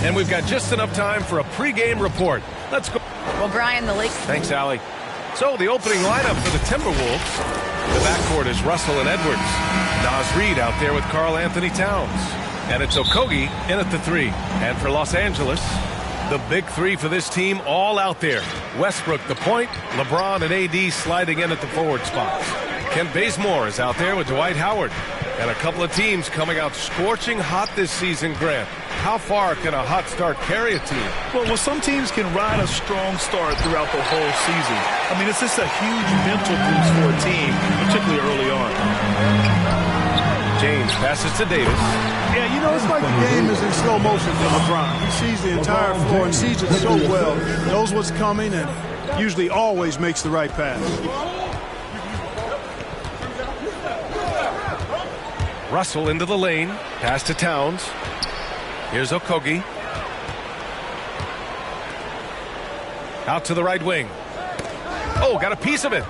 And we've got just enough time for a pregame report. Let's go. Well, Brian, the Lakers. Thanks, Allie. So the opening lineup for the Timberwolves. The backcourt is Russell and Edwards. Naz Reid out there with Karl Anthony Towns. And it's Okogie in at the 3. And for Los Angeles, the big 3 for this team all out there. Westbrook the point, LeBron and AD sliding in at the forward spots. Kent Bazemore is out there with Dwight Howard. And a couple of teams coming out scorching hot this season, Grant. How far can a hot start carry a team? Well, some teams can ride a strong start throughout the whole season. I mean, it's just a huge mental boost for a team, particularly early on. James passes to Davis. Yeah, you know, it's like the game is in slow motion for LeBron. He sees the entire floor and sees it so well, knows what's coming, and usually always makes the right pass. Russell into the lane. Pass to Towns. Here's Okogie. Out to the right wing. Oh, got a piece of it.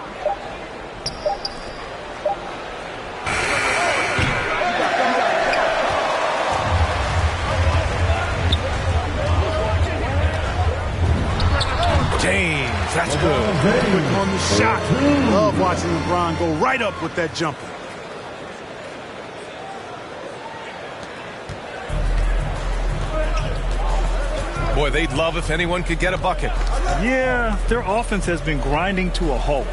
James, that's good. Quick on the shot. Love watching LeBron go right up with that jumper. Boy, they'd love if anyone could get a bucket. Yeah, their offense has been grinding to a halt.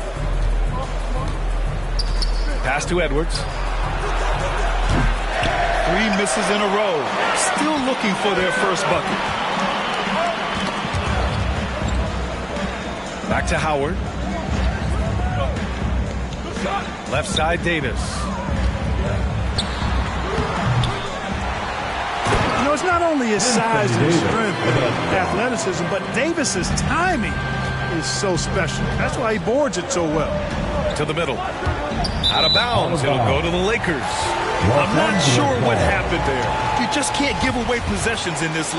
Pass to Edwards. 3 misses in a row. Still looking for their first bucket. Back to Howard. Left side, Davis. It's not only his size and strength and athleticism, but Davis's timing is so special. That's why he boards it so well. To the middle. Out of bounds. It'll go to the Lakers. I'm not sure what happened there. You just can't give away possessions in this.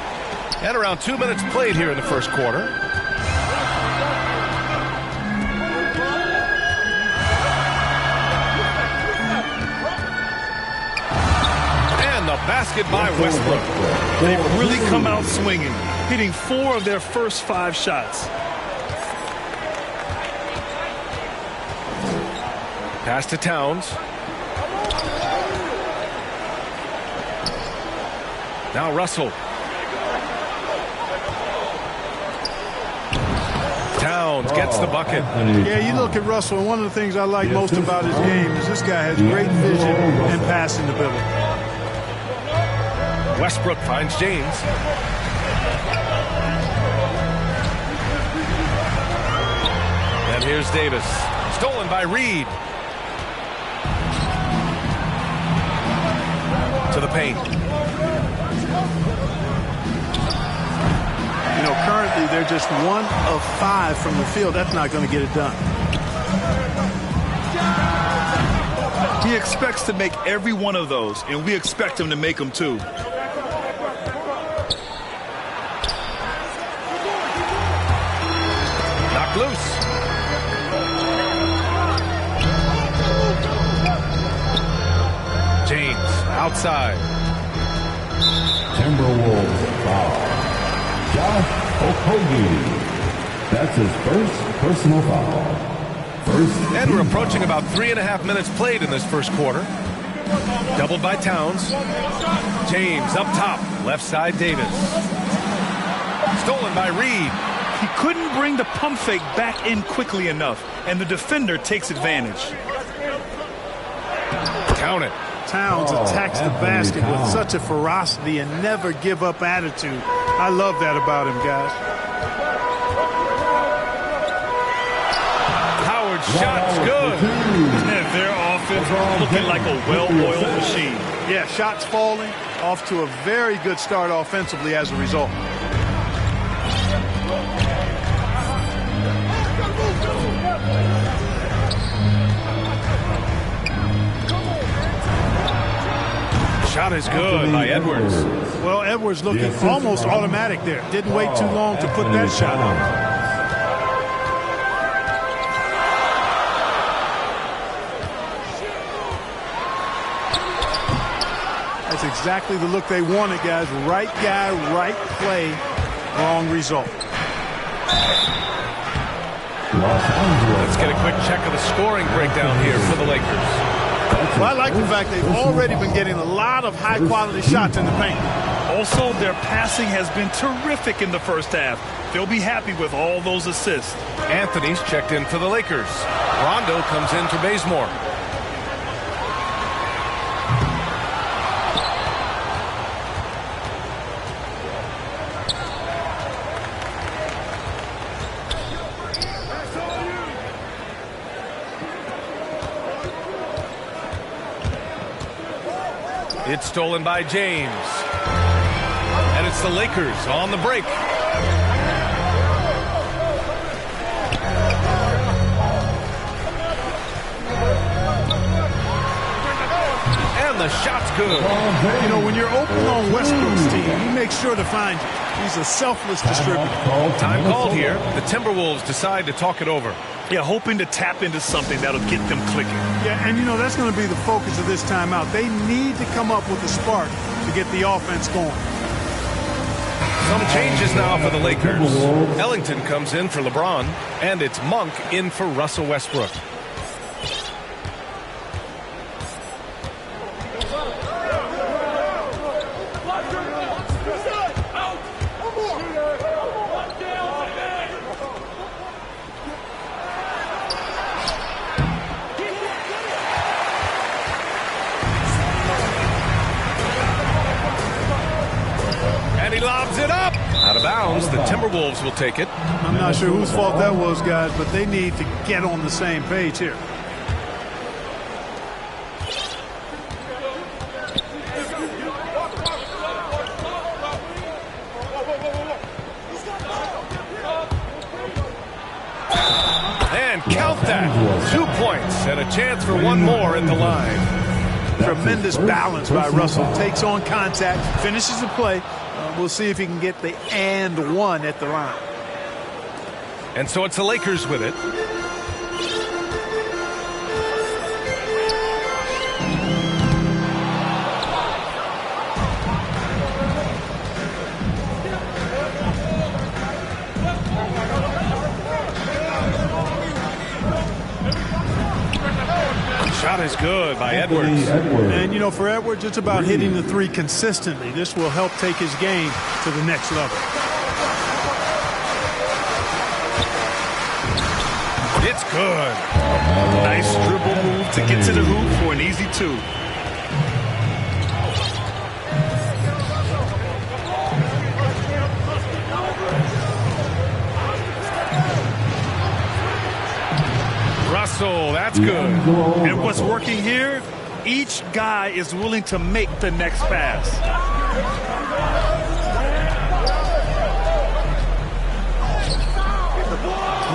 At around 2 minutes played here in the first quarter. Basket by Westbrook. They've really come out swinging, hitting 4 of their first 5 shots. Pass to Towns. Now Russell. Towns gets the bucket. Yeah, you look at Russell, and one of the things I like most about his game is this guy has great vision and passing ability. Westbrook finds James. And here's Davis. Stolen by Reid. To the paint. You know, currently they're just 1 of 5 from the field. That's not going to get it done. He expects to make every one of those, and we expect him to make them too. Loose. James outside. Timberwolves foul. Josh Okogie. That's his first personal foul. And we're approaching about 3.5 minutes played in this first quarter. Doubled by Towns. James up top. Left side, Davis. Stolen by Reid. He couldn't bring the pump fake back in quickly enough, and the defender takes advantage. Count it. Towns attacks the basket with such a ferocity and never give up attitude. I love that about him, guys. Howard's shot's good. And their offense looking like a well-oiled machine. Yeah, shots falling, off to a very good start offensively as a result. Shot is good by Edwards. Well, Edwards looking almost automatic there. Didn't wait too long to put that shot on. That's exactly the look they wanted, guys. Right guy, right play, wrong result. Let's get a quick check of the scoring breakdown here for the Lakers. Well, I like the fact they've already been getting a lot of high-quality shots in the paint. Also, their passing has been terrific in the first half. They'll be happy with all those assists. Anthony's checked in for the Lakers. Rondo comes in for Bazemore. It's stolen by James. And it's the Lakers on the break. And the shot's good. You know, when you're open on Westbrook's team, he makes sure to find you. He's a selfless distributor. Time called here. The Timberwolves decide to talk it over. Yeah, hoping to tap into something that'll get them clicking. Yeah, and you know, that's going to be the focus of this timeout. They need to come up with a spark to get the offense going. Some changes now for the Lakers. Ellington comes in for LeBron, and it's Monk in for Russell Westbrook. He lobs it up. Out of bounds, the Timberwolves will take it. I'm not sure whose fault that was, guys, but they need to get on the same page here. And count that. 2 points and a chance for one more at the line. Tremendous balance by Russell. Takes on contact, finishes the play. We'll see if he can get the and one at the line. And so it's the Lakers with it. Shot is good by Edwards. And, you know, for Edwards, it's about hitting the three consistently. This will help take his game to the next level. It's good. Nice dribble move to get to the hoop for an easy two. Russell, that's good. And what's working here, each guy is willing to make the next pass.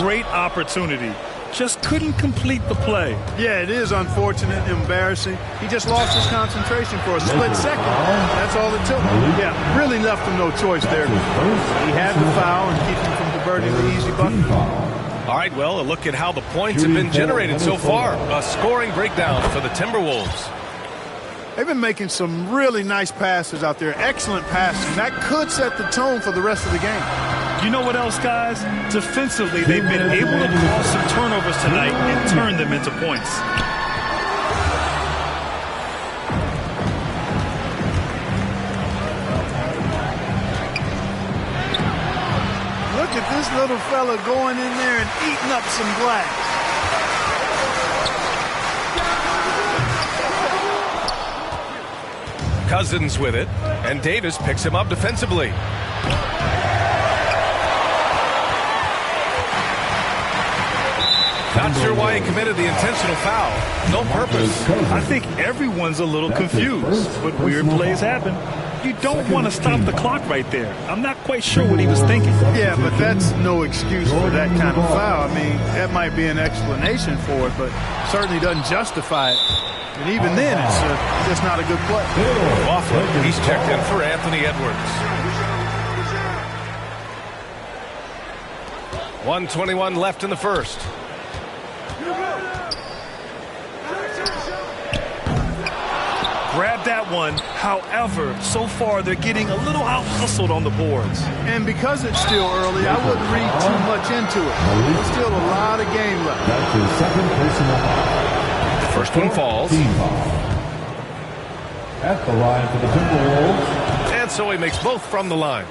Great opportunity. Just couldn't complete the play. Yeah, it is unfortunate and embarrassing. He just lost his concentration for a split second. That's all it took. Yeah, really left him no choice there. He had the foul and keep him from converting the easy bucket. All right, well, a look at how the points have been generated so far. A scoring breakdown for the Timberwolves. They've been making some really nice passes out there. Excellent passing. That could set the tone for the rest of the game. You know what else, guys? Defensively, they've been able to cause some turnovers tonight and turn them into points. Look at this little fella going in there and eating up some glass. Cousins with it, and Davis picks him up defensively. Not sure why he committed the intentional foul. No purpose. I think everyone's a little confused, but weird plays happen. You don't want to stop the clock right there. I'm not quite sure what he was thinking. Yeah, but that's no excuse for that kind of foul. I mean, that might be an explanation for it, but certainly doesn't justify it. And even then, it's just not a good play. Laughlin, he's checked in for Anthony Edwards. 1:21 left in the first. Grab that one one. However, so far they're getting a little out-hustled on the boards. And because it's still early, I wouldn't read too much into it. There's still a lot of game left. That's his second personal foul. The first one falls. Team foul. At the line for the Timberwolves. And so he makes both from the line.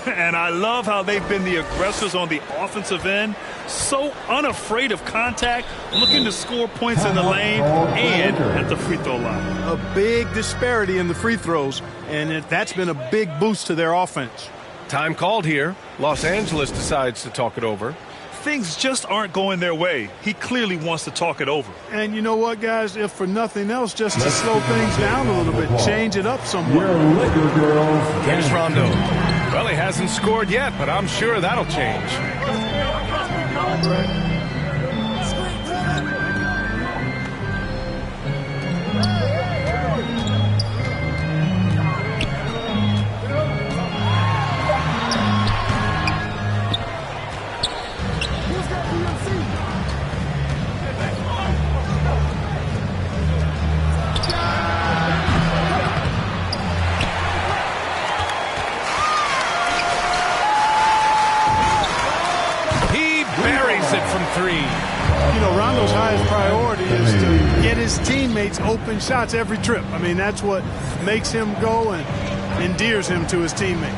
And I love how they've been the aggressors on the offensive end. So unafraid of contact, looking to score points in the lane and at the free throw line. A big disparity in the free throws, and that's been a big boost to their offense. Time called here. Los Angeles decides to talk it over. Things just aren't going their way. He clearly wants to talk it over. And you know what, guys? If for nothing else, just to slow things down a little bit, change it up somewhat. Your liquor girls. Here's Rondo. Well, he hasn't scored yet, but I'm sure that'll change. Three. You know, Rondo's highest priority is to get his teammates open shots every trip. I mean, that's what makes him go and endears him to his teammates.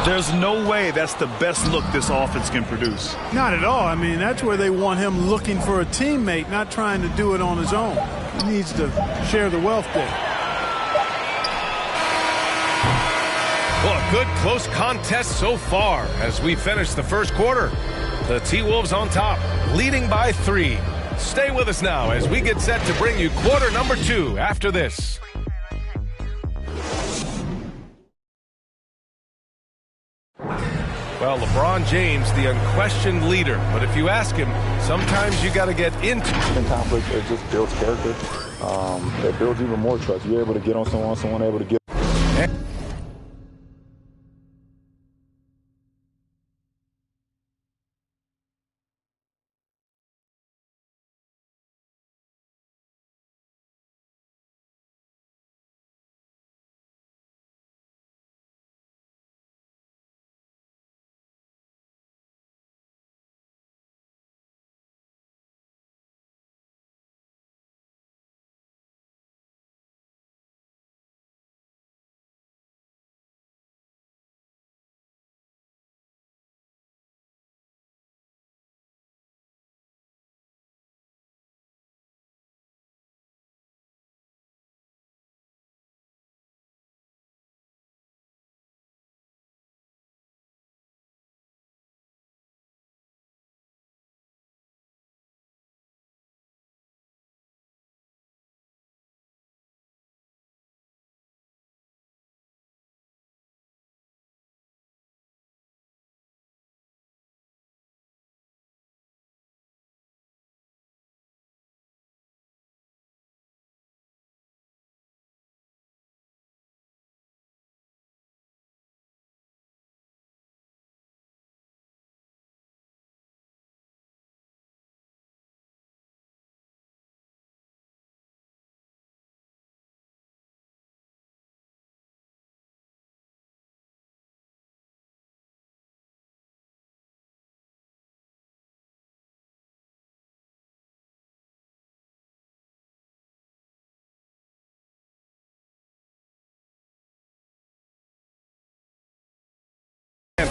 There's no way that's the best look this offense can produce. Not at all. I mean, that's where they want him looking for a teammate, not trying to do it on his own. He needs to share the wealth there. Well, a good close contest so far as we finish the first quarter. The T-Wolves on top, leading by 3. Stay with us now as we get set to bring you quarter number 2 after this. Well, LeBron James, the unquestioned leader. But if you ask him, sometimes you got to get into in conflict. It just builds character. It builds even more trust. You're able to get on someone able to get.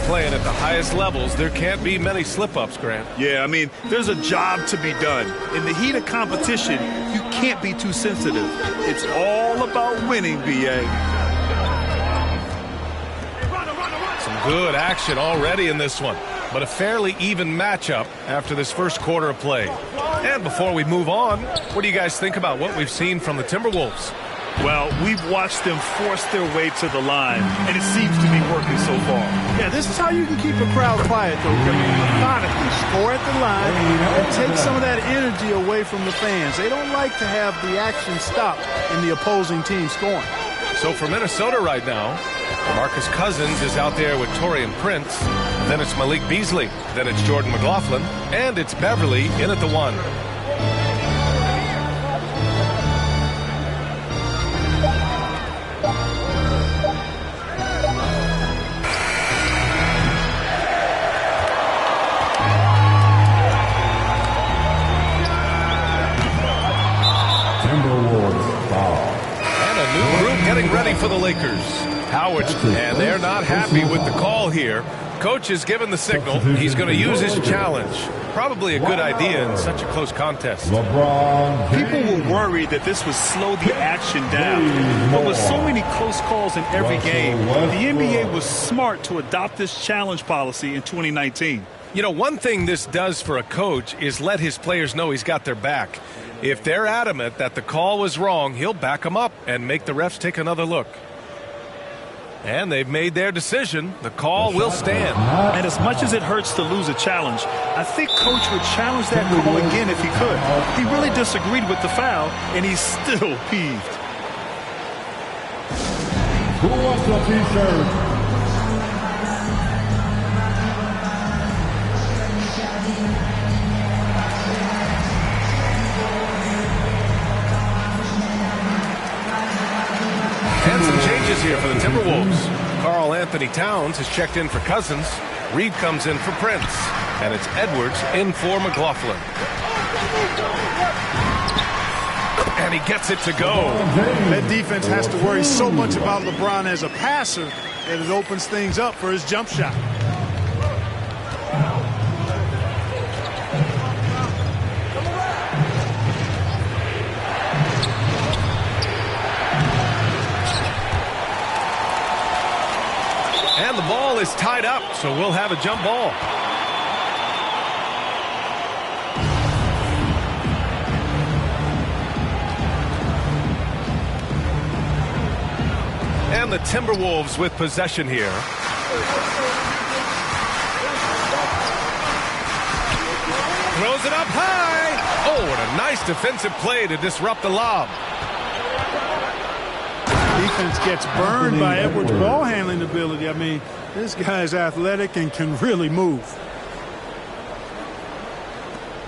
Playing at the highest levels, there can't be many slip-ups, Grant. Yeah, I mean, there's a job to be done. In the heat of competition, you can't be too sensitive. It's all about winning, B.A. Some good action already in this one, but a fairly even matchup after this first quarter of play. And before we move on, what do you guys think about what we've seen from the Timberwolves? Well, we've watched them force their way to the line, and it seems to be working so far. Yeah, this is how you can keep a crowd quiet, though. Methodically score at the line and take some of that energy away from the fans. They don't like to have the action stop in the opposing team scoring. So for Minnesota right now, Marcus Cousins is out there with Torian Prince. Then it's Malik Beasley. Then it's Jordan McLaughlin. And it's Beverly in at the 1. Getting ready for the Lakers. Howard, and they're not happy with the call here. Coach has given the signal. He's going to use his challenge. Probably a good idea in such a close contest. People were worried that this would slow the action down. But with so many close calls in every game, the NBA was smart to adopt this challenge policy in 2019. You know, one thing this does for a coach is let his players know he's got their back. If they're adamant that the call was wrong, he'll back them up and make the refs take another look. And they've made their decision. The call will stand. And as much as it hurts to lose a challenge, I think Coach would challenge that call again if he could. He really disagreed with the foul, and he's still peeved. Who wants a t-shirt? And some changes here for the Timberwolves. Karl Anthony Towns has checked in for Cousins. Reed comes in for Prince. And it's Edwards in for McLaughlin. And he gets it to go. That defense has to worry so much about LeBron as a passer that it opens things up for his jump shot. And the ball is tied up, so we'll have a jump ball. And the Timberwolves with possession here. Throws it up high. Oh, what a nice defensive play to disrupt the lob. Defense gets burned by Edwards' ball handling ability. I mean, this guy's athletic and can really move.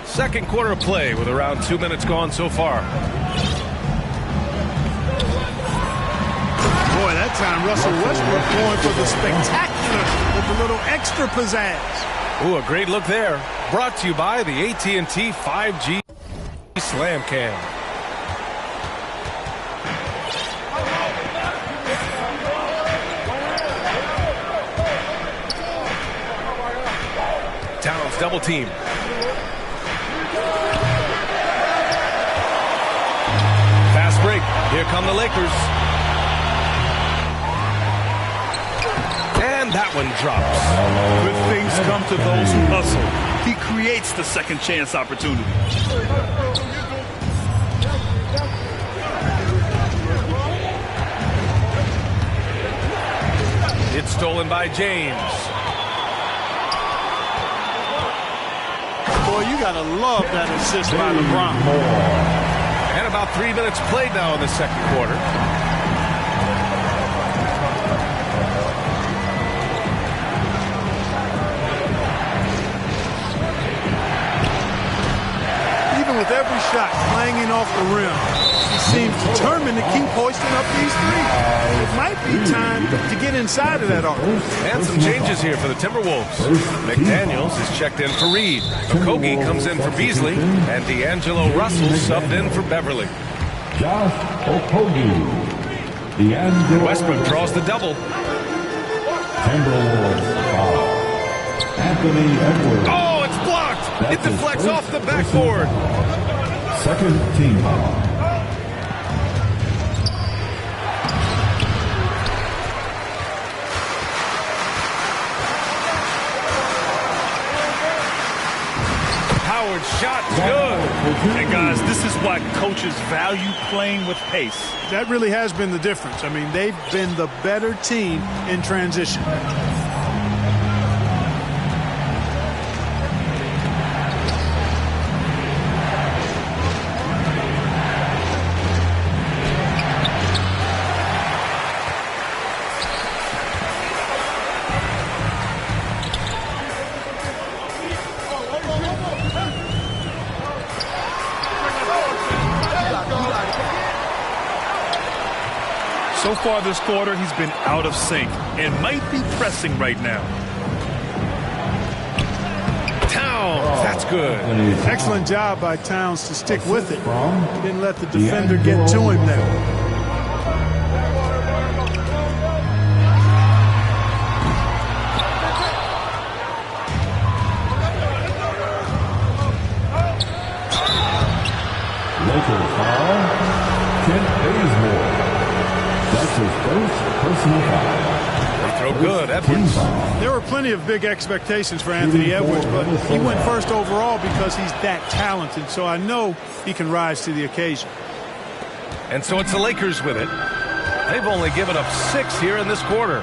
Second quarter of play with around 2 minutes gone so far. Boy, that time Russell Westbrook going for the spectacular with a little extra pizzazz. Ooh, a great look there. Brought to you by the AT&T 5G Slam Cam. Towns double team. Fast break. Here come the Lakers. And that one drops. Good things come to those who hustle. He creates the second chance opportunity. It's stolen by James. Boy, you got to love that assist by LeBron. And about 3 minutes played now in the second quarter. Even with every shot clanging off the rim, he seems determined to keep hoisting up these threes. It might be time to get inside of that arc. And some changes here for the Timberwolves. McDaniels is checked in for Reed. Okogie comes in for Beasley. And D'Angelo Russell subbed in for Beverly. Josh Okogie. D'Angelo Westbrook draws the double. Timberwolves foul. Anthony Edwards. Oh, it's blocked. It deflects off the backboard. Second team foul. Howard's shot good. And guys, this is why coaches value playing with pace. That really has been the difference. I mean, they've been the better team in transition. So far this quarter, he's been out of sync and might be pressing right now. Towns, that's good. Excellent job by Towns to stick with it. He didn't let the defender get to him there. Lakers foul. Kent Bazemore. That's his first personal foul. They throw good, Edwards. There were plenty of big expectations for Anthony Edwards, but he went first overall because he's that talented. So I know he can rise to the occasion. And so it's the Lakers with it. They've only given up 6 here in this quarter.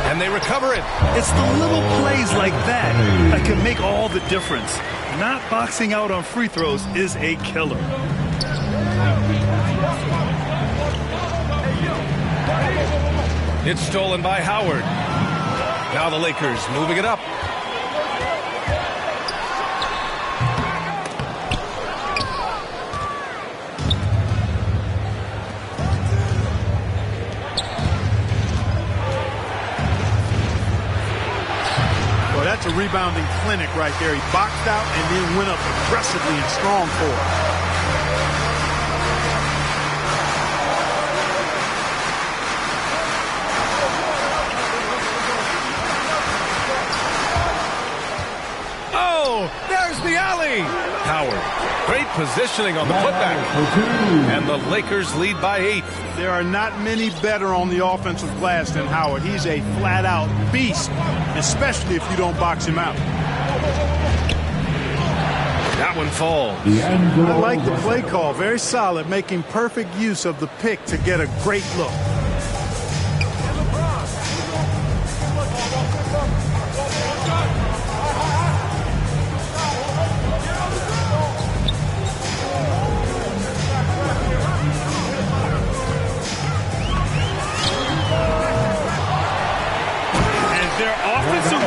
And they recover it. It's the little plays like that that can make all the difference. Not boxing out on free throws is a killer. It's stolen by Howard. Now the Lakers moving it up. Well, that's a rebounding clinic right there. He boxed out and then went up aggressively and strong for it. There's the alley. Howard, great positioning on the putback. And the Lakers lead by 8. There are not many better on the offensive glass than Howard. He's a flat-out beast, especially if you don't box him out. That one falls. I like the play call. Very solid, making perfect use of the pick to get a great look.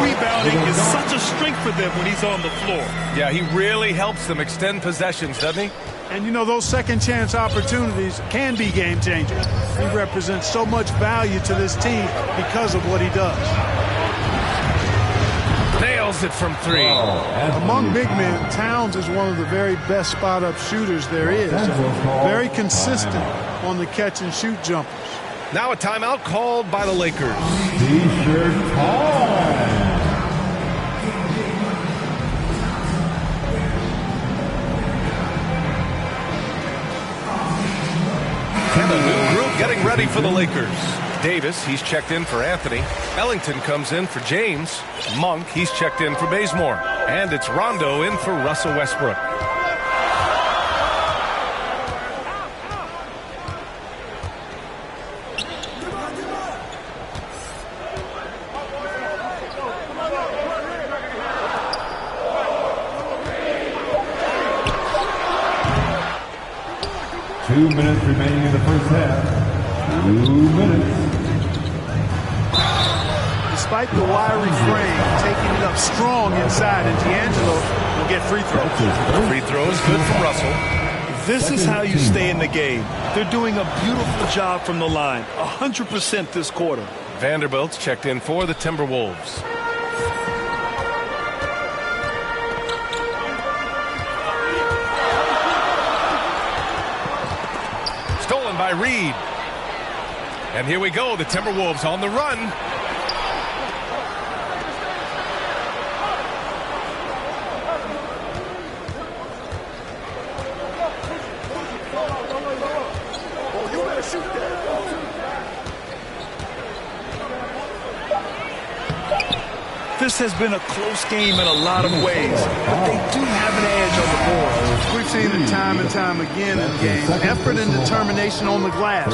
Rebounding is such a strength for them when he's on the floor. Yeah, he really helps them extend possessions, doesn't he? And you know, those second chance opportunities can be game changers. He represents so much value to this team because of what he does. Nails it from 3. Among big men, Towns is one of the very best spot-up shooters there is. Very consistent on the catch-and-shoot jumpers. Now a timeout called by the Lakers. T-shirt time. And a new group getting ready for the Lakers. Davis, he's checked in for Anthony. Ellington comes in for James. Monk, he's checked in for Bazemore. And it's Rondo in for Russell Westbrook. Two minutes remaining in the first half. 2 minutes. Despite the wiry frame, taking it up strong inside, and D'Angelo will get free throws. Free throws good for Russell. This is how you stay in the game. They're doing a beautiful job from the line. 100% this quarter. Vanderbilt's checked in for the Timberwolves. Stolen by Reed. And here we go, the Timberwolves on the run. This has been a close game in a lot of ways, but they do have an edge on the board. We've seen it time and time again in games. Effort and determination on the glass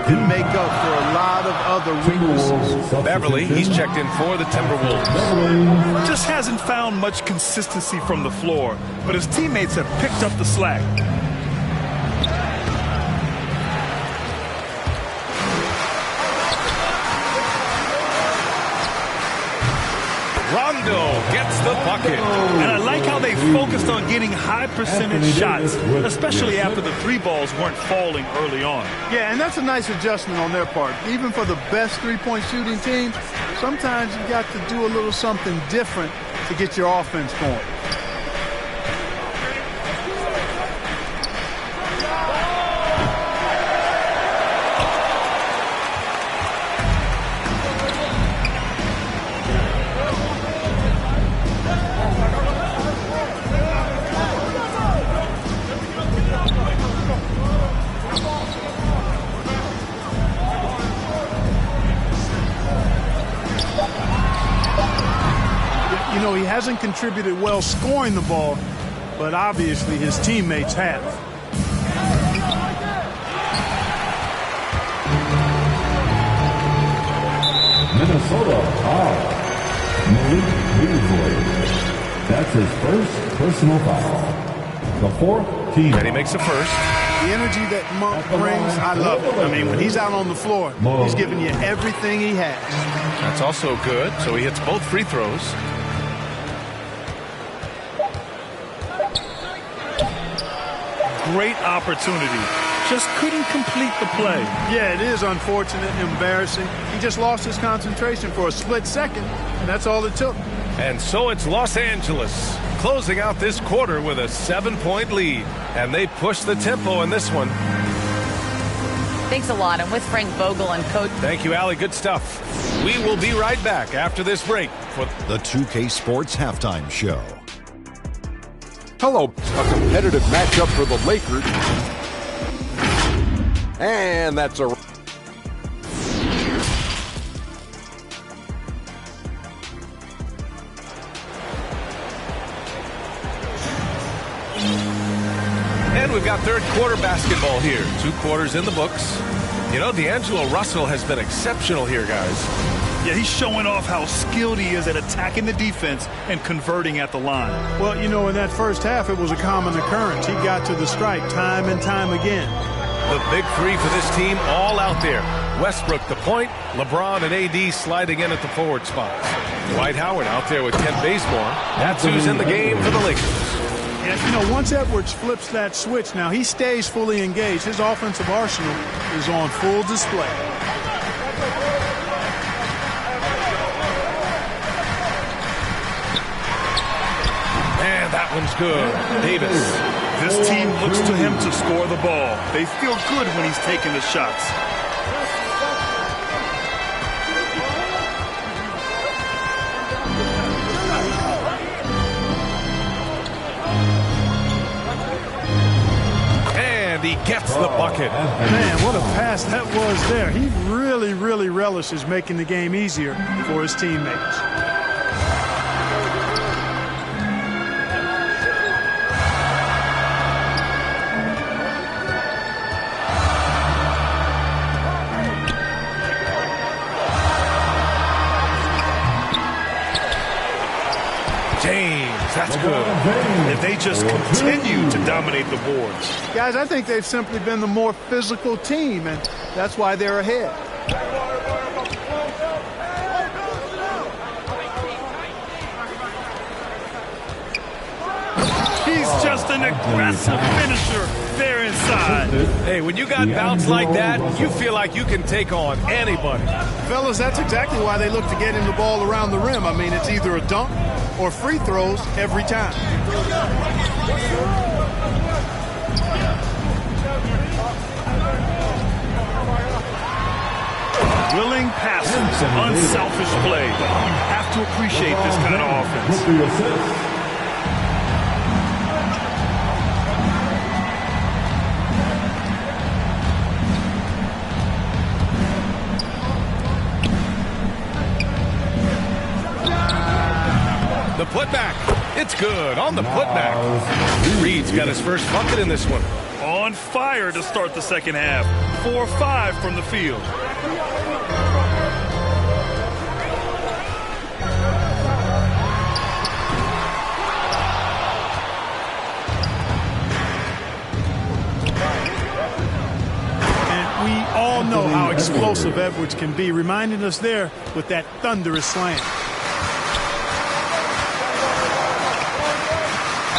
can make up for a lot of other weaknesses. Beverly, he's checked in for the Timberwolves. Just hasn't found much consistency from the floor, but his teammates have picked up the slack. Rondo gets the bucket. And I like how they focused on getting high percentage shots, especially after the three balls weren't falling early on. Yeah, and that's a nice adjustment on their part. Even for the best three-point shooting team, sometimes you got to do a little something different to get your offense going. You know, he hasn't contributed well scoring the ball, but obviously his teammates have. Minnesota foul. Malik Beasley. That's his first personal foul. The fourth team. And he makes the first. The energy that Monk brings, I love it. I mean, when he's out on the floor, he's giving you everything he has. That's also good. So he hits both free throws. Great opportunity. Just couldn't complete the play. Yeah, it is unfortunate and embarrassing. He just lost his concentration for a split second, and that's all it took. And so it's Los Angeles closing out this quarter with a 7-point lead. And they push the tempo in this one. Thanks a lot. I'm with Frank Vogel and Coach. Thank you, Allie. Good stuff. We will be right back after this break for the 2K Sports Halftime Show. Hello, a competitive matchup for the Lakers. And that's a... And we've got third quarter basketball here. 2 quarters in the books. You know, D'Angelo Russell has been exceptional here, guys. Yeah, he's showing off how skilled he is at attacking the defense and converting at the line. Well, you know, in that first half, it was a common occurrence. He got to the stripe time and time again. The big three for this team all out there. Westbrook the point, LeBron and AD sliding in at the forward spots. Dwight Howard out there with Kent Bazemore. That's who's in the game for the Lakers. And, you know, once Edwards flips that switch, now he stays fully engaged. His offensive arsenal is on full display. And that one's good. Davis. This team looks to him to score the ball. They feel good when he's taking the shots. And he gets the bucket. Man, what a pass that was there. He really, really relishes making the game easier for his teammates. That's good. If they just continue to dominate the boards. Guys, I think they've simply been the more physical team, and that's why they're ahead. He's just an aggressive finisher there inside. Hey, when you got bounce like that, you feel like you can take on anybody. Fellas, that's exactly why they look to get him the ball around the rim. I mean, it's either a dunk or free throws every time. Willing passes, unselfish play. You have to appreciate this kind of offense. The putback. It's good on the putback. Reed's got his first bucket in this one. On fire to start the second half. 4-5 from the field. And we all know how explosive Edwards can be, reminding us there with that thunderous slam.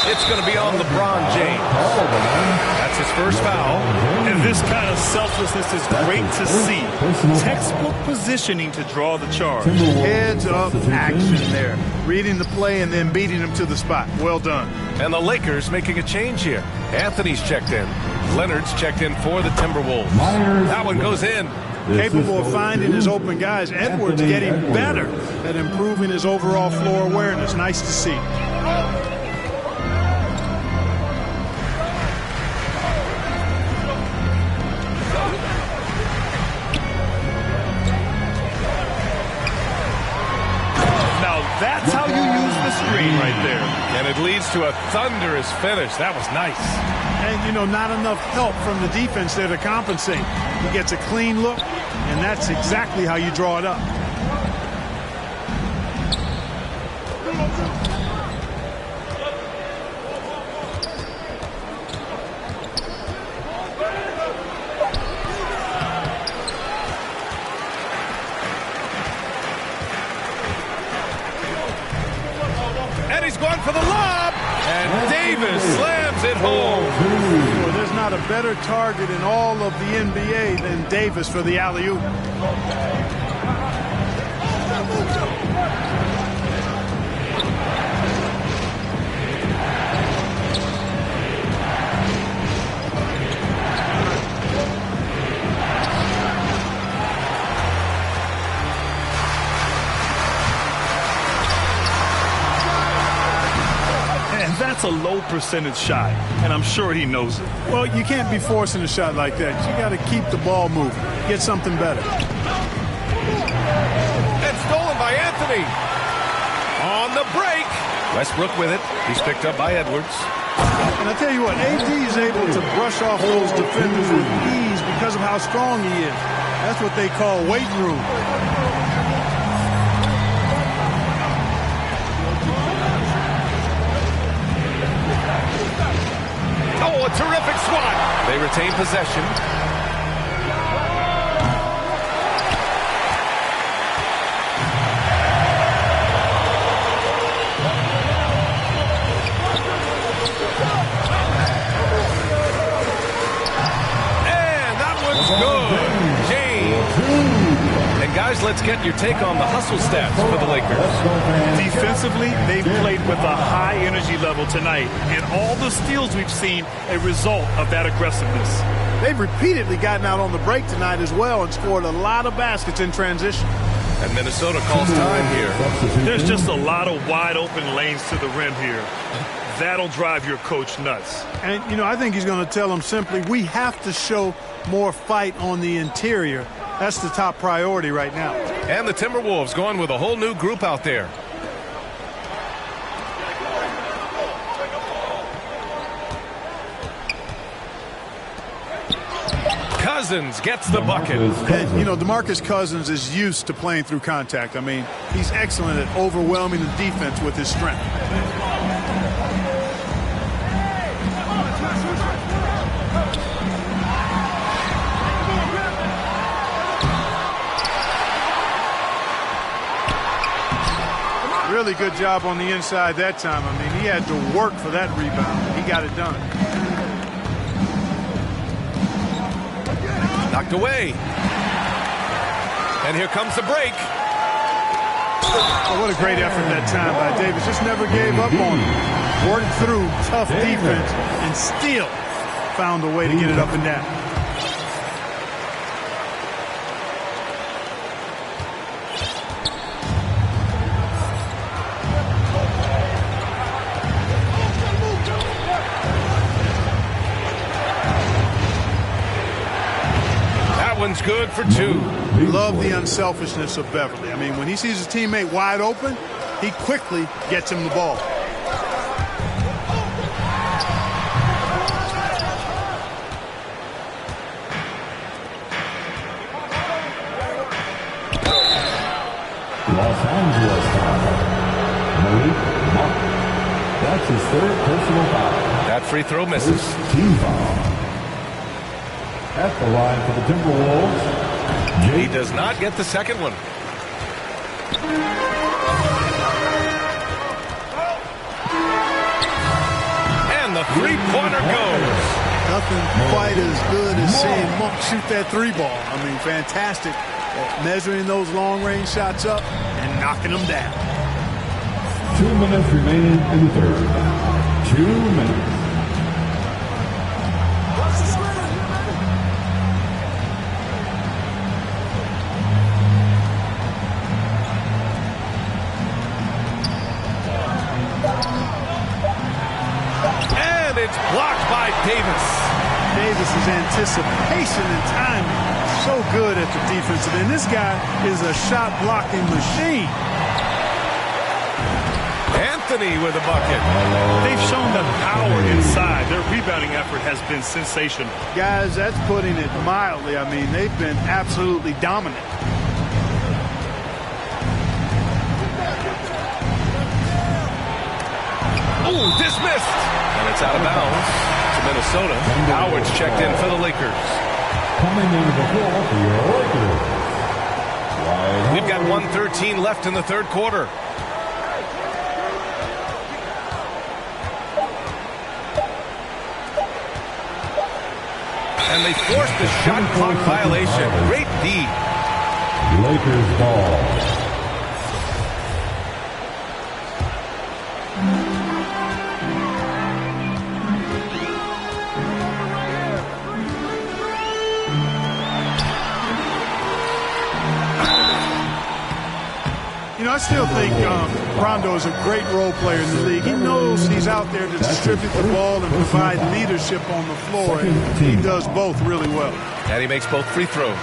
It's going to be on LeBron James. That's his first foul. And this kind of selflessness is great to see. Textbook positioning to draw the charge. Heads-up action there. Reading the play and then beating him to the spot. Well done. And the Lakers making a change here. Anthony's checked in. Leonard's checked in for the Timberwolves. That one goes in. Capable of finding his open guys. Edwards getting better at improving his overall floor awareness. Nice to see. That's how you use the screen right there. And it leads to a thunderous finish. That was nice. And, you know, not enough help from the defense there to compensate. He gets a clean look, and that's exactly how you draw it up. Going for the lob, and Davis slams it home. Well, there's not a better target in all of the NBA than Davis for the alley-oop. That's a low percentage shot, and I'm sure he knows it. Well, you can't be forcing a shot like that. You got to keep the ball moving. Get something better. And stolen by Anthony. On the break. Westbrook with it. He's picked up by Edwards. And I tell you what, AD is able to brush off those defenders with ease because of how strong he is. That's what they call weight room. Oh, a terrific swat. They retain possession. And that one's good. James. And guys, let's get your take on the hustle stats for the Lakers. Defensively, they've played with a high energy level tonight, and all the steals we've seen a result of that aggressiveness. They've repeatedly gotten out on the break tonight as well and scored a lot of baskets in transition. And Minnesota calls time here. There's just a lot of wide open lanes to the rim here. That'll drive your coach nuts. And, you know, I think he's going to tell them simply, we have to show more fight on the interior. That's the top priority right now. And the Timberwolves going with a whole new group out there. Cousins gets the bucket. And, you know, DeMarcus Cousins is used to playing through contact. I mean, he's excellent at overwhelming the defense with his strength. Really good job on the inside that time. I mean, he had to work for that rebound. He got it done. Knocked away. And here comes the break. Oh, what a great effort that time by Davis. Just never gave up on him. Worked through tough defense and still found a way to get it up and down. One's good for two. Love the unselfishness of Beverly. I mean, when he sees his teammate wide open, he quickly gets him the ball. Los Angeles foul. Malik Monk. That's his third personal foul. That free throw misses. Team foul. At the line for the Timberwolves. He does not get the second one. the three-pointer goes. Nothing quite as good as seeing Monk shoot that three ball. I mean, fantastic at measuring those long-range shots up and knocking them down. 2 minutes remaining in the third. 2 minutes. And it's blocked by Davis. Davis's anticipation and timing, so good at the defensive end. This guy is a shot-blocking machine. Anthony with a bucket. They've shown the power inside. Their rebounding effort has been sensational. Guys, that's putting it mildly. I mean, they've been absolutely dominant. Ooh, dismissed. And it's out of bounds to Minnesota. Howard's checked in for the Lakers. Coming into the floor for your Lakers. We've got 1:13 left in the third quarter. And they forced the shot clock violation. Great D. Lakers ball. You know, I still think Rondo is a great role player in the league. He knows he's out there to distribute the ball and provide leadership on the floor, and he does both really well. And he makes both free throws.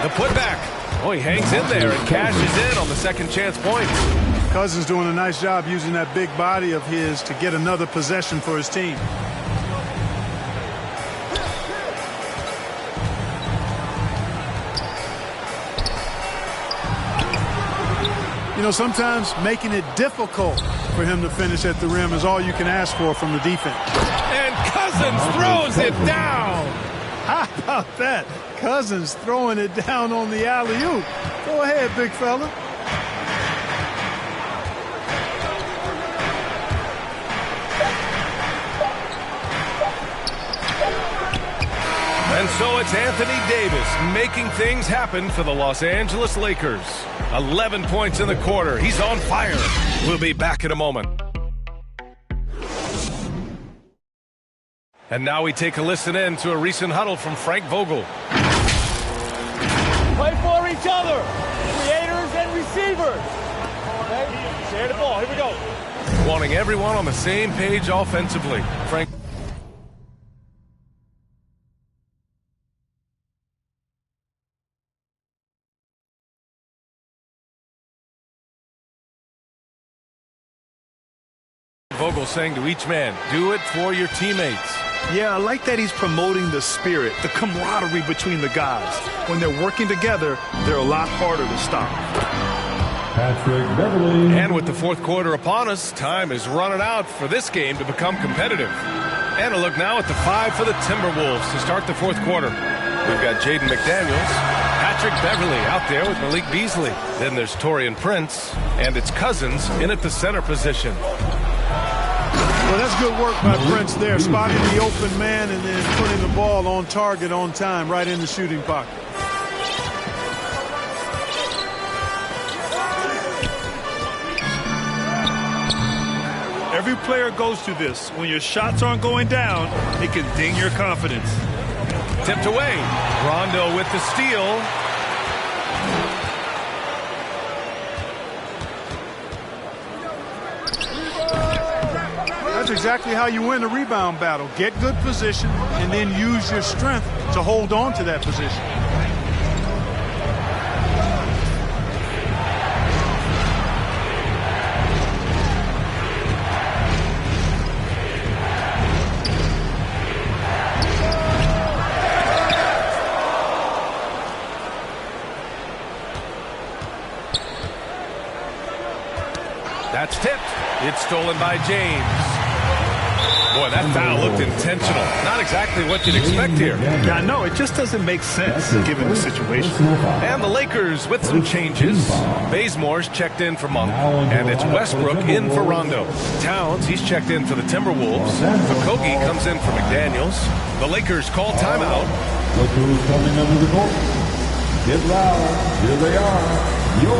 The putback. Oh, he hangs in there and cashes in on the second chance point. Cousins doing a nice job using that big body of his to get another possession for his team. You know, sometimes making it difficult for him to finish at the rim is all you can ask for from the defense. And Cousins throws it down. How about that? Cousins throwing it down on the alley-oop. Go ahead, big fella. And so it's Anthony Davis making things happen for the Los Angeles Lakers. 11 points in the quarter. He's on fire. We'll be back in a moment. And now we take a listen in to a recent huddle from Frank Vogel. Play for each other, creators and receivers. Okay, share the ball. Here we go. Wanting everyone on the same page offensively. Frank. Vogel saying to each man, do it for your teammates. Yeah, I like that he's promoting the spirit, the camaraderie between the guys. When they're working together, they're a lot harder to stop. Patrick Beverly. And with the fourth quarter upon us, time is running out for this game to become competitive. And a look now at the five for the Timberwolves to start the fourth quarter. We've got Jaden McDaniels, Patrick Beverly out there with Malik Beasley. Then there's Taurean Prince, and it's Cousins in at the center position. Well, that's good work by Prince there, spotting the open man and then putting the ball on target on time, right in the shooting pocket. Every player goes through this. When your shots aren't going down, it can ding your confidence. Tipped away. Rondo with the steal. That's exactly how you win a rebound battle. Get good position and then use your strength to hold on to that position. stolen by James. Boy, that foul looked intentional. Not exactly what you'd expect here. Yeah, I know. It just doesn't make sense given the situation. And the Lakers with some changes. Bazemore's checked in for Monk, and it's Westbrook in for Rondo. Towns, he's checked in for the Timberwolves. Okogie comes in for McDaniels. The Lakers call timeout. Look who's coming under the court. Get loud. Here they are. Your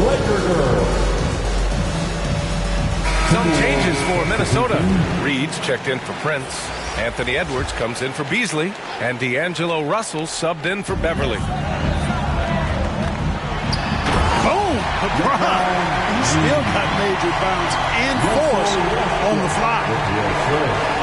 Laker girls. Some changes for Minnesota. Reed's checked in for Prince. Anthony Edwards comes in for Beasley. And D'Angelo Russell subbed in for Beverly. Boom! LeBron. He still got major bounce and force on the fly. Yes, sir.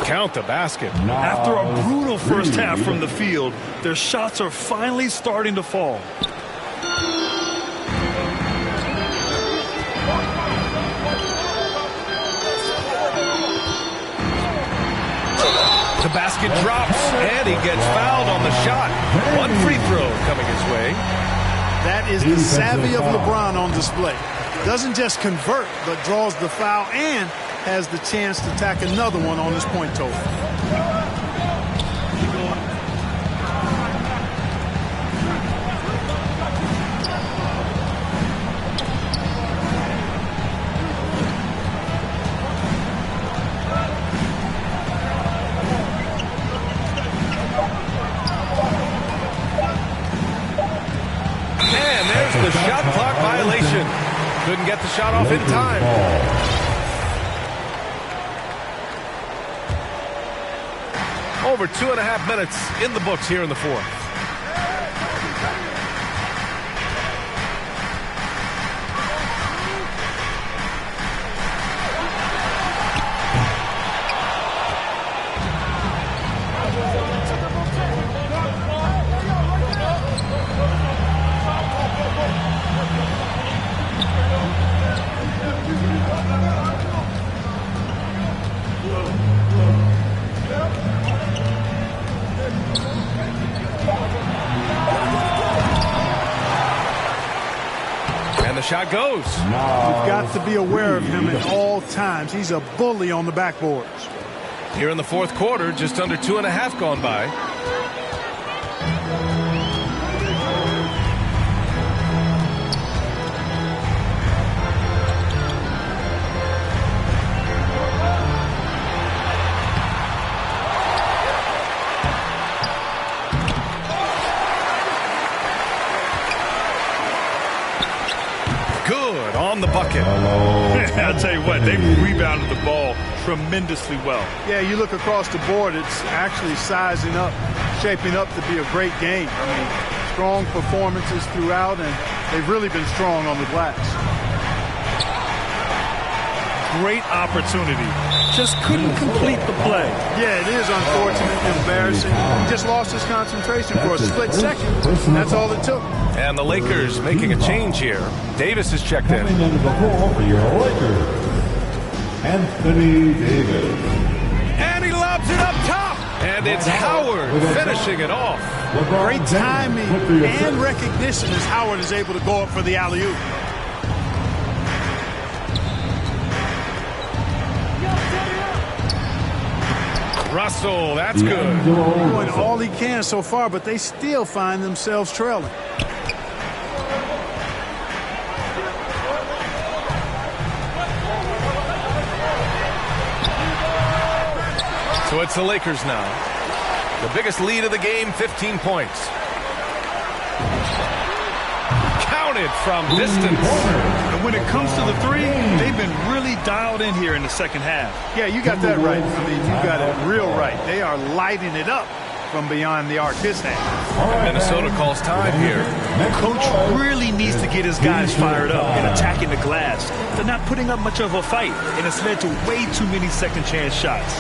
Count the basket. After a brutal first half from the field, their shots are finally starting to fall. The basket drops, and he gets fouled on the shot. One free throw coming his way. That is the savvy of LeBron on display. Doesn't just convert, but draws the foul and has the chance to tack another one on his point total. And there's the shot clock violation. Couldn't get the shot off in time. Over 2.5 minutes in the books here in the fourth. Shot goes. You've got to be aware of him at all times. He's a bully on the backboards. Here in the fourth quarter, just under 2.5 gone by. Good on the bucket. I'll tell you what, they rebounded the ball tremendously well. Yeah, you look across the board, it's actually sizing up, shaping up to be a great game. I mean, strong performances throughout, and they've really been strong on the glass. Great opportunity. Just couldn't complete the play. Yeah, it is unfortunate, embarrassing. He just lost his concentration for a split second. That's all it took. And the Lakers making a change here. Davis is checked in. Coming into the floor for your Lakers, Anthony Davis. And he lobs it up top. And it's Howard finishing it off. Great timing and recognition as Howard is able to go up for the alley-oop. Russell, that's good. Doing all he can so far, but they still find themselves trailing. So it's the Lakers now. The biggest lead of the game, 15 points. Counted from distance. And when it comes to the three, they've been really dialed in here in the second half. Yeah, you got that right. I mean, you got it real right. They are lighting it up from beyond the arc this half. And Minnesota calls time here. Coach really needs to get his guys fired up and attacking the glass. They're not putting up much of a fight, and it's led to way too many second chance shots.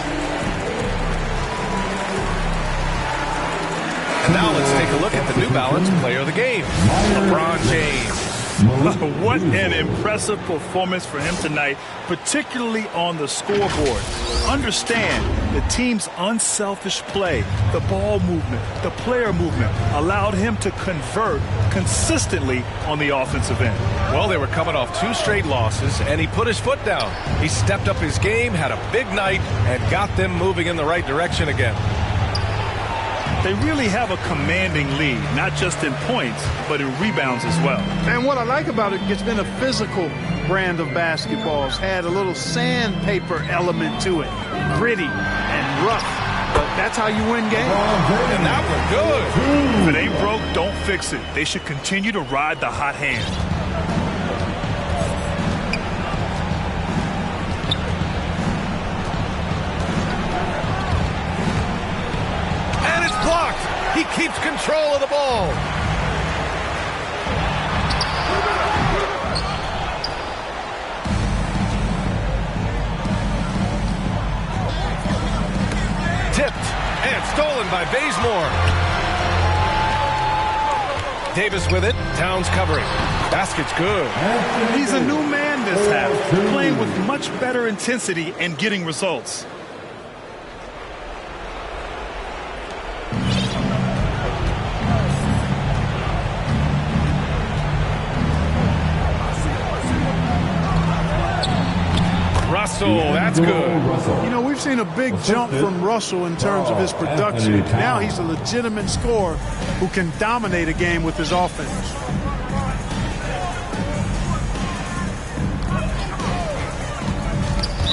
And now let's take a look at the New Balance player of the game, LeBron James. What an impressive performance for him tonight, particularly on the scoreboard. Understand the team's unselfish play, the ball movement, the player movement allowed him to convert consistently on the offensive end. Well, they were coming off 2 straight losses, and he put his foot down. He stepped up his game, had a big night, and got them moving in the right direction again. They really have a commanding lead, not just in points, but in rebounds as well. And what I like about it, it's been a physical brand of basketball. It's had a little sandpaper element to it, gritty and rough. But that's how you win games. And that was good. If it ain't broke, don't fix it. They should continue to ride the hot hand. He keeps control of the ball. Tipped and stolen by Bazemore. Davis with it. Towns covering. Basket's good. He's a new man this half, playing with much better intensity and getting results. Russell, that's good. You know, we've seen a big jump from Russell in terms of his production. Now he's a legitimate scorer who can dominate a game with his offense.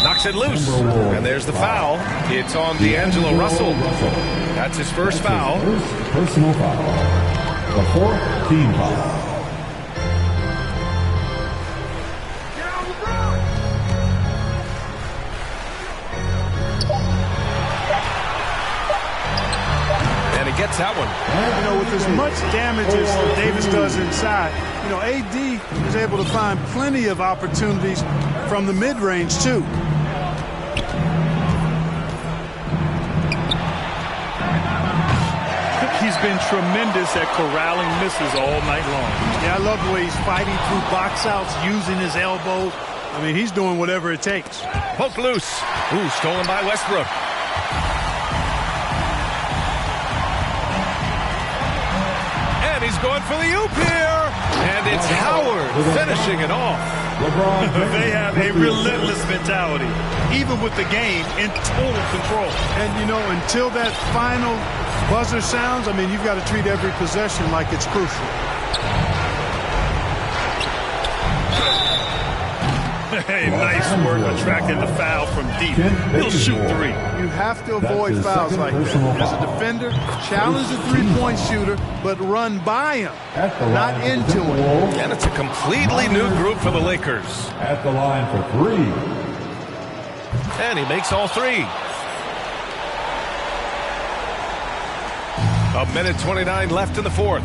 Knocks it loose. And there's the foul. It's on D'Angelo Russell. That's his first foul. Personal foul. The 4th team foul. Gets that one. You know, with as much damage as Davis does inside, you know, AD is able to find plenty of opportunities from the mid-range, too. He's been tremendous at corralling misses all night long. Yeah, I love the way he's fighting through box outs, using his elbows. I mean, he's doing whatever it takes. Poked loose. Ooh, stolen by Westbrook. He's going for the oop here, and it's Howard finishing it off. They have a relentless mentality, even with the game in total control. And, you know, until that final buzzer sounds, I mean, you've got to treat every possession like it's crucial. Hey, nice work attracting the foul from deep. He'll shoot 3. You have to avoid fouls like that. As a defender, challenge the three-point shooter, but run by him, not into him. And it's a completely new group for the Lakers. At the line for 3. And he makes all 3. A minute 29 left in the 4th.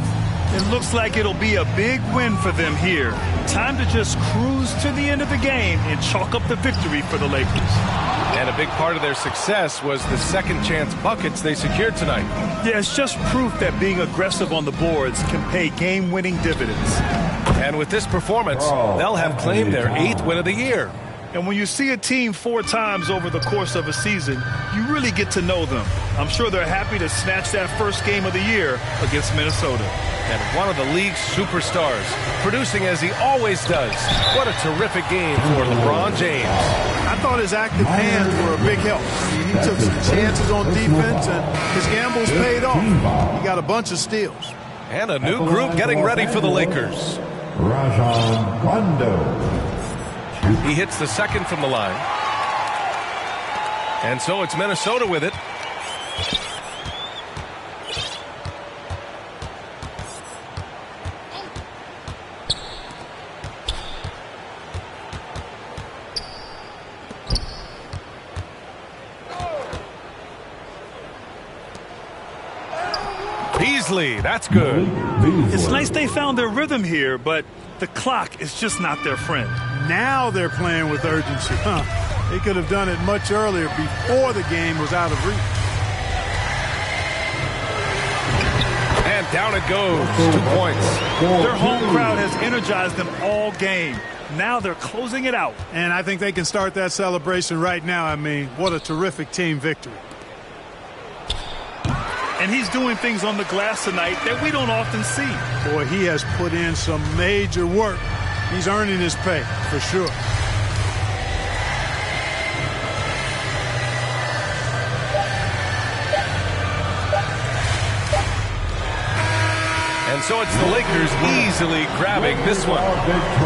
It looks like it'll be a big win for them here. Time to just cruise to the end of the game and chalk up the victory for the Lakers. And a big part of their success was the second chance buckets they secured tonight. Yeah, it's just proof that being aggressive on the boards can pay game-winning dividends. And with this performance, they'll have claimed their 8th win of the year. And when you see a team 4 times over the course of a season, you really get to know them. I'm sure they're happy to snatch that first game of the year against Minnesota. And one of the league's superstars, producing as he always does. What a terrific game for LeBron James. I thought his active hands were a big help. I mean, he took some chances on defense, and his gambles paid off. He got a bunch of steals. And a new group getting ready for the Lakers. Rajon Rondo. He hits the second from the line. And so it's Minnesota with it. Beasley, that's good. It's nice they found their rhythm here, but the clock is just not their friend. Now they're playing with urgency. They could have done it much earlier, before the game was out of reach. And down it goes. 2 points. Their home crowd has energized them all game. Now they're closing it out. And I think they can start that celebration right now. I mean, what a terrific team victory. And he's doing things on the glass tonight that we don't often see. Boy, he has put in some major work. He's earning his pay, for sure. And so it's the Lakers easily grabbing this one.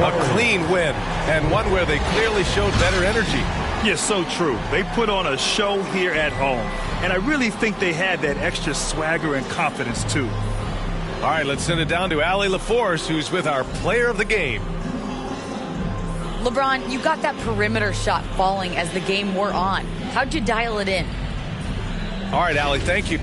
A clean win, and one where they clearly showed better energy. Yes, so true. They put on a show here at home. And I really think they had that extra swagger and confidence, too. All right, let's send it down to Allie LaForce, who's with our player of the game. LeBron, you got that perimeter shot falling as the game wore on. How'd you dial it in? All right, Allie, thank you.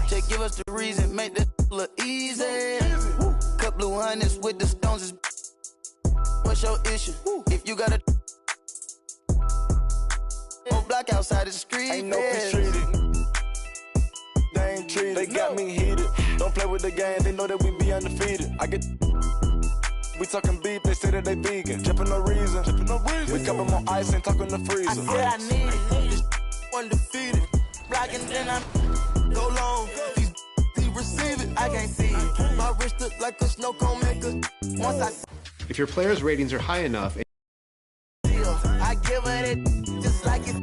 Just give us the reason, make this look easy. Couple of hundreds with the stones is. What's your issue? If you got a block outside the street, ain't no peace treated. They ain't treated. They got me heated. Don't play with the game. They know that we be undefeated. I get. We talking beef. They say that they vegan. Dripping no reason. We cup them on ice and talking the freezer. I said I need it. This undefeated. Blocking then I'm. Go long, he receive it, I can't see it. My wrist look like a snow cone maker. Once I if your players' ratings are high enough, I give it just like it,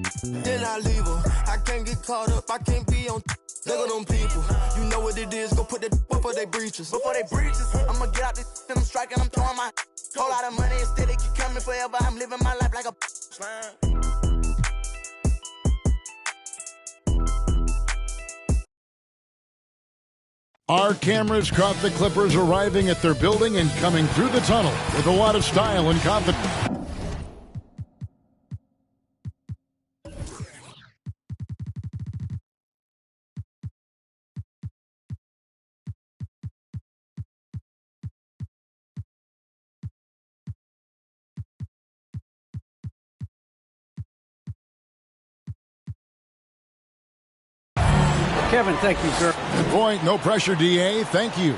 then I leave her. I can't get caught up, I can't be on look at them people. You know what it is, go put that before they breaches. I'ma get out this and I'm striking, I'm throwing my whole lot of money instead it keep coming forever. I'm living my life like a slime. Our cameras caught the Clippers arriving at their building and coming through the tunnel with a lot of style and confidence. Kevin, thank you, sir. Good point. No pressure, DA. Thank you.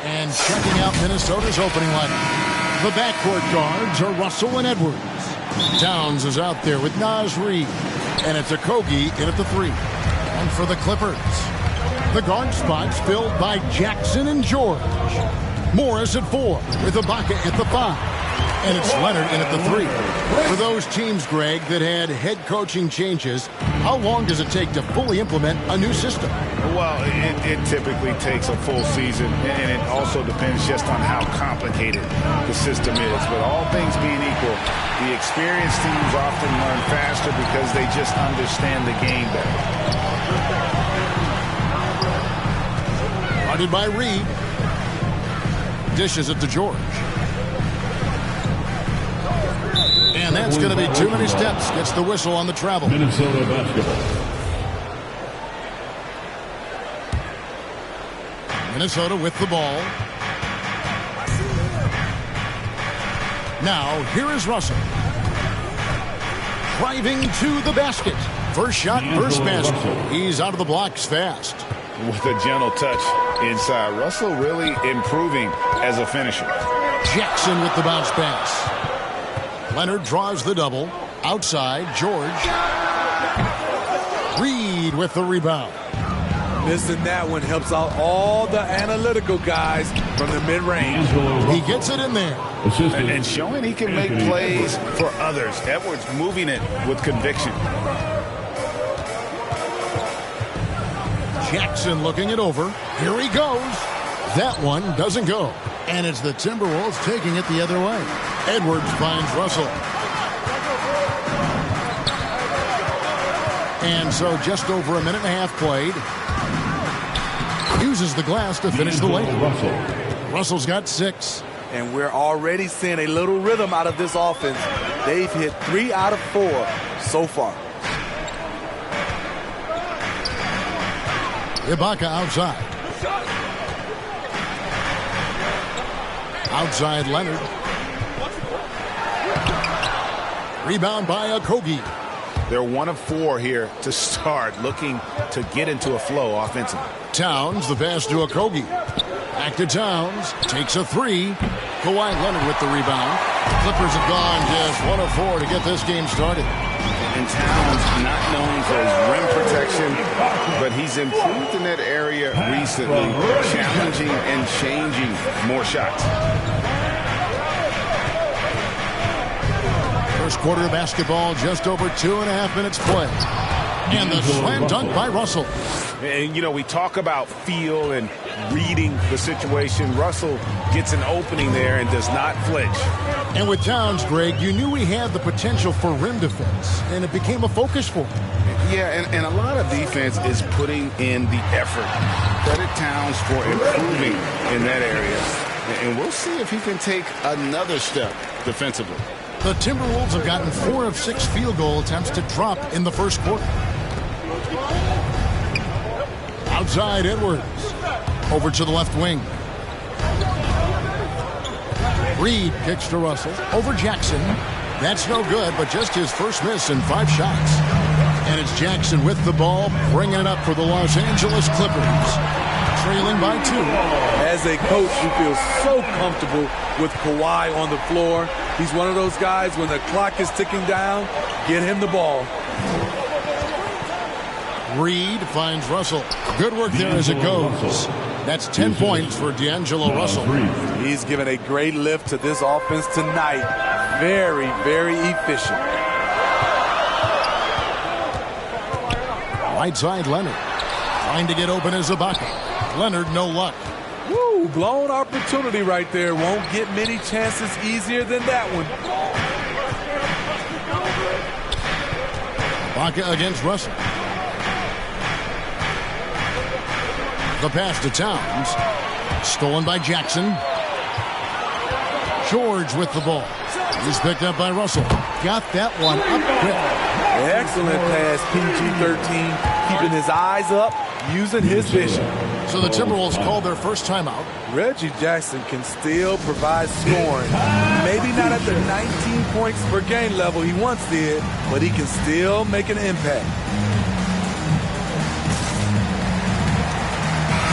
And checking out Minnesota's opening lineup. The backcourt guards are Russell and Edwards. Towns is out there with Naz Reid. And it's Okogie in at the 3. And for the Clippers, the guard spots filled by Jackson and George. Morris at 4 with Ibaka at the 5. And it's Leonard in at the 3. For those teams, Greg, that had head coaching changes, how long does it take to fully implement a new system? Well, it typically takes a full season, and it also depends just on how complicated the system is. But all things being equal, the experienced teams often learn faster because they just understand the game better. Guarded by Reed. Dishes it to George. And that's going to be too many steps. Gets the whistle on the travel. Minnesota basketball. Minnesota with the ball. Now, here is Russell. Driving to the basket. First shot, first basket. He's out of the blocks fast. With a gentle touch inside. Russell really improving as a finisher. Jackson with the bounce pass. Leonard draws the double. Outside, George. Reed with the rebound. Missing that one helps out all the analytical guys from the mid-range. He gets it in there. And showing he can make plays for others. Edwards moving it with conviction. Jackson looking it over. Here he goes. That one doesn't go. And it's the Timberwolves taking it the other way. Edwards finds Russell. And so just over a minute and a half played. Uses the glass to finish the lane. Russell's got 6. And we're already seeing a little rhythm out of this offense. They've hit 3 out of 4 so far. Ibaka outside. Outside Leonard. Rebound by Okogie. They're 1 of 4 here to start, looking to get into a flow offensively. Towns, the pass to Okogie. Back to Towns. Takes a 3. Kawhi Leonard with the rebound. Clippers have gone just 1 of 4 to get this game started. And Towns not known for his rim protection, but he's improved in that area recently, challenging and changing more shots. First quarter of basketball, just over 2.5 minutes play. And the slam dunk by Russell. And, you know, we talk about feel and reading the situation. Russell gets an opening there and does not flinch. And with Towns, Greg, you knew he had the potential for rim defense, and it became a focus for him. Yeah, and a lot of defense is putting in the effort. Credit Towns for improving in that area. And we'll see if he can take another step defensively. The Timberwolves have gotten 4 of 6 field goal attempts to drop in the first quarter. Outside Edwards. Over to the left wing. Reed kicks to Russell. Over Jackson. That's no good, but just his first miss in 5 shots. And it's Jackson with the ball, bringing it up for the Los Angeles Clippers. Trailing by 2. As a coach, he feels so comfortable with Kawhi on the floor. He's one of those guys, when the clock is ticking down, get him the ball. Reed finds Russell. Good work there as it goes. That's 10 points for D'Angelo Russell. He's given a great lift to this offense tonight. Very, very efficient. Right side Leonard. Trying to get open as Ibaka. Leonard, no luck. Woo, blown opportunity right there. Won't get many chances easier than that one. Ibaka against Russell. The pass to Towns. Stolen by Jackson. George with the ball. He's picked up by Russell. Got that one up quick. Excellent pass, PG-13. Keeping his eyes up, using his vision. So the Timberwolves called their first timeout. Reggie Jackson can still provide scoring. Maybe not at the 19 points per game level he once did, but he can still make an impact.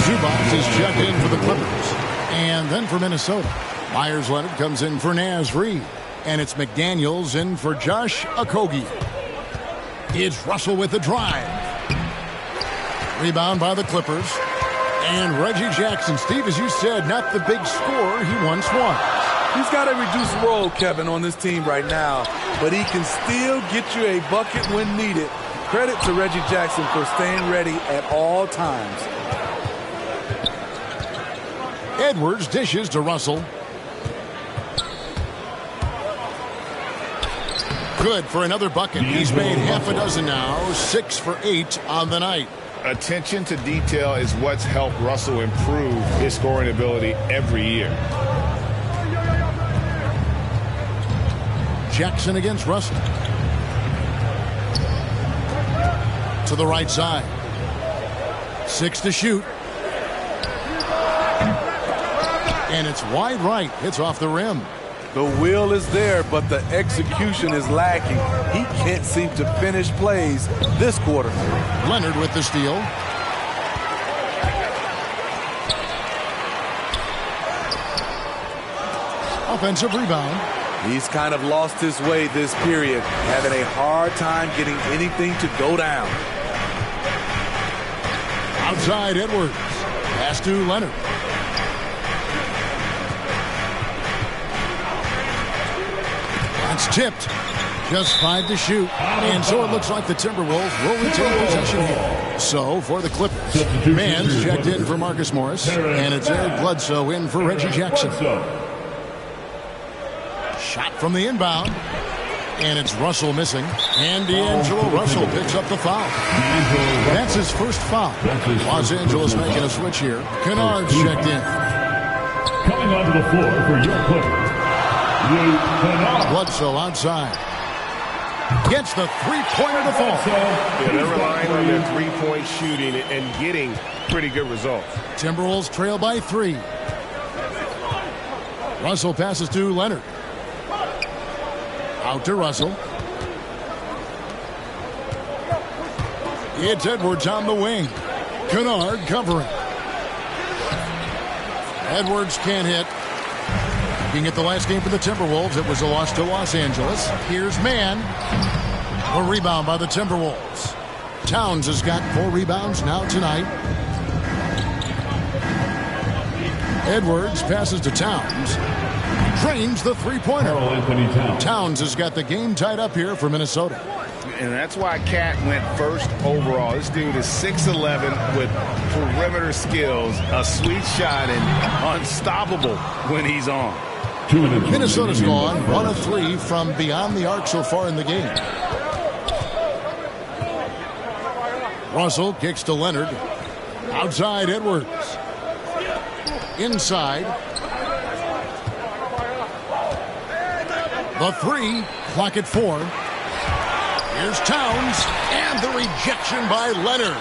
Zubac is checked in for the Clippers. And then for Minnesota, Myers Leonard comes in for Naz Reid. And it's McDaniels in for Josh Okogie. It's Russell with the drive. Rebound by the Clippers. And Reggie Jackson, Steve, as you said, not the big scorer he once was. He's got a reduced role, Kevin, on this team right now. But he can still get you a bucket when needed. Credit to Reggie Jackson for staying ready at all times. Edwards dishes to Russell. Good for another bucket. He's made half a dozen now. 6 for 8 on the night. Attention to detail is what's helped Russell improve his scoring ability every year. Jackson against Russell. To the right side. 6 to shoot. And it's wide right. It's off the rim. The will is there, but the execution is lacking. He can't seem to finish plays this quarter. Leonard with the steal. Offensive rebound. He's kind of lost his way this period, having a hard time getting anything to go down. Outside Edwards. Pass to Leonard. That's tipped. Just 5 to shoot. And so it looks like the Timberwolves will retain possession here. So for the Clippers, Mann's checked in for Marcus Morris. And it's Eric Bledsoe in for Reggie Jackson. Shot from the inbound. And it's Russell missing. And D'Angelo Russell picks up the foul. That's his first foul. Los Angeles making a switch here. Kennard's checked in. Coming onto the floor for your Clippers, Bledsoe outside. Gets the three-pointer to fall. Yeah, they're relying on their three-point shooting and getting pretty good results. Timberwolves trail by 3. Russell passes to Leonard. Out to Russell. It's Edwards on the wing. Kennard covering. Edwards can't hit. Looking at the last game for the Timberwolves, it was a loss to Los Angeles. Here's Mann. A rebound by the Timberwolves. Towns has got 4 rebounds now tonight. Edwards passes to Towns. Drains the three-pointer. Towns has got the game tied up here for Minnesota. And that's why Cat went first overall. This dude is 6'11" with perimeter skills, a sweet shot, and unstoppable when he's on. Minnesota's gone 1 of 3 from beyond the arc so far in the game. Russell kicks to Leonard. Outside Edwards. Inside. The 3. Clock at 4. Here's Towns. And the rejection by Leonard.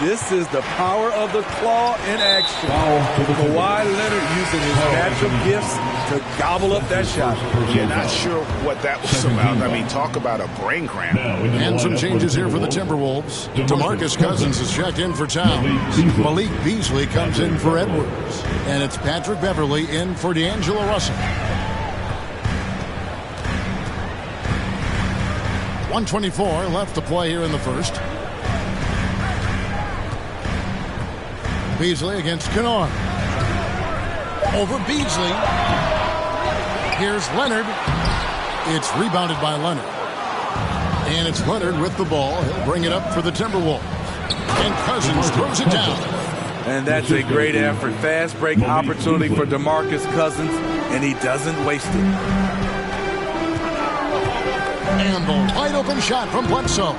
This is the power of the claw in action. Kawhi Leonard using his natural gifts to gobble up that shot. Yeah, not sure what that was about. I mean, talk about a brain cramp. And some changes here for the Timberwolves. DeMarcus Cousins is checked in for Towns. Malik Beasley comes in for Edwards. And it's Patrick Beverley in for D'Angelo Russell. 1:24 left to play here in the first. Beasley against Kennard. Over Beasley. Here's Leonard. It's rebounded by Leonard. And it's Leonard with the ball. He'll bring it up for the Timberwolves. And Cousins throws it down. And that's a great effort. Fast break opportunity for DeMarcus Cousins, and he doesn't waste it. And the wide open shot from Bledsoe.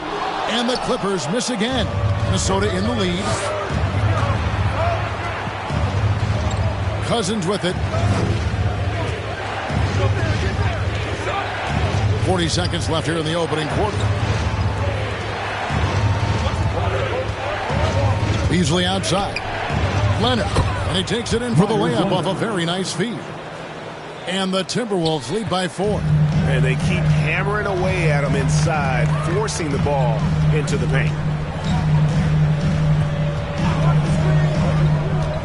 And the Clippers miss again. Minnesota in the lead. Cousins with it. 40 seconds left here in the opening quarter. Beasley outside. Leonard. And he takes it in for the layup off a very nice feed. And the Timberwolves lead by 4. And they keep hammering away at him inside, forcing the ball into the paint.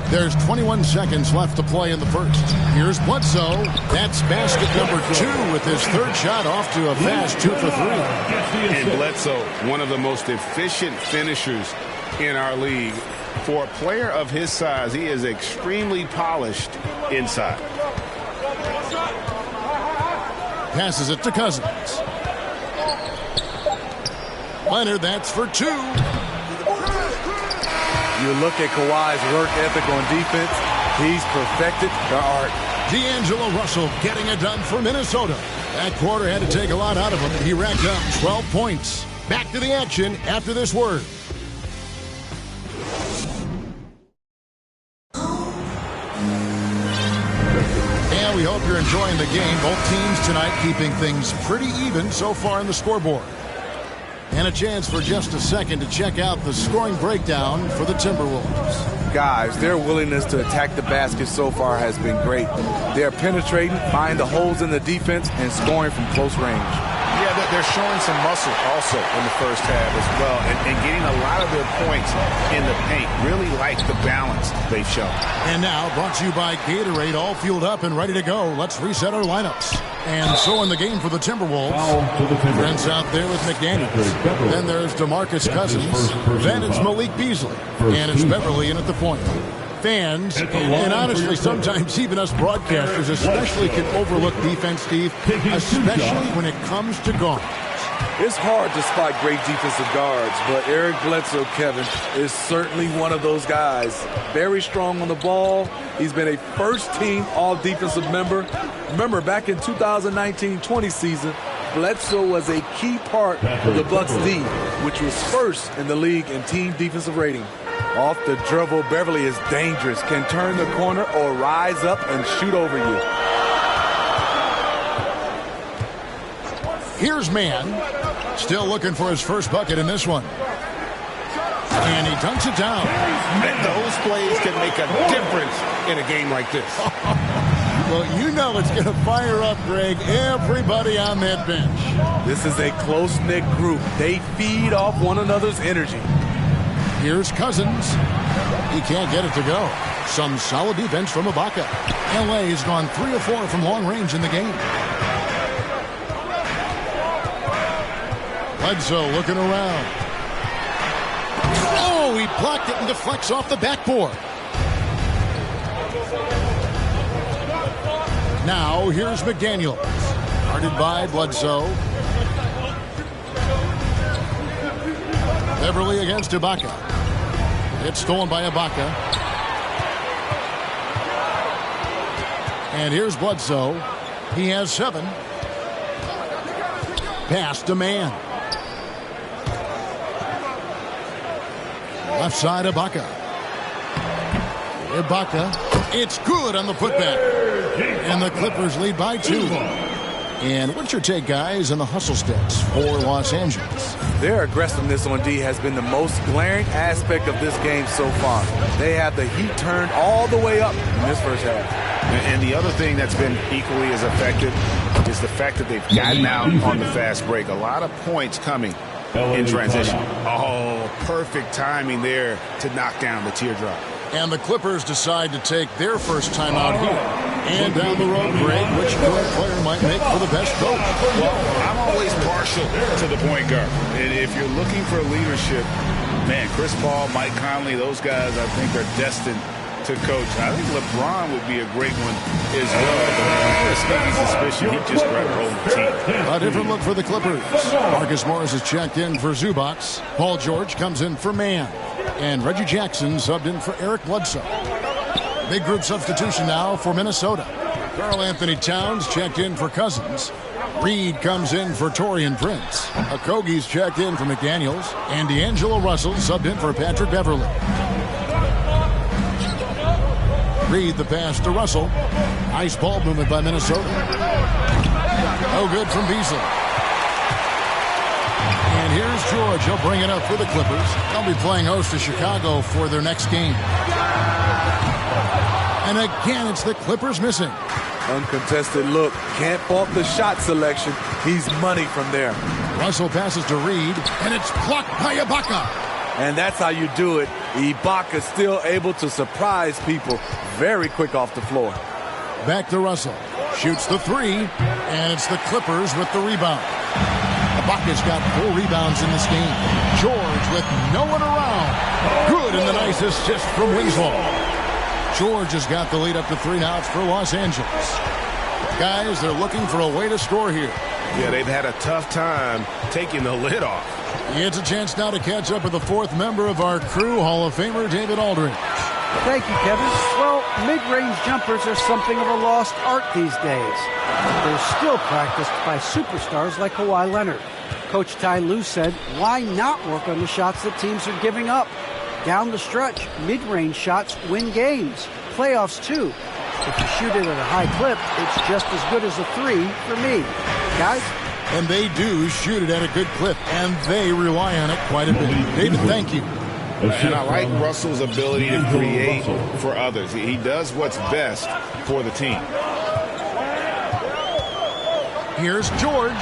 There's 21 seconds left to play in the first. Here's Bledsoe. That's basket number 2 with his third shot off to a fast 2 for 3. And Bledsoe, one of the most efficient finishers in our league. For a player of his size, he is extremely polished inside. Passes it to Cousins. Leonard, that's for 2. You look at Kawhi's work ethic on defense. He's perfected the art. D'Angelo Russell getting it done for Minnesota. That quarter had to take a lot out of him. He racked up 12 points. Back to the action after this word. And we hope you're enjoying the game. Both teams tonight keeping things pretty even so far in the scoreboard. And a chance for just a second to check out the scoring breakdown for the Timberwolves. Guys, their willingness to attack the basket so far has been great. They're penetrating, finding the holes in the defense, and scoring from close range. Yeah, they're showing some muscle also in the first half as well, and getting a lot of their points in the paint. Really like the balance they've shown. And now, brought to you by Gatorade, all fueled up and ready to go. Let's reset our lineups. And so in the game for the Timberwolves, Brent's out there with McDaniels. Then there's DeMarcus Cousins. Then it's Malik Beasley. And it's Beverley in at the point. Fans, and honestly, sometimes even us broadcasters especially can overlook defense, Steve, especially when it comes to guards. It's hard to spot great defensive guards, but Eric Bledsoe, Kevin, is certainly one of those guys. Very strong on the ball. He's been a first-team all-defensive member. Remember, back in 2019-20 season, Bledsoe was a key part of the Bucks D, which was first in the league in team defensive rating. Off the dribble, Beverley is dangerous, can turn the corner or rise up and shoot over you. Here's Mann. Still looking for his first bucket in this one. And he dunks it down. Those plays can make a difference in a game like this. Well, you know it's going to fire up, Greg, everybody on that bench. This is a close-knit group. They feed off one another's energy. Here's Cousins. He can't get it to go. Some solid defense from Ibaka. LA has gone 3 of 4 from long range in the game. Bledsoe looking around. Oh, he blocked it and deflects off the backboard. Now, here's McDaniels. Guarded by Bledsoe. Beverly against Ibaka. It's stolen by Ibaka. And here's Bledsoe. He has 7. Pass to Mann. Left side, Ibaka. It's good on the putback. And the Clippers lead by 2. And what's your take, guys, on the hustle sticks for Los Angeles? Their aggressiveness on D has been the most glaring aspect of this game so far. They have the heat turned all the way up in this first half. And the other thing that's been equally as effective is the fact that they've gotten out on the fast break. A lot of points coming in transition. Oh, perfect timing there to knock down the teardrop. And the Clippers decide to take their first time out here. And down the road, Greg, which current player might make for the best coach? Well, I'm always partial to the point guard. And if you're looking for leadership, man, Chris Paul, Mike Conley, those guys I think are destined to coach. I think LeBron would be a great one as well. But I have a sneaky suspicion he'd just grab a whole team. A different look for the Clippers. Marcus Morris is checked in for Zubac. Paul George comes in for Mann. And Reggie Jackson subbed in for Eric Bledsoe. Big group substitution now for Minnesota. Karl Anthony Towns checked in for Cousins. Reed comes in for Taurean Prince. Okogie's checked in for McDaniels. And D'Angelo Russell subbed in for Patrick Beverly. Reed the pass to Russell. Nice ball movement by Minnesota. No good from Beasley. And here's George. He'll bring it up for the Clippers. They'll be playing host to Chicago for their next game. And again, it's the Clippers missing. Uncontested look. Can't fault the shot selection. He's money from there. Russell passes to Reed, and it's blocked by Ibaka. And that's how you do it. Ibaka still able to surprise people very quick off the floor. Back to Russell. Shoots the 3, and it's the Clippers with the rebound. Ibaka's got 4 rebounds in this game. George with no one around. Good, and the nice assist from Winslow. George has got the lead up to 3 now. It's for Los Angeles. Guys, they're looking for a way to score here. Yeah, they've had a tough time taking the lid off. It's a chance now to catch up with the 4th member of our crew, Hall of Famer David Aldridge. Thank you, Kevin. Well, mid-range jumpers are something of a lost art these days. They're still practiced by superstars like Kawhi Leonard. Coach Ty Lue said, why not work on the shots that teams are giving up? Down the stretch, mid-range shots win games. Playoffs, too. If you shoot it at a high clip, it's just as good as a 3 for me. Guys? And they do shoot it at a good clip, and they rely on it quite a bit. David, thank you. And I like Russell's ability to create for others. He does what's best for the team. Here's George.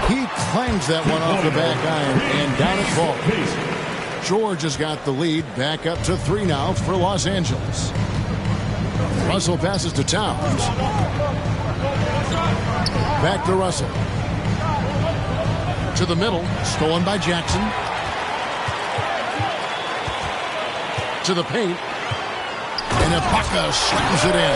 He clangs that one off the back iron, and down it falls. George has got the lead, back up to 3 now for Los Angeles. Russell passes to Towns. Back to Russell. To the middle, stolen by Jackson. To the paint. And Ibaka slams it in.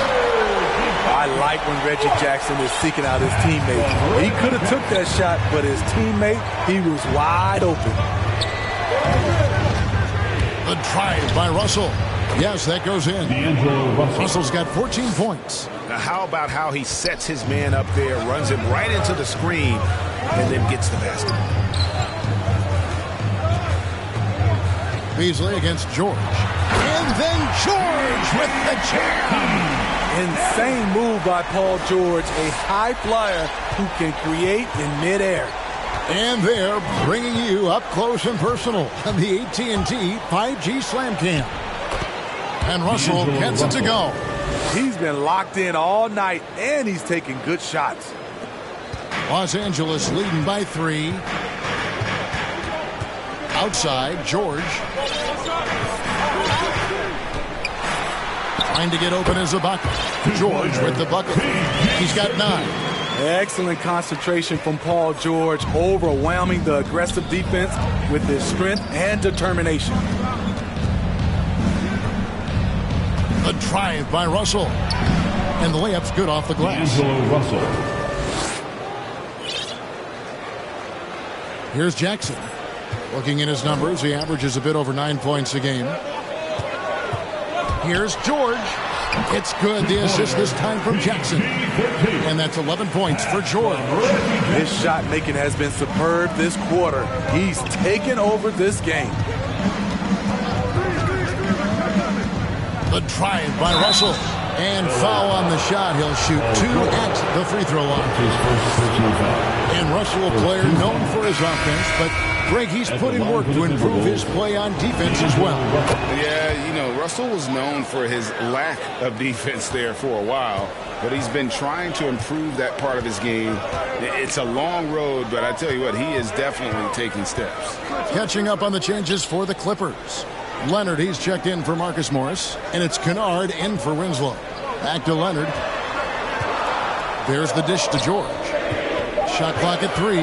I like when Reggie Jackson is seeking out his teammate. He could have took that shot, but his teammate, he was wide open. The drive by Russell. Yes, that goes in. Russell's got 14 points. Now, how about how he sets his man up there, runs him right into the screen, and then gets the basket. Beasley against George. And then George with the jam. Insane move by Paul George, a high flyer who can create in midair. And they're bringing you up close and personal on the AT&T 5G Slam Cam. And Russell gets it to go. He's been locked in all night, and he's taking good shots. Los Angeles leading by 3. Outside, George. Trying to get open as Ibaka. George with the bucket. He's got 9. Excellent concentration from Paul George, overwhelming the aggressive defense with his strength and determination. A drive by Russell. And the layup's good off the glass. Russell. Here's Jackson. Looking at his numbers, he averages a bit over 9 points a game. Here's George. It's good. The assist this time from Jackson. And that's 11 points for George. His shot making has been superb this quarter. He's taken over this game. The drive by Russell. And foul on the shot. He'll shoot 2 at the free throw line. And Russell, a player known for his offense, but Greg, he's put in work to improve his play on defense as well. Yeah, you know, Russell was known for his lack of defense there for a while, but he's been trying to improve that part of his game. It's a long road, but I tell you what, he is definitely taking steps. Catching up on the changes for the Clippers. Leonard, he's checked in for Marcus Morris, and it's Kennard in for Winslow. Back to Leonard. There's the dish to George. Shot clock at 3.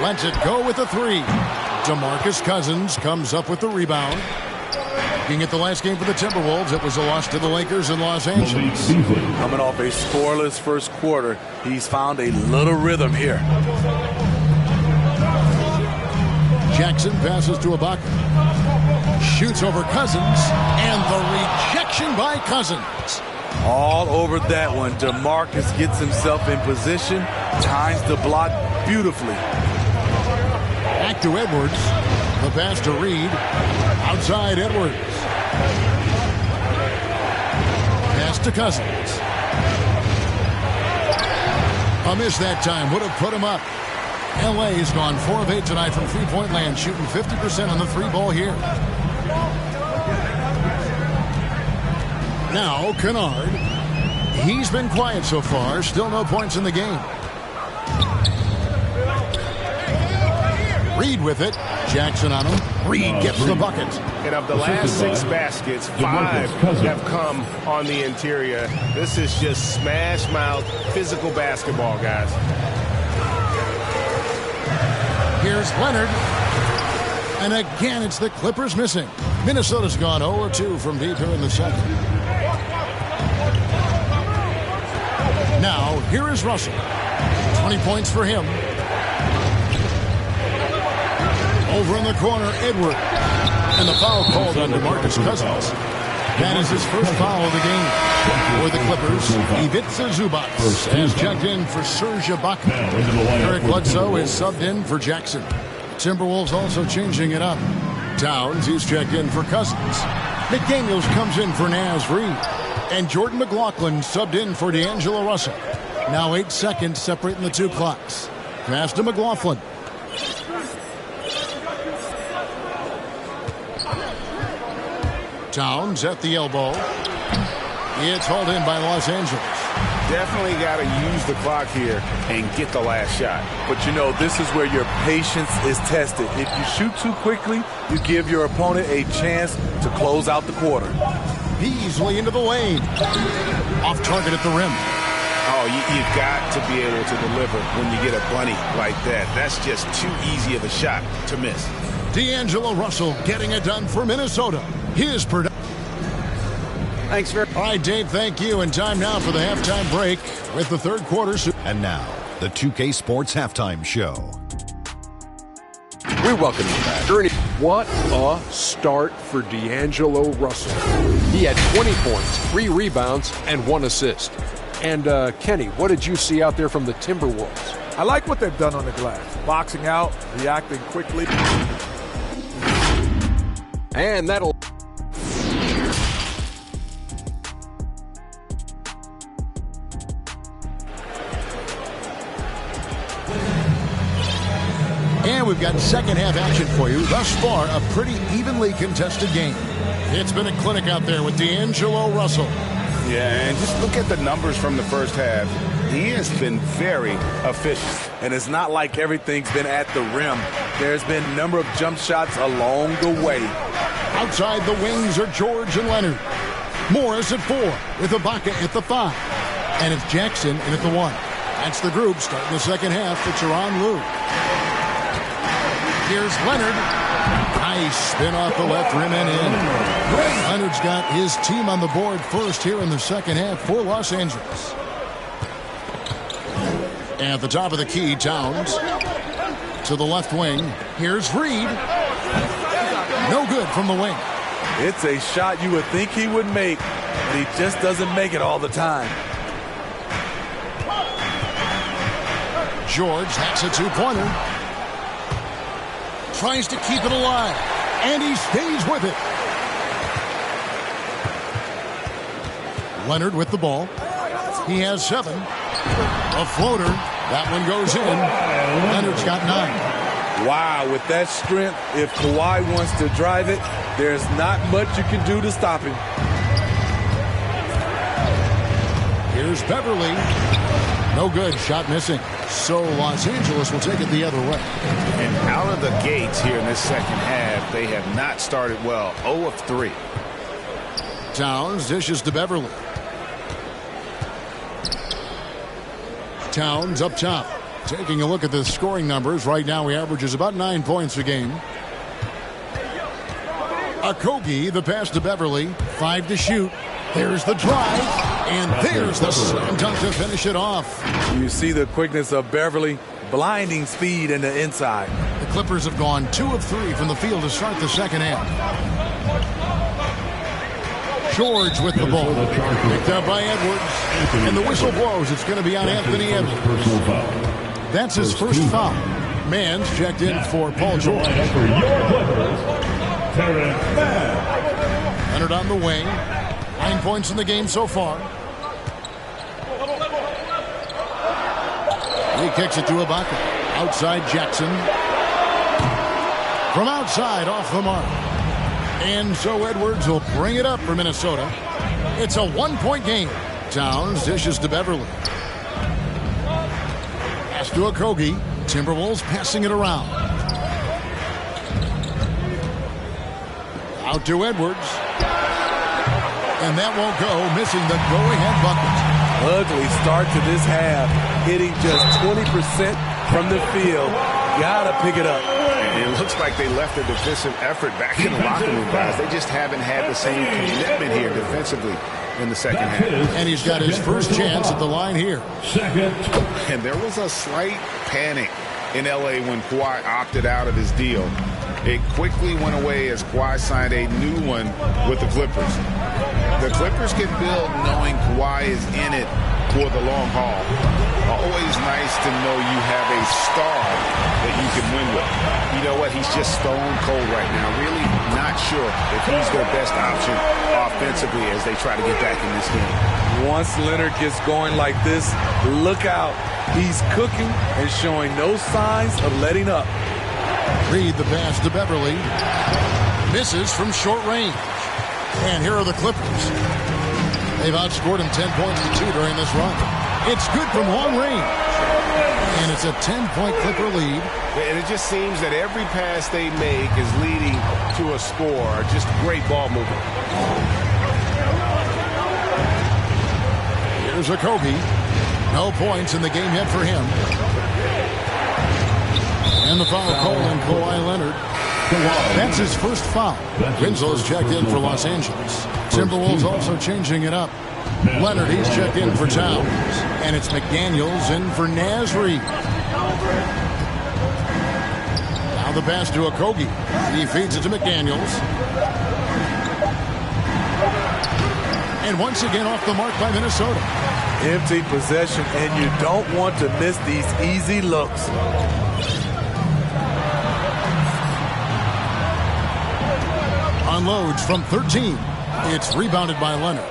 Lets it go with a 3. DeMarcus Cousins comes up with the rebound. Looking at the last game for the Timberwolves, it was a loss to the Lakers in Los Angeles. Coming off a scoreless first quarter, he's found a little rhythm here. Jackson passes to Ibaka. Shoots over Cousins, and the rejection by Cousins. All over that one. DeMarcus gets himself in position, times the block beautifully. Back to Edwards. The pass to Reed. Outside Edwards. Pass to Cousins. A miss that time would have put him up. LA's gone 4 of 8 tonight from three-point land, shooting 50% on the 3-ball here. Now, Kennard. He's been quiet so far. Still no points in the game. Reed with it. Jackson on him. Reed gets the bucket. And of the last 6 baskets, 5 have come on the interior. This is just smash mouth, physical basketball, guys. Here's Leonard. And again, it's the Clippers missing. Minnesota's gone 0-2 from deep here in the second. Now, here is Russell. 20 points for him. Over in the corner, Edward. And the foul called on DeMarcus Cousins. That is his first foul of the game. For the Clippers, Ivica Zubac has checked in for Serge Ibaka. Eric Bledsoe is subbed in for Jackson. Timberwolves also changing it up. Towns, he's checked in for Cousins. McDaniels comes in for Naz Reid. And Jordan McLaughlin subbed in for D'Angelo Russell. Now 8 seconds separating the 2 clocks. Pass to McLaughlin. Towns at the elbow. It's hauled in by Los Angeles. Definitely got to use the clock here and get the last shot. But you know, this is where your patience is tested. If you shoot too quickly, you give your opponent a chance to close out the quarter. Beasley into the lane. Off target at the rim. Oh, you've got to be able to deliver when you get a bunny like that. That's just too easy of a shot to miss. D'Angelo Russell getting it done for Minnesota. His production. Thanks very much. All right, Dave, thank you. And time now for the halftime break with the third quarter. And now, the 2K Sports Halftime Show. We welcome you back. Ernie, what a start for D'Angelo Russell. He had 20 points, 3 rebounds, and 1 assist. And Kenny, what did you see out there from the Timberwolves? I like what they've done on the glass. Boxing out, reacting quickly. And that'll... And we've got second half action for you. Thus far, a pretty evenly contested game. It's been a clinic out there with D'Angelo Russell. Yeah, and just look at the numbers from the first half. He has been very efficient. And it's not like everything's been at the rim. There's been a number of jump shots along the way. Outside the wings are George and Leonard. Morris at 4 with Ibaka at the 5. And it's Jackson in at the 1. That's the group starting the second half for Tyronn Lue. Here's Leonard. Nice spin off the left rim and in. Leonard's got his team on the board first here in the second half for Los Angeles. At the top of the key, Towns to the left wing. Here's Reed. No good from the wing. It's a shot you would think he would make, but he just doesn't make it all the time. George hacks a two-pointer. Tries to keep it alive, and he stays with it. Leonard with the ball. He has 7. A floater. That one goes in. Leonard's got 9. Wow, with that strength, if Kawhi wants to drive it, there's not much you can do to stop him. Here's Beverly. No good. Shot missing. So Los Angeles will take it the other way. And out of the gates here in this second half, they have not started well. 0 of 3. Towns dishes to Beverly. Towns up top. Taking a look at the scoring numbers. Right now he averages about 9 points a game. Okogie, the pass to Beverly. 5 to shoot. There's the drive. And there's the slam dunk to finish it off. You see the quickness of Beverly. Blinding speed in the inside. The Clippers have gone 2 of 3 from the field to start the second half. George with the ball. Picked up by Edwards. And the whistle blows. It's going to be on Anthony Edwards. That's his first foul. Mann's checked in for Paul George. Leonard on the wing. 9 points in the game so far. He kicks it to Ibaka. Outside Jackson. From outside off the mark. And so Edwards will bring it up for Minnesota. It's a 1-point game. Towns dishes to Beverly. Pass to Okogie. Timberwolves passing it around. Out to Edwards. And that won't go, missing the go-ahead bucket. Ugly start to this half. Hitting just 20% from the field. Gotta pick it up. And it looks like they left the defensive effort back in the locker room, guys. They just haven't had the same commitment here defensively in the second half. And he's got his first chance at the line here. And there was a slight panic in L.A. when Kawhi opted out of his deal. It quickly went away as Kawhi signed a new one with the Clippers. The Clippers can build knowing Kawhi is in it for the long haul. Always nice to know you have a star that you can win with. You know what? He's just stone cold right now. Really not sure if he's their best option offensively as they try to get back in this game. Once Leonard gets going like this, look out. He's cooking and showing no signs of letting up. Reed the pass to Beverly. Misses from short range. And here are the Clippers. They've outscored him 10 points to 2 during this run. It's good from long range. And it's a 10-point Clipper lead. And it just seems that every pass they make is leading to a score. Just great ball movement. Here's Okogie. No points in the game yet for him. And the foul call on Kawhi Leonard. That's his first foul. Winslow's checked in for Los Angeles. Timberwolves also changing it up. Leonard, he's checked in for Towns. And it's McDaniels in for Naz Reid. Now the pass to Okogie. He feeds it to McDaniels. And once again off the mark by Minnesota. Empty possession, and you don't want to miss these easy looks. Unloads from 13. It's rebounded by Leonard.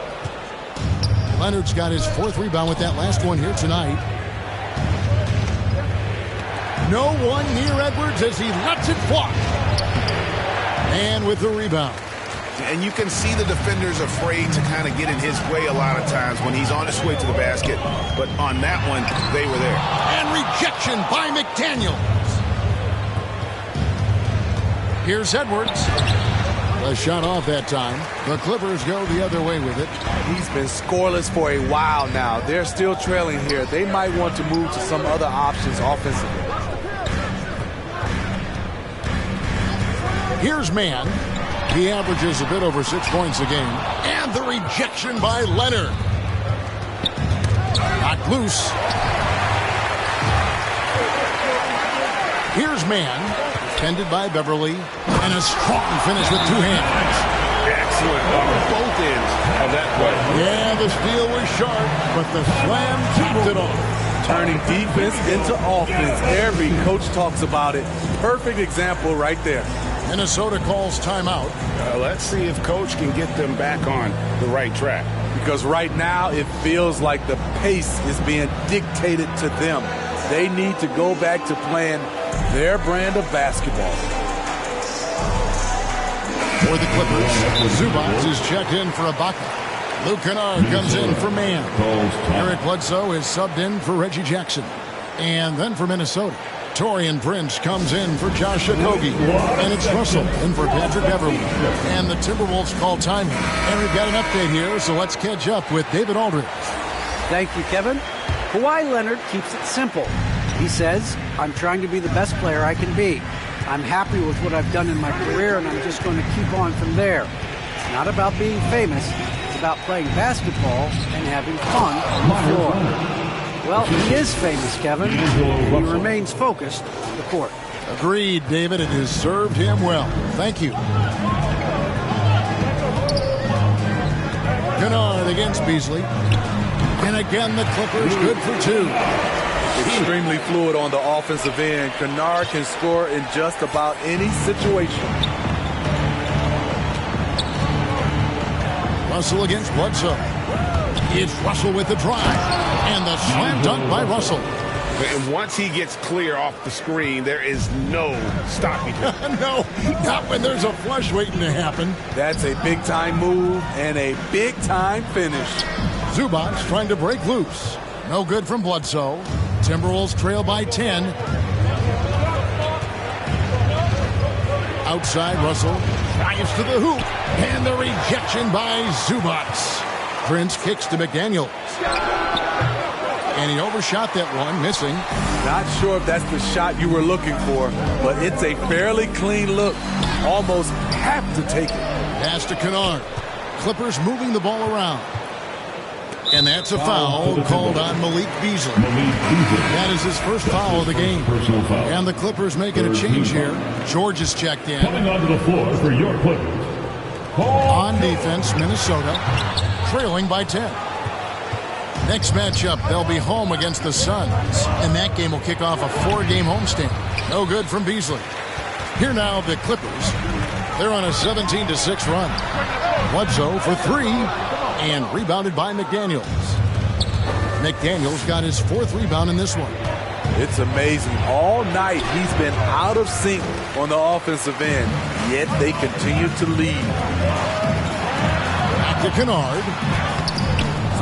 Leonard's got his 4th rebound with that last one here tonight. No one near Edwards as he lets it fly. And with the rebound. And you can see the defenders afraid to kind of get in his way a lot of times when he's on his way to the basket. But on that one, they were there. And rejection by McDaniels. Here's Edwards. A shot off that time. The Clippers go the other way with it. He's been scoreless for a while now. They're still trailing here. They might want to move to some other options offensively. Here's Mann. He averages a bit over 6 points a game. And the rejection by Leonard. Knocked loose. Here's Mann. Defended by Beverly. And a strong finish with 2 hands. Excellent on both ends of that play. Yeah, the steal was sharp, but the slam topped it off. Turning defense into offense. Every coach talks about it. Perfect example right there. Minnesota calls timeout. Let's see if Coach can get them back on the right track. Because right now it feels like the pace is being dictated to them. They need to go back to playing their brand of basketball. For the Clippers, Zubac is checked in for Ibaka. Luke Kennard comes in for Mann. Eric Bledsoe is subbed in for Reggie Jackson. And then for Minnesota, Taurean Prince comes in for Josh Okogie. And it's Russell in for Patrick Beverly. And the Timberwolves call time. And we've got an update here, so let's catch up with David Aldridge. Thank you, Kevin. Kawhi Leonard keeps it simple. He says, I'm trying to be the best player I can be. I'm happy with what I've done in my career, and I'm just going to keep on from there. It's not about being famous. It's about playing basketball and having fun on the floor. Well, he is famous, Kevin. He remains focused on the court. Agreed, David. It has served him well. Thank you. Kennard against Beasley. And again, the Clippers good for 2. Extremely fluid on the offensive end. Kennard can score in just about any situation. Russell against Bledsoe. It's Russell with the drive. And the slam dunk by Russell. And once he gets clear off the screen, there is no stopping him. No, not when there's a flush waiting to happen. That's a big-time move and a big-time finish. Zubac trying to break loose. No good from Bledsoe. Timberwolves trail by 10. Outside, Russell drives to the hoop. And the rejection by Zubac. Prince kicks to McDaniels. And he overshot that one, missing. Not sure if that's the shot you were looking for, but it's a fairly clean look. Almost have to take it. Pass to Kennard. Clippers moving the ball around. And that's a foul called on Malik Beasley. That is his first foul of the game. And the Clippers making a change here. George is checked in. Coming onto the floor for your Clippers. On defense, Minnesota trailing by 10. Next matchup, they'll be home against the Suns. And that game will kick off a 4-game homestand. No good from Beasley. Here now, the Clippers. They're on a 17-6 run. Bledsoe for 3. And rebounded by McDaniels. McDaniels got his 4th rebound in this one. It's amazing. All night he's been out of sync on the offensive end, yet they continue to lead. Back to Kennard.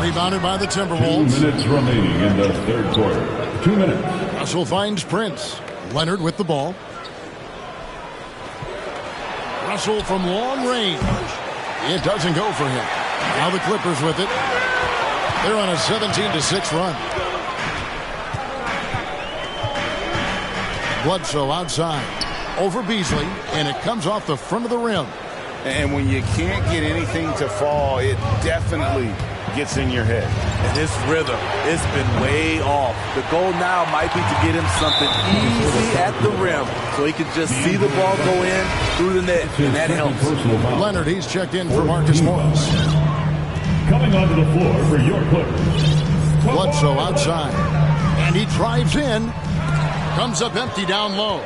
Rebounded by the Timberwolves. 2 minutes remaining in the third quarter. 2 minutes. Russell finds Prince. Leonard with the ball. Russell from long range. It doesn't go for him. Now the Clippers with it. They're on a 17-6 run. Bledsoe outside. Over Beasley. And it comes off the front of the rim. And when you can't get anything to fall, it definitely gets in your head. And his rhythm, it's been way off. The goal now might be to get him something easy at the rim so he can just see the ball go in through the net, and that helps. Leonard, he's checked in for Marcus Morris. Coming onto the floor for your Clippers. Bledsoe outside. And he drives in. Comes up empty down low.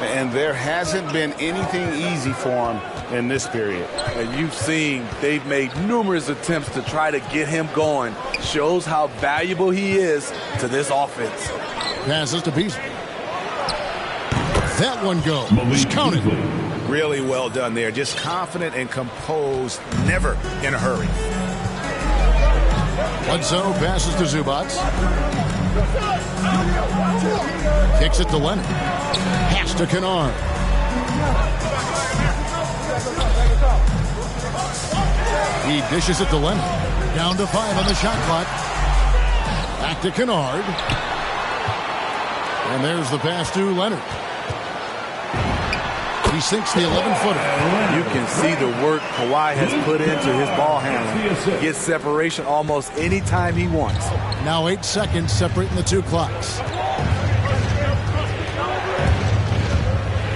And there hasn't been anything easy for him in this period. And you've seen they've made numerous attempts to try to get him going. Shows how valuable he is to this offense. Passes to Beasley. That one goes. Counted. Really well done there. Just confident and composed, never in a hurry. Bledsoe passes to Zubac. Kicks it to Leonard. Pass to Kennard. He dishes it to Leonard. Down to 5 on the shot clock. Back to Kennard. And there's the pass to Leonard. He sinks the 11-footer. You can see the work Kawhi has put into his ball handling. Gets separation almost any time he wants. Now 8 seconds separating the two clocks.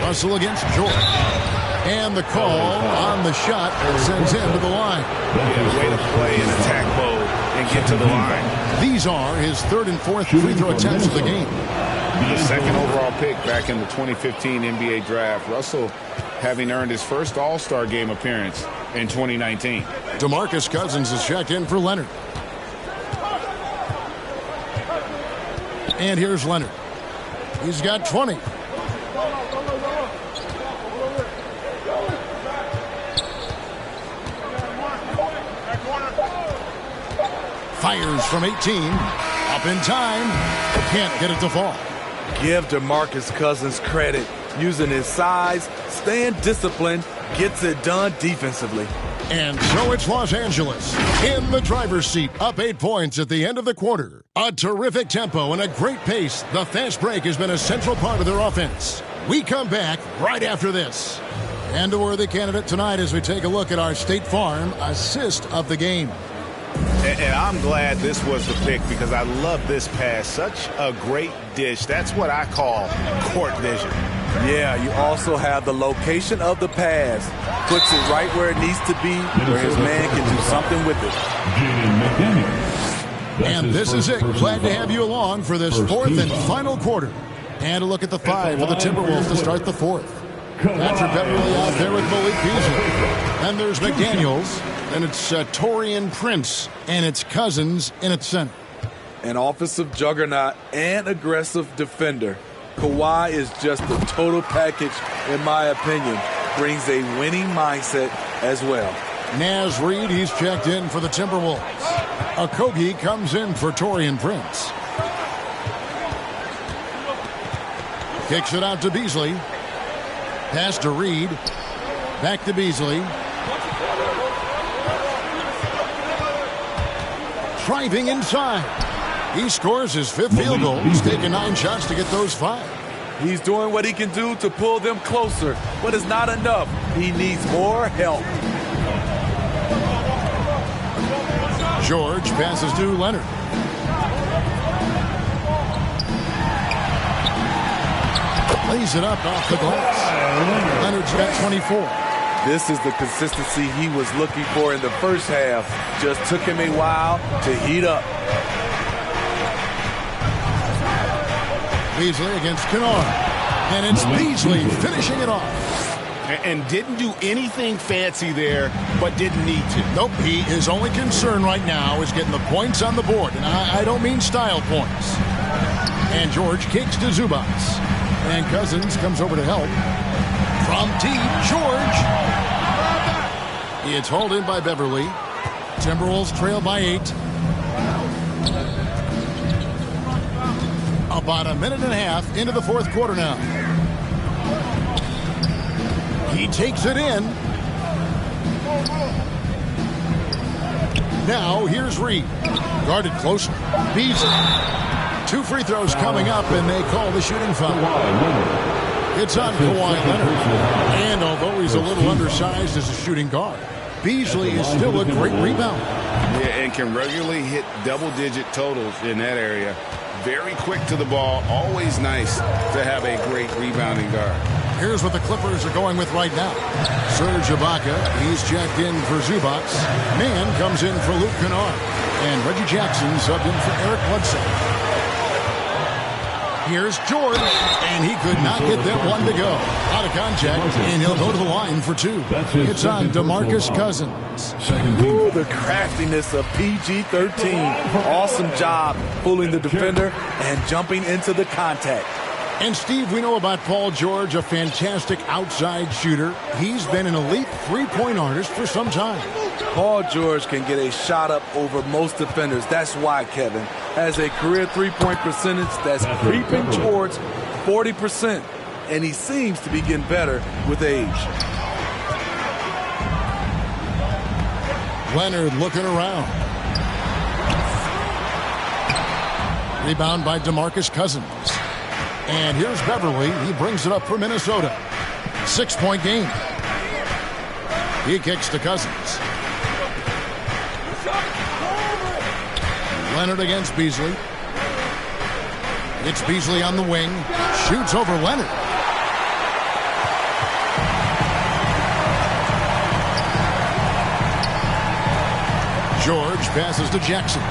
Russell against George. And the call on the shot sends him to the line. Yeah, way to play in attack mode and get to the line. These are his 3rd and 4th free throw attempts of the game. The 2nd overall pick back in the 2015 NBA draft. Russell having earned his first All-Star game appearance in 2019. DeMarcus Cousins is checked in for Leonard. And here's Leonard. He's got 20. Fires from 18. Up in time. Can't get it to fall. Give DeMarcus Cousins credit. Using his size, staying disciplined, gets it done defensively. And so it's Los Angeles in the driver's seat, up 8 points at the end of the quarter. A terrific tempo and a great pace. The fast break has been a central part of their offense. We come back right after this. And a worthy candidate tonight as we take a look at our State Farm assist of the game. And I'm glad this was the pick because I love this pass. Such a great dish. That's what I call court vision. Yeah, you also have the location of the pass. Puts it right where it needs to be, where his man can do something with it. And this is it. Glad to have you along for this 4th and final quarter. And a look at the 5 for the Timberwolves to start the 4th. Patrick Beverly out there with Malik Beasley. Then there's McDaniels. And it's Taurean Prince. And it's Cousins in its center. An offensive juggernaut and aggressive defender. Kawhi is just the total package, in my opinion. Brings a winning mindset as well. Naz Reid, he's checked in for the Timberwolves. Okogie comes in for Taurean Prince. Kicks it out to Beasley. Pass to Reid. Back to Beasley. Driving inside. He scores his 5th field goal. He's taken 9 shots to get those 5. He's doing what he can do to pull them closer, but it's not enough. He needs more help. George passes to Leonard. Lays it up off the glass. Leonard's got 24. This is the consistency he was looking for in the first half. Just took him a while to heat up. Beasley against Kennard. And it's Beasley finishing it off. And didn't do anything fancy there, but didn't need to. Nope, his only concern right now is getting the points on the board. And I don't mean style points. And George kicks to Zubac. And Cousins comes over to help. From deep, George. It's hauled in by Beverly. Timberwolves trail by 8. About a minute and a half into the 4th quarter now. He takes it in. Now here's Reid. Guarded closer. Beasley. 2 free throws coming up, and they call the shooting foul. It's on Kawhi Leonard. And although he's a little undersized as a shooting guard, Beasley is still a great rebounder. Yeah, and can regularly hit double-digit totals in that area. Very quick to the ball. Always nice to have a great rebounding guard. Here's what the Clippers are going with right now. Serge Ibaka, he's checked in for Zubac. Mann comes in for Luke Kennard. And Reggie Jackson subbed in for Eric Bledsoe. Here's George, and he could not get that one to go. Out of contact, and he'll go to the line for 2. It's on DeMarcus Cousins. Ooh, the craftiness of PG-13. Awesome job pulling the defender and jumping into the contact. And, Steve, we know about Paul George, a fantastic outside shooter. He's been an elite three-point artist for some time. Paul George can get a shot up over most defenders. That's why Kevin has a career three-point percentage that's creeping towards 40%. And he seems to be getting better with age. Leonard looking around. Rebound by DeMarcus Cousins. And here's Beverly. He brings it up for Minnesota. 6-point game. He kicks to Cousins. Leonard against Beasley. It's Beasley on the wing. Shoots over Leonard. George passes to Jackson.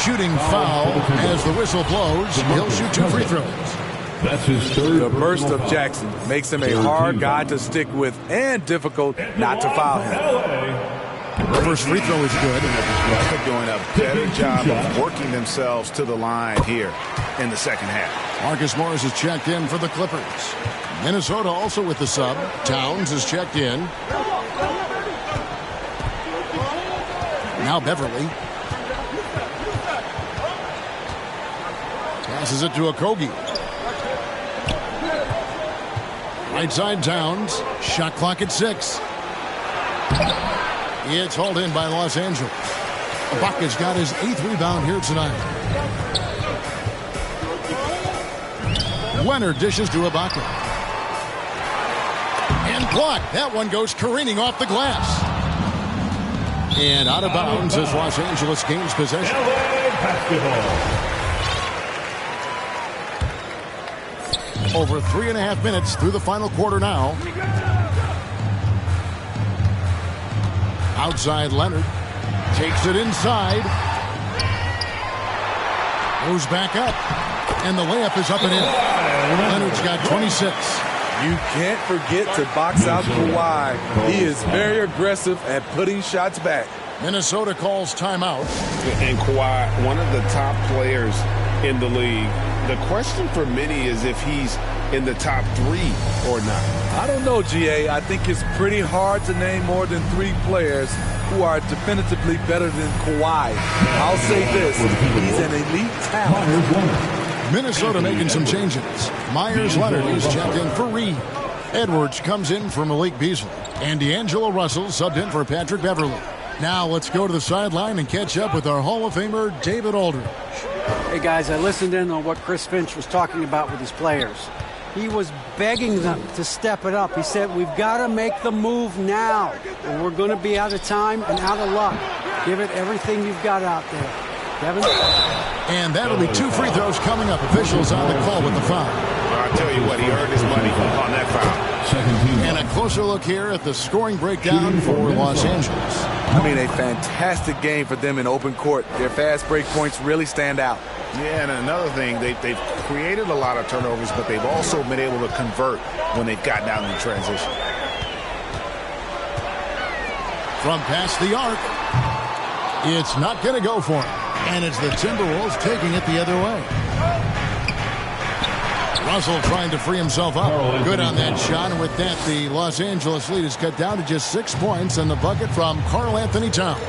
Shooting foul as the whistle blows. He'll shoot 2 free throws. That's his third. The burst of Jackson makes him a hard guy to stick with and difficult not to foul him. The first free throw is good. They're doing a better job of working themselves to the line here in the second half. Marcus Morris is checked in for the Clippers. Minnesota also with the sub. Towns is checked in. Now Beverly. Passes it to Okogie. Right side Towns. Shot clock at 6. It's hauled in by Los Angeles. Ibaka's got his 8th rebound here tonight. Leonard dishes to Ibaka. And blocked. That one goes careening off the glass. And out of bounds as Los Angeles gains possession. Over 3.5 minutes through the final quarter now. Outside Leonard. Takes it inside. Goes back up. And the layup is up and in. Leonard's got 26. You can't forget to box out Kawhi. He is very aggressive at putting shots back. Minnesota calls timeout. And Kawhi, one of the top players in the league. The question for many is if he's in the top 3 or not. I don't know, GA. I think it's pretty hard to name more than 3 players who are definitively better than Kawhi. I'll say this, he's an elite talent. Minnesota making some changes. Myers Leonard is checked in for Reed. Edwards comes in for Malik Beasley. And D'Angelo Russell subbed in for Patrick Beverly. Now let's go to the sideline and catch up with our Hall of Famer, David Aldridge. Hey, guys, I listened in on what Chris Finch was talking about with his players. He was begging them to step it up. He said, we've got to make the move now, or we're going to be out of time and out of luck. Give it everything you've got out there. Kevin? And that'll be 2 free throws coming up. Officials on the call with the foul. Well, I'll tell you what, he earned his money on that foul. And a closer look here at the scoring breakdown for Los Angeles. I mean, a fantastic game for them in open court. Their fast break points really stand out. Yeah, and another thing, they've created a lot of turnovers, but they've also been able to convert when they've gotten out in the transition. From past the arc, it's not going to go for him. And it's the Timberwolves taking it the other way. Russell trying to free himself up. Good on that shot. And with that, the Los Angeles lead is cut down to just 6 points, and the bucket from Karl Anthony Towns.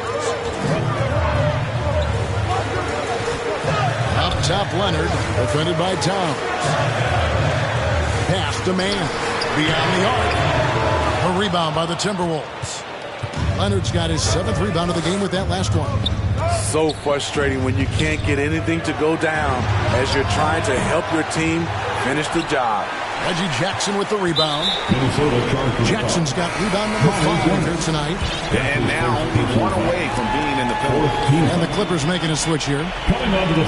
Up top, Leonard, defended by Towns. Pass to man. Beyond the arc. A rebound by the Timberwolves. Leonard's got his 7th rebound of the game with that last one. So frustrating when you can't get anything to go down as you're trying to help your team finish the job. Reggie Jackson with the rebound. Jackson's got rebound number 5 here tonight. And now only 1 away from being in the penalty. And the Clippers making a switch here.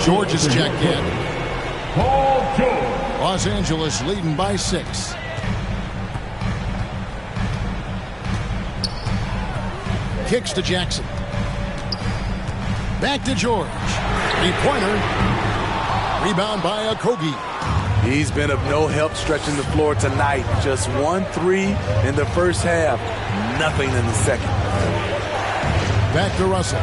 George is checked in. Los Angeles leading by 6. Kicks to Jackson. Back to George. 3-pointer. Rebound by Okogie. He's been of no help stretching the floor tonight. Just 1 3 in the first half. Nothing in the second. Back to Russell.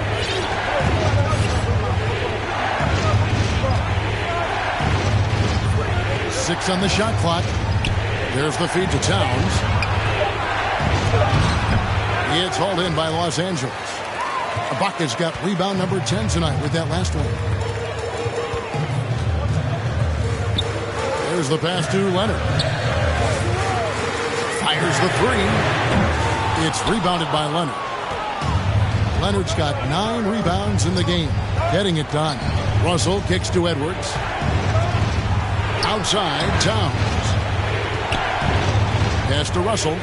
6 on the shot clock. There's the feed to Towns. It's hauled in by Los Angeles. Ibaka's got rebound number 10 tonight with that last one. There's the pass to Leonard. Fires the three. It's rebounded by Leonard. Leonard's got 9 rebounds in the game. Getting it done. Russell kicks to Edwards. Outside, Towns. Pass to Russell.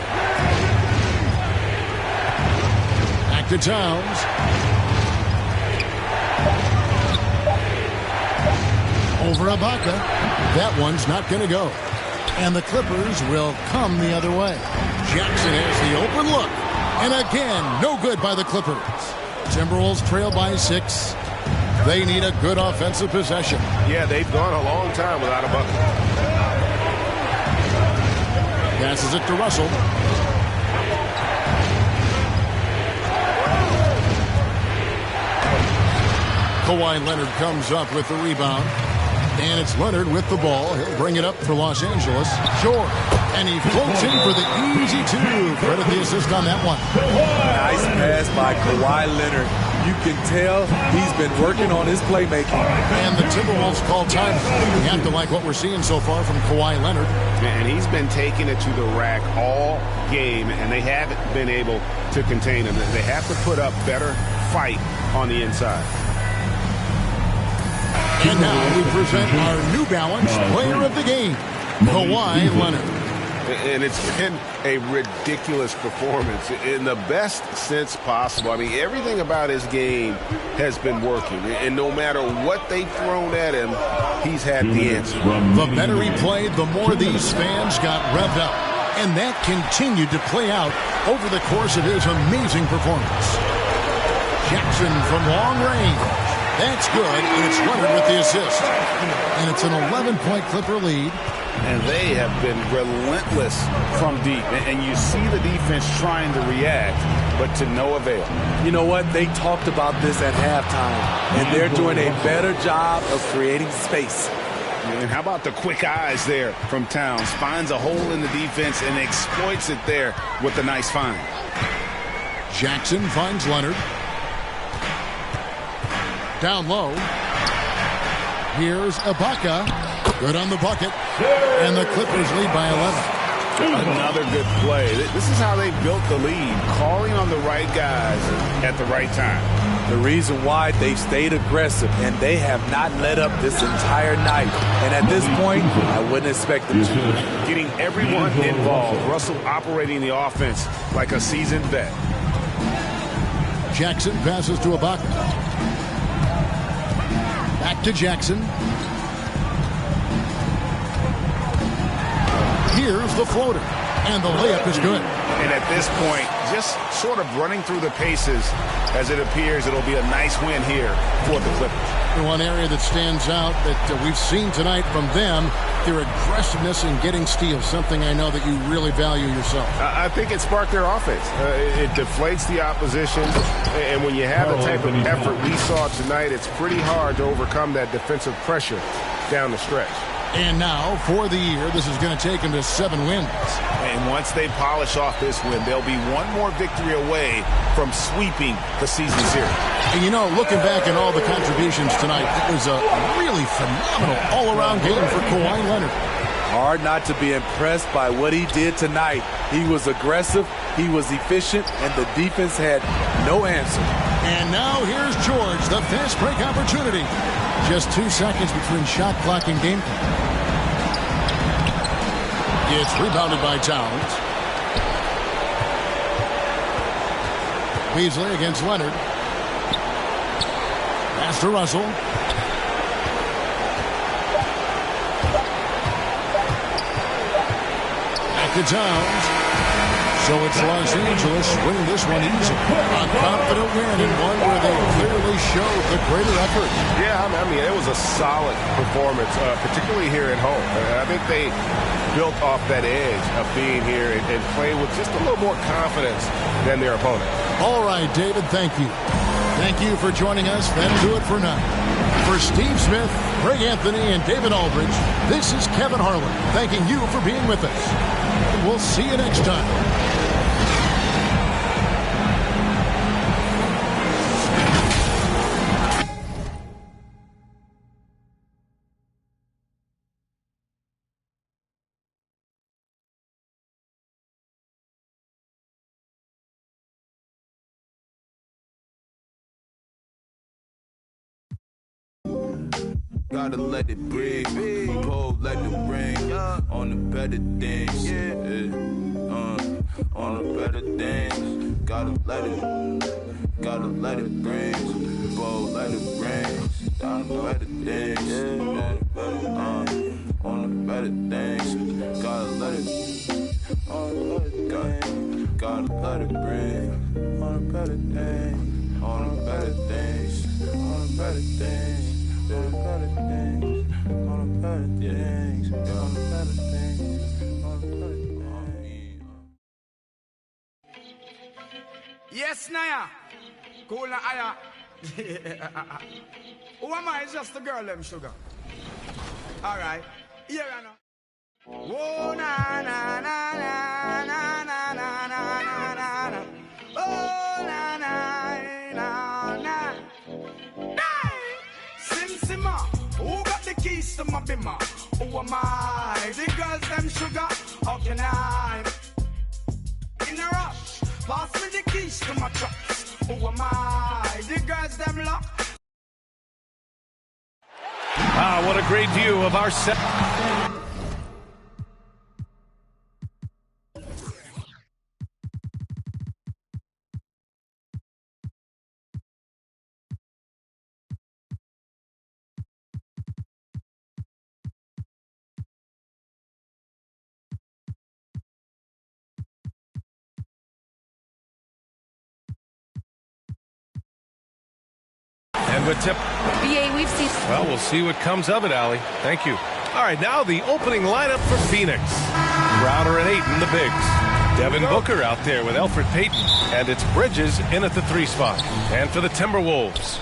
Back to Towns. Over Ibaka. That one's not going to go. And the Clippers will come the other way. Jackson has the open look. And again, no good by the Clippers. Timberwolves trail by 6. They need a good offensive possession. Yeah, they've gone a long time without a bucket. Passes it to Russell. Kawhi Leonard comes up with the rebound. And it's Leonard with the ball. He'll bring it up for Los Angeles. Short. And he floats in for the easy 2. Credit the assist on that one. Nice pass by Kawhi Leonard. You can tell he's been working on his playmaking. And the Timberwolves call time. You have to like what we're seeing so far from Kawhi Leonard. And he's been taking it to the rack all game, and they haven't been able to contain him. They have to put up better fight on the inside. And now we present our New Balance player of the game, Kawhi Leonard. And it's been a ridiculous performance in the best sense possible. I mean, everything about his game has been working. And no matter what they've thrown at him, he's had the answer. The better he played, the more these fans got revved up. And that continued to play out over the course of his amazing performance. Jackson from long range. That's good, and it's Leonard with the assist. And it's an 11-point Clipper lead. And they have been relentless from deep. And you see the defense trying to react, but to no avail. You know what? They talked about this at halftime, and they're doing a better job of creating space. And how about the quick eyes there from Towns? Finds a hole in the defense and exploits it there with a nice find. Jackson finds Leonard. Down low. Here's Ibaka. Good on the bucket. And the Clippers lead by 11. Another good play. This is how they built the lead. Calling on the right guys at the right time. The reason why they've stayed aggressive, and they have not let up this entire night. And at this point, I wouldn't expect them to. Getting everyone involved. Russell operating the offense like a seasoned vet. Jackson passes to Ibaka. Back to Jackson. Here's the floater. And the layup is good. And at this point, just sort of running through the paces as it appears it'll be a nice win here for the Clippers. One area that stands out that we've seen tonight from them, their aggressiveness in getting steals, something I know that you really value yourself. I think it sparked their offense. It deflates the opposition, and when you have the type of effort we saw tonight, it's pretty hard to overcome that defensive pressure down the stretch. And now, for the year, this is going to take them to 7 wins. And once they polish off this win, they'll be one more victory away from sweeping the season series. And you know, looking back at all the contributions tonight, it was a really phenomenal all-around game for Kawhi Leonard. Hard not to be impressed by what he did tonight. He was aggressive, he was efficient, and the defense had no answer. And now here's George, the fast break opportunity. Just 2 seconds between shot clock and game clock. It's rebounded by Towns. Beasley against Leonard. Pass to Russell. Back to Towns. So it's Los Angeles winning this one easy. A confident win and one where they clearly showed the greater effort. Yeah, I mean, it was a solid performance, particularly here at home. I think they built off that edge of being here and played with just a little more confidence than their opponent. All right, David, thank you. Thank you for joining us. That'll do it for now. For Steve Smith, Greg Anthony, and David Aldridge, this is Kevin Harlan thanking you for being with us. We'll see you next time. Gotta let it breathe, pull, let it rain, on the better things, on the better things. Gotta let it rain, pull, let it rain, on the better things, on the better things. Gotta let it rain, on the better things, on the better things, on the better things. On the better things, on the better things, on the better things, on the better things. Yes, Naya. Cool na aya. Who am I? It's just the girl, them sugar. All right. Here I know. Whoa, na na na na na na na na na na. Oh, na na na na. Who got the keys to my bimmer? Who am I? The girls, them sugar. How can I? In a rush, pass me the keys to my trucks. Who am I? The girls, them lock. Ah, what a great view of our set. And with tip. BA, we've seen. Well, we'll see what comes of it, Allie. Thank you. All right, now the opening lineup for Phoenix. Crowder and Ayton, the bigs. Devin Booker out there with Elfrid Payton. And it's Bridges in at the 3 spot. And for the Timberwolves,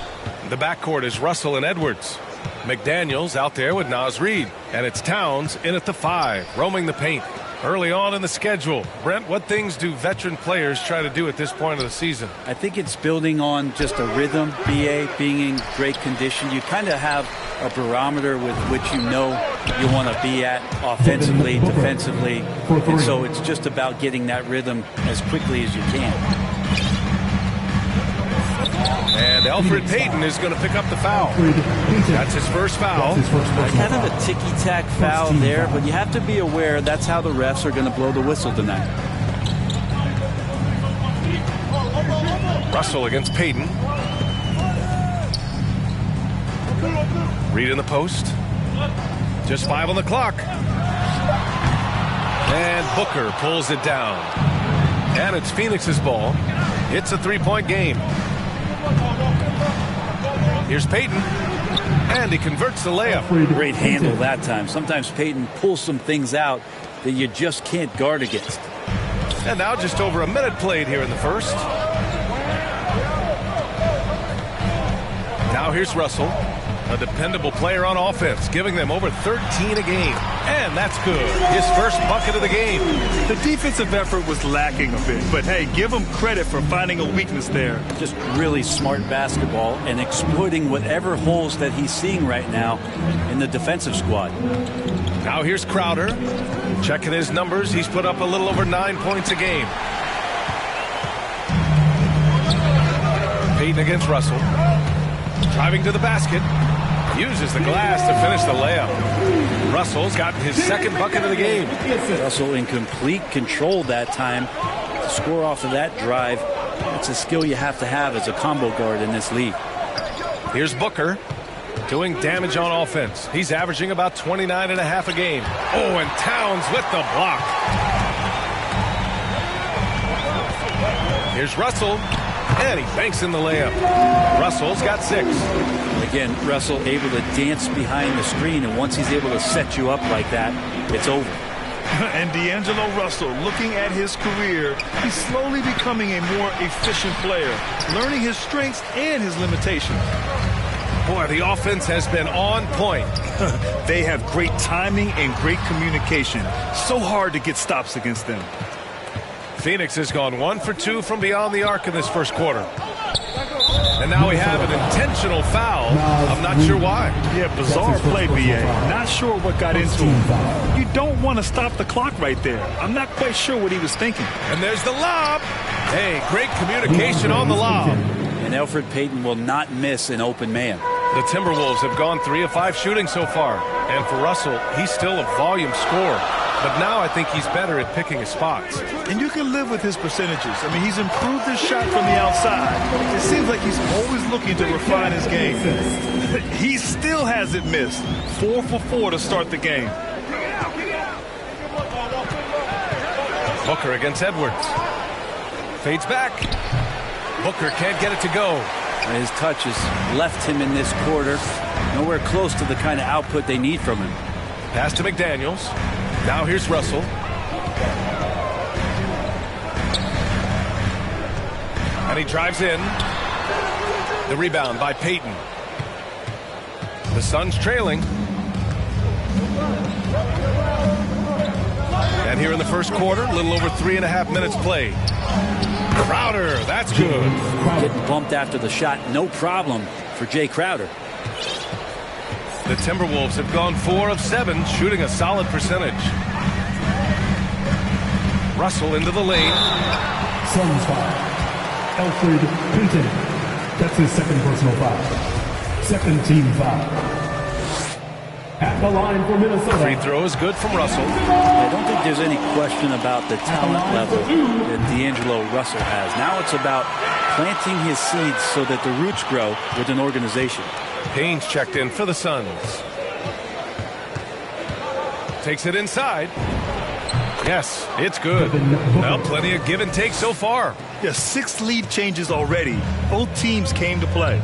the backcourt is Russell and Edwards. McDaniels out there with Naz Reid. And it's Towns in at the 5, roaming the paint. Early on in the schedule, Brent, what things do veteran players try to do at this point of the season? I think it's building on just a rhythm, BA, being in great condition. You kind of have a barometer with which you know you want to be at offensively, defensively, and so it's just about getting that rhythm as quickly as you can. And Elfrid Payton is going to pick up the foul. That's his first foul. Kind of a ticky-tack foul there, but you have to be aware that's how the refs are going to blow the whistle tonight. Russell against Payton. Reid in the post. Just 5 on the clock. And Booker pulls it down. And it's Phoenix's ball. It's a 3-point game. Here's Payton, and he converts the layup. Great handle that time. Sometimes Payton pulls some things out that you just can't guard against. And now just over a minute played here in the first. Now here's Russell, a dependable player on offense, giving them over 13 a game. And that's good. His first bucket of the game. The defensive effort was lacking a bit, but hey, give him credit for finding a weakness there. Just really smart basketball and exploiting whatever holes that he's seeing right now in the defensive squad. Now here's Crowder. Checking his numbers, he's put up a little over 9 points a game. Payton against Russell. Driving to the basket. Uses the glass to finish the layup. Russell's got his second bucket of the game. Russell in complete control that time. To score off of that drive, it's a skill you have to have as a combo guard in this league. Here's Booker doing damage on offense. He's averaging about 29 and a half a game. Oh, and Towns with the block. Here's Russell. And he banks in the layup. Russell's got 6. Again, Russell able to dance behind the screen, and once he's able to set you up like that, it's over. And D'Angelo Russell, looking at his career, he's slowly becoming a more efficient player, learning his strengths and his limitations. Boy, the offense has been on point. They have great timing and great communication. So hard to get stops against them. Phoenix has gone 1 for 2 from beyond the arc in this first quarter. And now we have an intentional foul. I'm not sure why. Yeah, bizarre play, B.A. Not sure what got into him. You don't want to stop the clock right there. I'm not quite sure what he was thinking. And there's the lob. Hey, great communication on the lob. And Elfrid Payton will not miss an open man. The Timberwolves have gone 3 of 5 shooting so far. And for Russell, he's still a volume scorer. But now I think he's better at picking his spots. And you can live with his percentages. I mean, he's improved his shot from the outside. It seems like he's always looking to refine his game. He still hasn't missed. 4 for 4 to start the game. Booker against Edwards. Fades back. Booker can't get it to go. His touch has left him in this quarter. Nowhere close to the kind of output they need from him. Pass to McDaniels. Now here's Russell. And he drives in. The rebound by Payton. The Suns trailing. And here in the first quarter, a little over 3.5 minutes played. Crowder, that's good. Getting bumped after the shot, no problem for Jay Crowder. The Timberwolves have gone 4 of 7, shooting a solid percentage. Russell into the lane. Suns foul. Elfrid Payton. That's his second personal foul. Second team foul. At the line for Minnesota. Free throw is good from Russell. I don't think there's any question about the talent level that D'Angelo Russell has. Now it's about planting his seeds so that the roots grow with an organization. Payne's checked in for the Suns. Takes it inside. Yes, it's good. Well, plenty of give and take so far. Yeah, 6 lead changes already. Both teams came to play.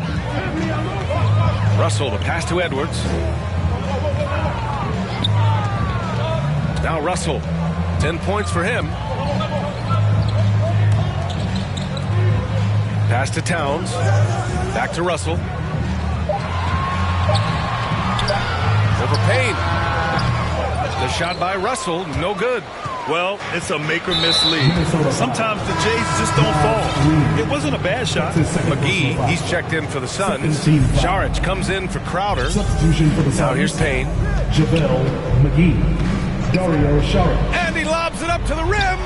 Russell, the pass to Edwards. Now Russell, 10 points for him. Pass to Towns. Back to Russell. Over Payne. The shot by Russell, no good. Well, it's a make-or-miss lead. Sometimes the Jays just don't fall. It wasn't a bad shot. McGee, he's checked in for the Suns. Saric comes in for Crowder. Substitution for the Suns. Now here's Payne. JaVale McGee. Dario Saric. And he lobs it up to the rim.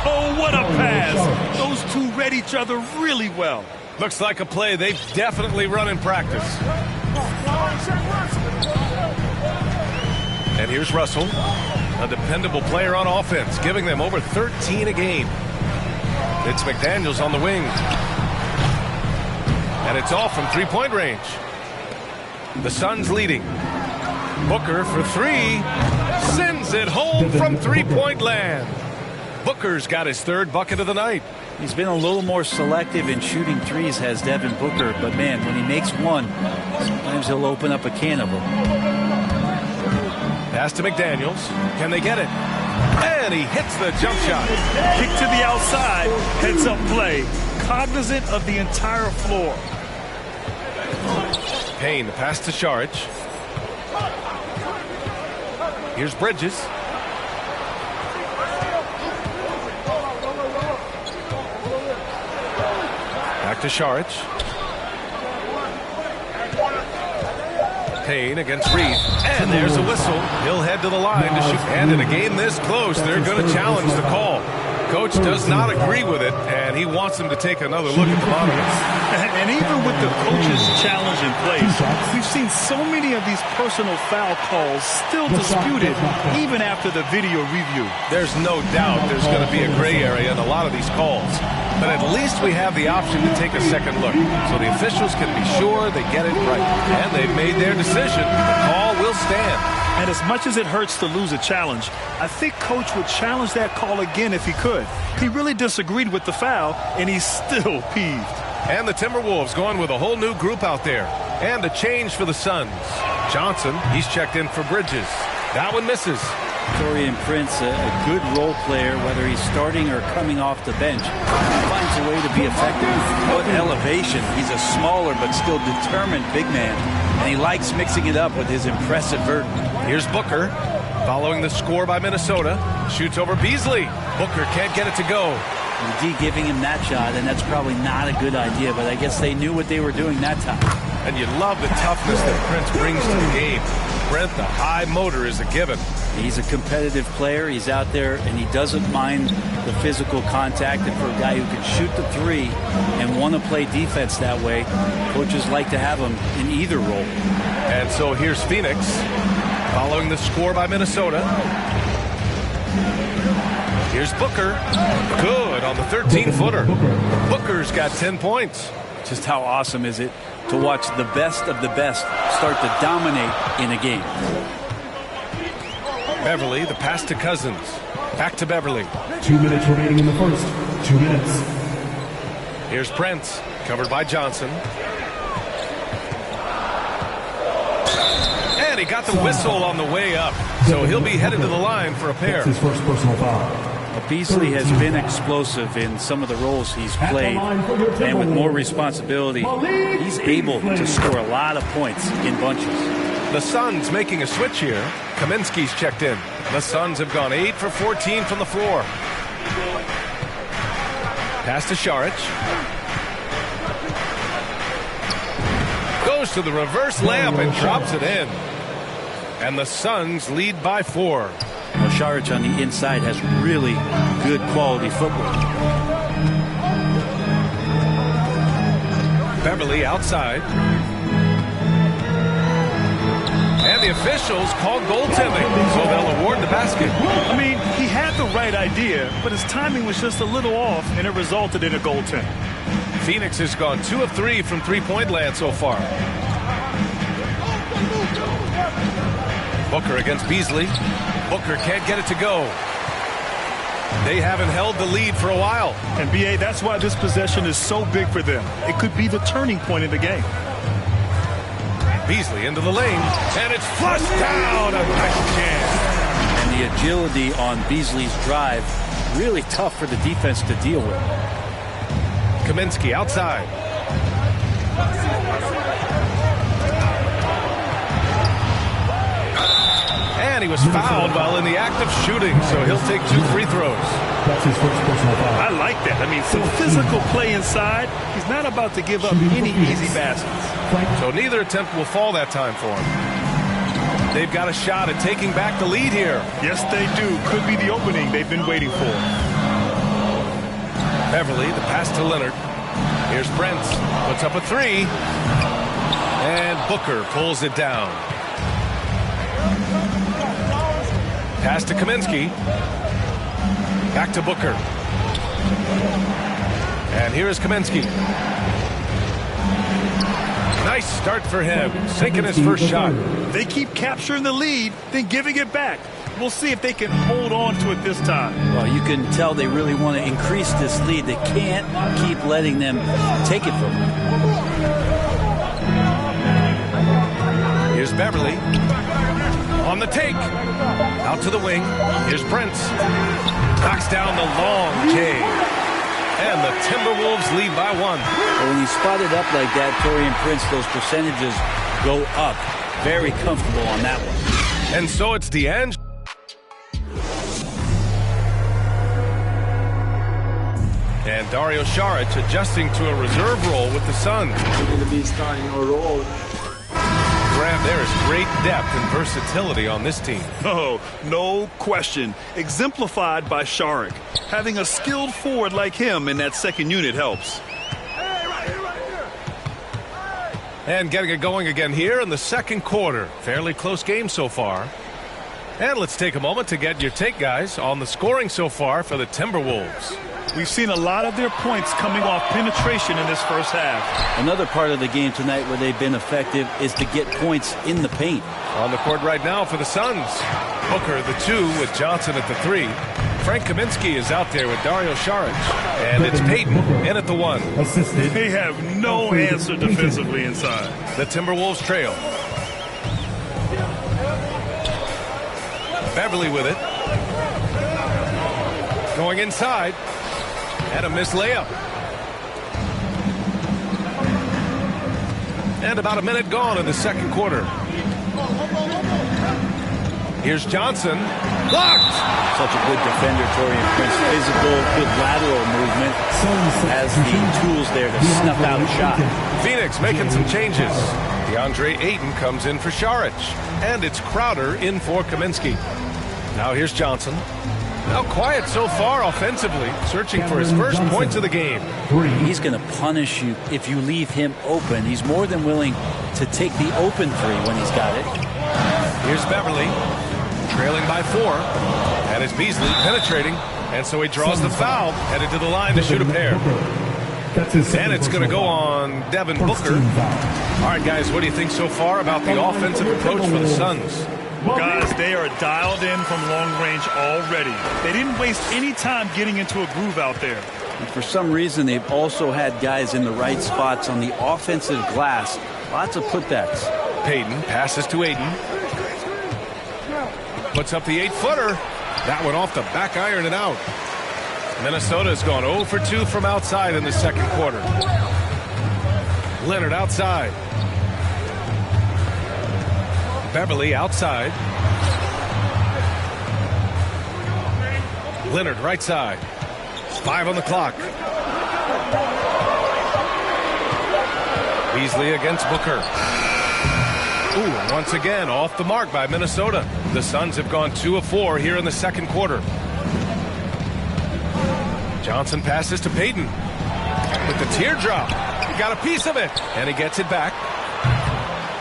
Oh, what a pass. Those two read each other really well. Looks like a play they've definitely run in practice. And here's Russell, a dependable player on offense, giving them over 13 a game. It's McDaniels on the wing. And it's off from three-point range. The Suns leading. Booker for 3. Sends it home from three-point land. Booker's got his 3rd bucket of the night. He's been a little more selective in shooting threes, has Devin Booker. But, man, when he makes one, sometimes he'll open up a can of them. Pass to McDaniels. Can they get it? And he hits the jump shot. Kick to the outside. Heads up play. Cognizant of the entire floor. Payne, the pass to Saric. Here's Bridges. Back to Saric. Payne against Reed. And there's a whistle. He'll head to the line to shoot. And in a game this close, they're going to challenge the call. Coach does not agree with it, and he wants him to take another look at the monitors. And even with the coach's challenge in place, we've seen so many of these personal foul calls still disputed even after the video review. There's no doubt there's going to be a gray area in a lot of these calls. But at least we have the option to take a second look, so the officials can be sure they get it right. And they've made their decision. The call will stand. And as much as it hurts to lose a challenge, I think Coach would challenge that call again if he could. He really disagreed with the foul, and he's still peeved. And the Timberwolves going with a whole new group out there. And a change for the Suns. Johnson, he's checked in for Bridges. That one misses. Taurean Prince, a good role player, whether he's starting or coming off the bench. He finds the way to be effective. What elevation. He's a smaller but still determined big man. And he likes mixing it up with his impressive vert. Here's Booker, following the score by Minnesota. Shoots over Beasley. Booker can't get it to go. And D giving him that shot, and that's probably not a good idea, but I guess they knew what they were doing that time. And you love the toughness that Prince brings to the game. Brent, the high motor is a given. He's a competitive player. He's out there, and he doesn't mind the physical contact. And for a guy who can shoot the three and want to play defense that way, coaches like to have him in either role. And so here's Phoenix, following the score by Minnesota. Here's Booker. Good on the 13-footer. Booker's got 10 points. Just how awesome is it to watch the best of the best start to dominate in a game. Beverly, the pass to Cousins. Back to Beverly. 2 minutes remaining in the first. 2 minutes. Here's Prince, covered by Johnson. And he got the whistle on the way up, so he'll be headed to the line for a pair. That's his first personal foul. Beasley has been explosive in some of the roles he's played, and with more responsibility, he's able to score a lot of points in bunches. The Suns making a switch here. Kaminsky's checked in. The Suns have gone 8 for 14 from the floor. Pass to Šarić. Goes to the reverse layup and drops it in. And the Suns lead by 4. Well, Šarić on the inside has really good quality footwork. Beverly outside. And the officials call goaltending, so they'll award the basket. I mean, he had the right idea, but his timing was just a little off, and it resulted in a goaltend. Phoenix has gone 2 of 3 from three-point land so far. Booker against Beasley. Booker can't get it to go. They haven't held the lead for a while. And B.A., that's why this possession is so big for them. It could be the turning point in the game. Beasley into the lane, and it's flushed down. A nice jam. And the agility on Beasley's drive, really tough for the defense to deal with. Kaminsky outside. And he was fouled while in the act of shooting, so he'll take 2 free throws. That's his first personal foul. I like that. I mean, some physical play inside. He's not about to give up any easy baskets. So neither attempt will fall that time for him. They've got a shot at taking back the lead here. Yes, they do. Could be the opening they've been waiting for. Beverly, the pass to Leonard. Here's Brent. Puts up a 3. And Booker pulls it down. Pass to Kaminsky. Back to Booker. And here is Kaminsky. Nice start for him. Sinking his first shot. They keep capturing the lead, then giving it back. We'll see if they can hold on to it this time. Well, you can tell they really want to increase this lead. They can't keep letting them take it from them. Here's Beverly. On the take. Out to the wing. Here's Brent. Knocks down the long J. And the Timberwolves lead by 1. Well, when you spot it up like that, Taurean Prince, those percentages go up. Very comfortable on that one. And so it's D'Angelo. And Dario Šarić adjusting to a reserve role with the Suns. We're going to be starting our role. Graham, there is great depth and versatility on this team. Oh, no question. Exemplified by Šarić. Having a skilled forward like him in that second unit helps. And getting it going again here in the second quarter. Fairly close game so far. And let's take a moment to get your take, guys, on the scoring so far for the Timberwolves. We've seen a lot of their points coming off penetration in this first half. Another part of the game tonight where they've been effective is to get points in the paint. On the court right now for the Suns. Booker the 2 with Johnson at the 3. Frank Kaminsky is out there with Dario Šarić. And it's Payton in at the 1. Assisted. They have no answer defensively inside. The Timberwolves trail. Beverly with it. Going inside. And a missed layup. And about a minute gone in the second quarter. Here's Johnson. Blocked! Such a good defender, Torian Prince. Physical, good lateral movement. Has the tools there to snuff out a shot. Phoenix making some changes. DeAndre Ayton comes in for Šarić. And it's Crowder in for Kaminsky. Now here's Johnson. Now quiet so far offensively, searching for his first points of the game. He's going to punish you if you leave him open. He's more than willing to take the open three when he's got it. Here's Beverly, trailing by 4. And it's Beasley penetrating. And so he draws the foul, headed to the line to shoot a pair. And it's going to go on Devin Booker. All right, guys, what do you think so far about the offensive approach for the Suns? Guys, they are dialed in from long range already. They didn't waste any time getting into a groove out there. And for some reason, they've also had guys in the right spots on the offensive glass. Lots of putbacks. Payton passes to Ayton. Puts up the 8-footer. That one off the back iron and out. Minnesota's gone 0 for 2 from outside in the second quarter. Leonard outside. Beverly outside. Leonard right side. 5 on the clock. Beasley against Booker. Ooh, once again off the mark by Minnesota. The Suns have gone 2 of 4 here in the second quarter. Johnson passes to Payton with the teardrop. He got a piece of it, and he gets it back.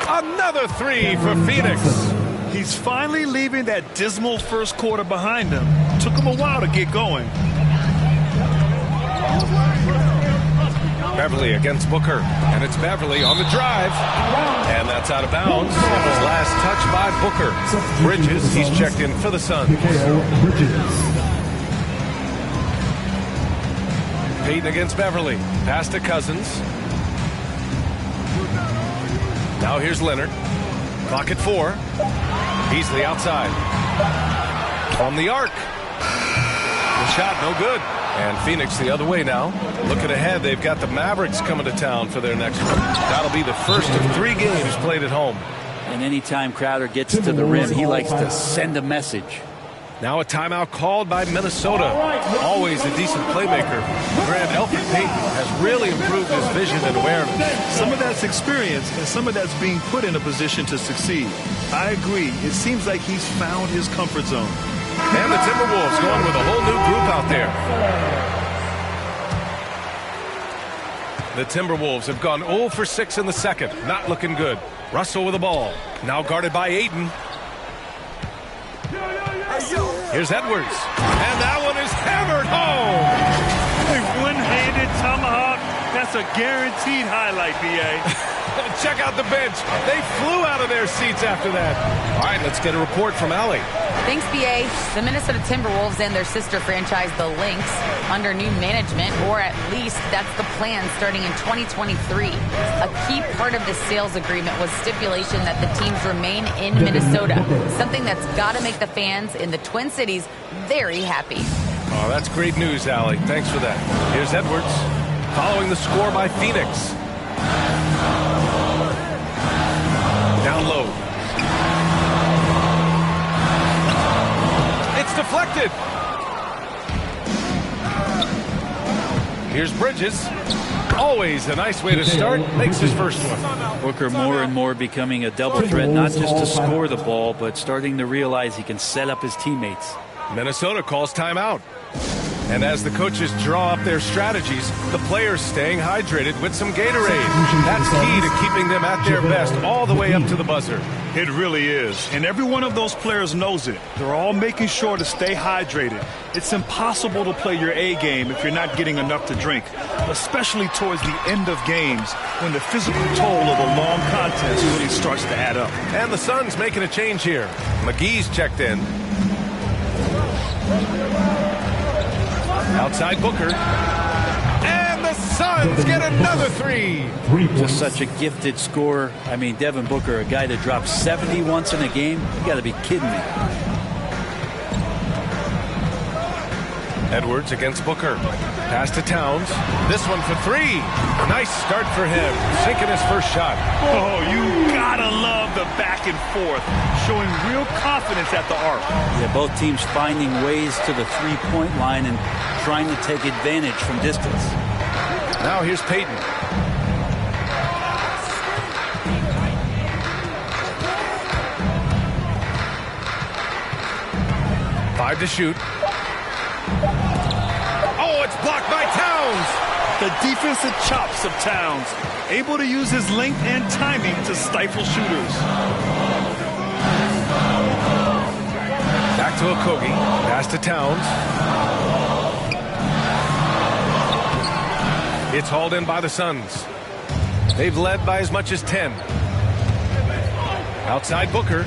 Another 3 for Phoenix. He's finally leaving that dismal first quarter behind him. Took him a while to get going. Beverly against Booker, and it's Beverly on the drive. And that's out of bounds. It was last touched by Booker. Bridges, he's checked in for the Suns. Payton against Beverly. Pass to Cousins. Now here's Leonard. Clock at 4. Beasley outside. From the arc. The shot no good. And Phoenix the other way now. Looking ahead, they've got the Mavericks coming to town for their next one. That'll be the first of 3 games played at home. And anytime Crowder gets to the rim, he likes to send a message. Now a timeout called by Minnesota. Always a decent playmaker. Grant Elfrid Payton has really improved his vision and awareness. Some of that's experience, and some of that's being put in a position to succeed. I agree. It seems like he's found his comfort zone. And the Timberwolves going with a whole new group out there. The Timberwolves have gone 0 for 6 in the second. Not looking good. Russell with the ball. Now guarded by Ayton. Here's Edwards. And that one is hammered home. A one-handed tomahawk. That's a guaranteed highlight, B.A. Check out the bench. They flew out of their seats after that. All right, let's get a report from Allie. Thanks, B.A. The Minnesota Timberwolves and their sister franchise, the Lynx, under new management, or at least that's the plan starting in 2023. A key part of the sales agreement was stipulation that the teams remain in Minnesota, something that's got to make the fans in the Twin Cities very happy. Oh, that's great news, Allie. Thanks for that. Here's Edwards, following the score by Phoenix. Down low. It's deflected. Here's Bridges. Always a nice way to start. Makes his first one. Booker more and more becoming a double threat, not just to score the ball, but starting to realize he can set up his teammates. Minnesota calls timeout. And as the coaches draw up their strategies, the players staying hydrated with some Gatorade. That's key to keeping them at their best all the way up to the buzzer. It really is. And every one of those players knows it. They're all making sure to stay hydrated. It's impossible to play your A game if you're not getting enough to drink, especially towards the end of games when the physical toll of a long contest really starts to add up. And the Suns making a change here. McGee's checked in. Outside Booker. And the Suns get another 3. Just such a gifted scorer. I mean, Devin Booker, a guy that drops 70 once in a game. You got to be kidding me. Edwards against Booker. Pass to Towns. This one for three. Nice start for him. Sinking his first shot. Oh, you gotta love the back and forth. Showing real confidence at the arc. Yeah, both teams finding ways to the three-point line and trying to take advantage from distance. Now here's Payton. Five to shoot. Oh, it's blocked by Towns. The defensive chops of Towns. Able to use his length and timing to stifle shooters. Back to Okogie. Pass to Towns. It's hauled in by the Suns. They've led by as much as 10. Outside Booker.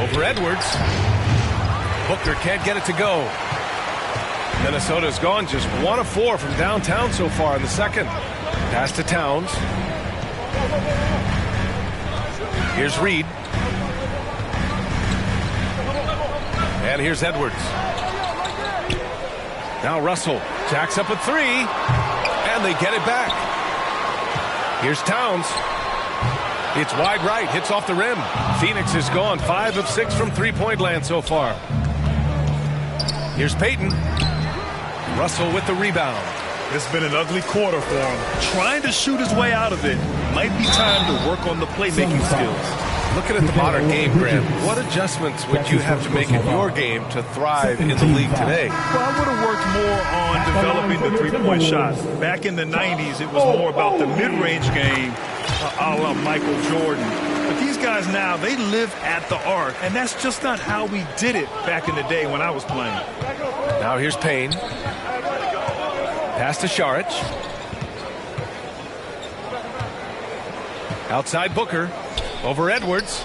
Over Edwards. Booker can't get it to go. Minnesota's gone just 1 of 4 from downtown so far in the second. Pass to Towns. Here's Reed. And here's Edwards. Now Russell jacks up a three. And they get it back. Here's Towns. It's wide right, hits off the rim. Phoenix is gone 5 of 6 from three-point land so far. Here's Payton. Russell with the rebound. It's been an ugly quarter for him. Trying to shoot his way out of it. Might be time to work on the playmaking skills. Looking at the modern game, Graham, what adjustments would you have to make in your game to thrive in the league today? Well, I would have worked more on developing the three-point shot. Back in the 90s, it was more about the mid-range game, a la Michael Jordan. But these guys now, they live at the arc, and that's just not how we did it back in the day when I was playing. Now here's Payne. Pass to Šarić. Outside Booker. Over Edwards.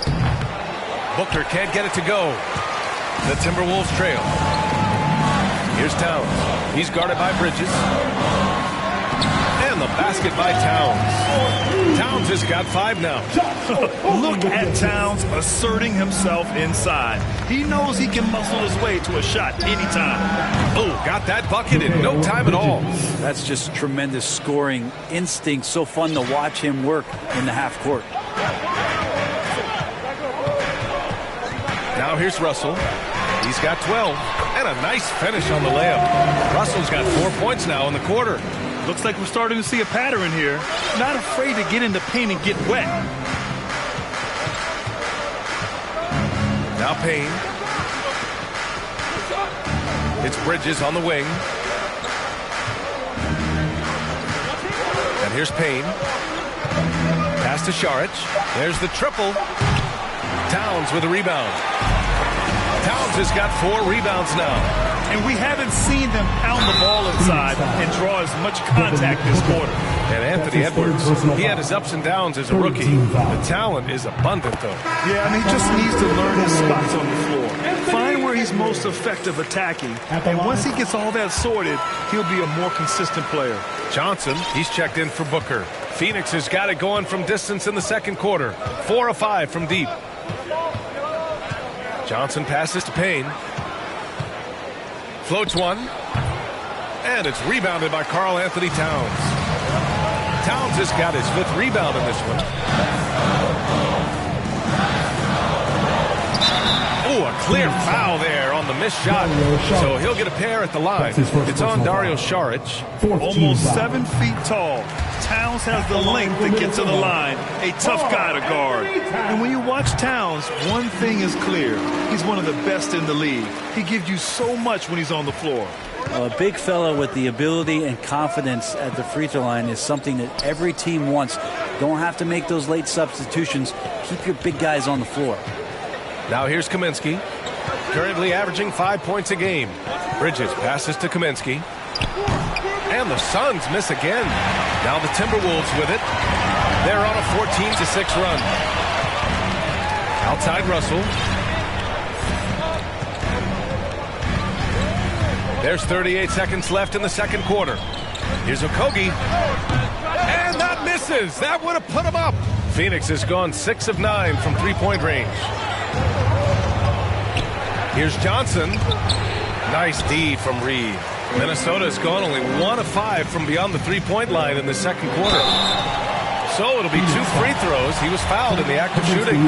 Booker can't get it to go. The Timberwolves trail. Here's Towns. He's guarded by Bridges. And the basket by Towns. Towns has got 5 now. Look at Towns asserting himself inside. He knows he can muscle his way to a shot anytime. Oh, got that bucket in no time at all. That's just tremendous scoring instinct. So fun to watch him work in the half court. Now here's Russell. He's got 12. And a nice finish on the layup. Russell's got 4 points now in the quarter. Looks like we're starting to see a pattern here. Not afraid to get in the paint and get wet. Now Payne. It's Bridges on the wing. And here's Payne. Pass to Šarić. There's the triple. Towns with a rebound. Towns has got 4 rebounds now. And we haven't seen them pound the ball inside and draw as much contact this quarter. And Anthony Edwards, he had his ups and downs as a rookie. The talent is abundant, though. Yeah, he just needs to learn his spots on the floor. Find where he's most effective attacking. And once he gets all that sorted, he'll be a more consistent player. Johnson, he's checked in for Booker. Phoenix has got it going from distance in the second quarter. 4 of 5 from deep. Johnson passes to Payne. Floats one. And it's rebounded by Karl Anthony Towns. Towns has got his 5th rebound in this one. Oh, a clear foul there on the missed shot. So he'll get a pair at the line. It's on Dario Šarić. Almost 7 feet tall. Towns has the length to get to the line. A tough guy to guard. And when you watch Towns, one thing is clear. He's one of the best in the league. He gives you so much when he's on the floor. A big fella with the ability and confidence at the free throw line is something that every team wants. Don't have to make those late substitutions. Keep your big guys on the floor. Now here's Kaminsky. Currently averaging 5 points a game. Bridges passes to Kaminsky. And the Suns miss again. Now the Timberwolves with it. They're on a 14-6 run. Outside Russell. There's 38 seconds left in the second quarter. Here's Okogie. And that misses. That would have put him up. Phoenix has gone 6 of 9 from three-point range. Here's Johnson. Nice D from Reed. Minnesota has gone only 1 of 5 from beyond the three-point line in the second quarter. So it'll be 2 free throws. He was fouled in the act of shooting.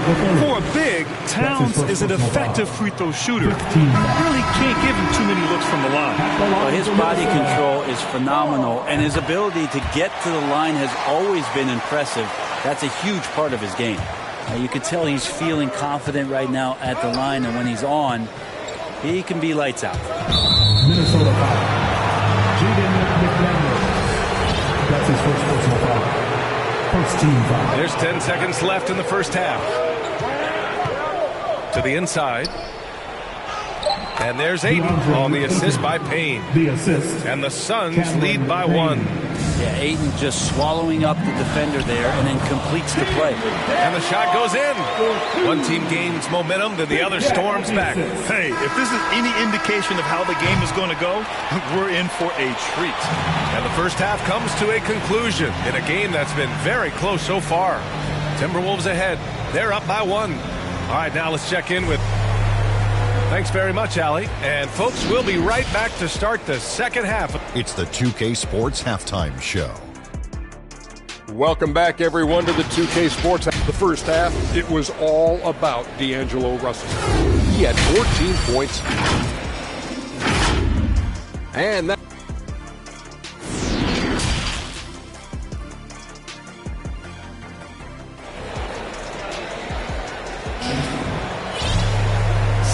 For a big, Towns is an effective free throw shooter. Really can't give him too many looks from the line. Well, his body control is phenomenal, and his ability to get to the line has always been impressive. That's a huge part of his game. You can tell he's feeling confident right now at the line, and when he's on, he can be lights out. Minnesota foul. Jaden McDaniels. That's his first personal foul. First team foul. There's 10 seconds left in the first half. To the inside. And there's Ayton on the assist by Payne. The assist. And the Suns lead by 1. Yeah, Ayton just swallowing up the defender there and then completes the play. And the shot goes in. One team gains momentum, then the other storms back. Hey, if this is any indication of how the game is going to go, we're in for a treat. And the first half comes to a conclusion in a game that's been very close so far. Timberwolves ahead. They're up by 1. All right, now let's check in with... Thanks very much, Allie. And folks, we'll be right back to start the second half. It's the 2K Sports Halftime Show. Welcome back, everyone, to the 2K Sports. The first half, it was all about D'Angelo Russell. He had 14 points. And that...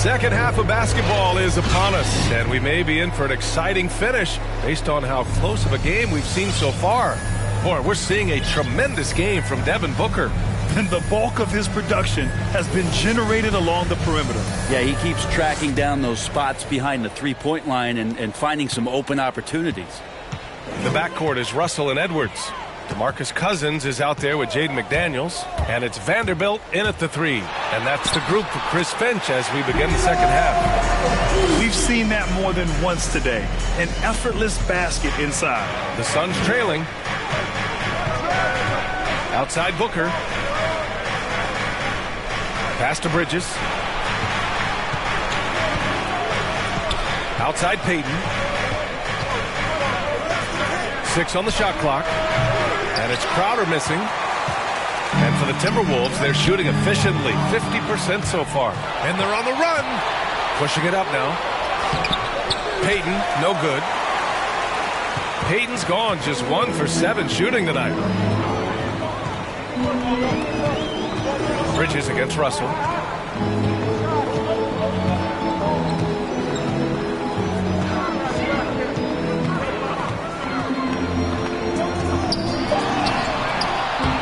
Second half of basketball is upon us, and we may be in for an exciting finish based on how close of a game we've seen so far. Boy, we're seeing a tremendous game from Devin Booker. And the bulk of his production has been generated along the perimeter. Yeah, he keeps tracking down those spots behind the three-point line and finding some open opportunities. The backcourt is Russell and Edwards. DeMarcus Cousins is out there with Jaden McDaniels, and it's Vanderbilt in at the 3. And that's the group for Chris Finch as we begin the second half. We've seen that more than once today. An effortless basket inside. The Suns trailing. Outside Booker. Pass to Bridges. Outside Payton. 6 on the shot clock. And it's Crowder missing. And for the Timberwolves, they're shooting efficiently, 50% so far. And they're on the run. Pushing it up now. Payton, no good. Payton's gone, just 1 for 7 shooting tonight. Bridges against Russell.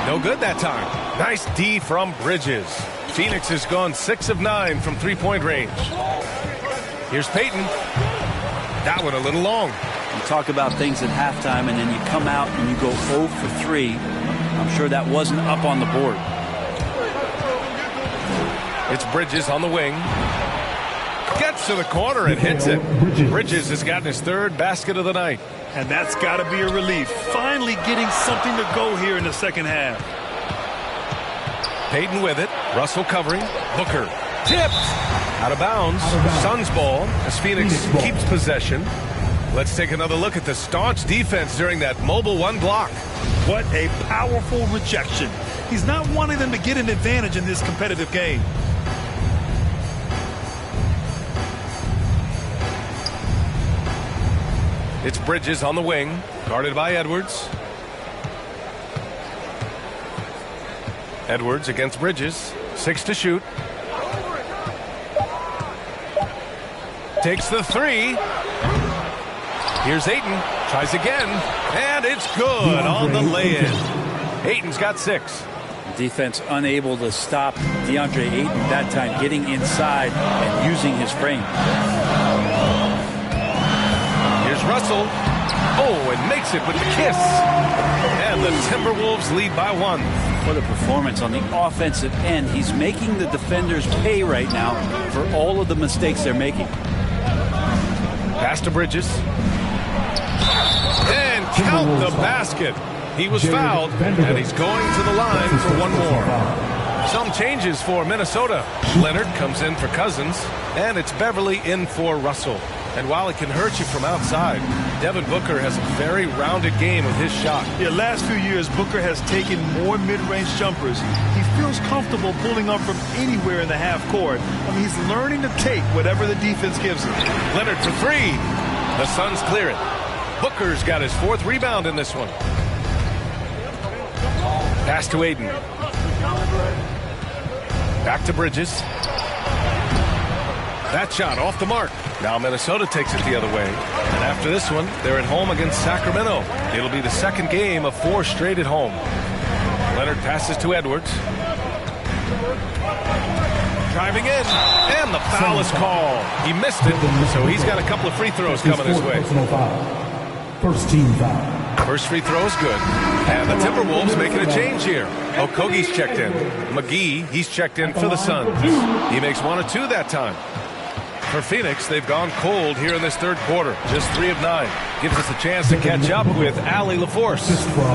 No good that time. Nice D from Bridges. Phoenix has gone 6 of 9 from three-point range. Here's Payton. That one a little long. You talk about things at halftime, and then you come out and you go 0 for 3. I'm sure that wasn't up on the board. It's Bridges on the wing. Gets to the corner and hits it. Bridges has gotten his 3rd basket of the night. And that's got to be a relief. Finally getting something to go here in the second half. Payton with it. Russell covering. Booker tipped. Out of bounds. Suns ball as Phoenix keeps possession. Let's take another look at the staunch defense during that mobile 1 block. What a powerful rejection. He's not wanting them to get an advantage in this competitive game. It's Bridges on the wing, guarded by Edwards. Edwards against Bridges. 6 to shoot. Takes the 3. Here's Ayton. Tries again. And it's good on the lay-in. Ayton's got 6. Defense unable to stop DeAndre Ayton that time, getting inside and using his frame. Here's Russell. Oh, and makes it with the kiss. And the Timberwolves lead by 1. What a performance on the offensive end. He's making the defenders pay right now for all of the mistakes they're making. Pass to Bridges. And count the basket. He was fouled, and he's going to the line for one more. Some changes for Minnesota. Leonard comes in for Cousins, and it's Beverly in for Russell. And while it can hurt you from outside, Devin Booker has a very rounded game with his shot. Yeah, last few years, Booker has taken more mid-range jumpers. He feels comfortable pulling up from anywhere in the half court. I mean, he's learning to take whatever the defense gives him. Leonard for three. The Suns clear it. Booker's got his fourth rebound in this one. Pass to Aiden. Back to Bridges. That shot off the mark. Now Minnesota takes it the other way. And after this one, they're at home against Sacramento. It'll be the second game of 4 straight at home. Leonard passes to Edwards. Driving in. And the foul is called. He missed it, so he's got a couple of free throws coming his way. First team foul. First free throw is good. And the Timberwolves making a change here. Okogie's checked in. McGee, he's checked in for the Suns. He makes 1 of 2 that time. For Phoenix, they've gone cold here in this third quarter. Just 3 of 9. Gives us a chance to catch up with Allie LaForce.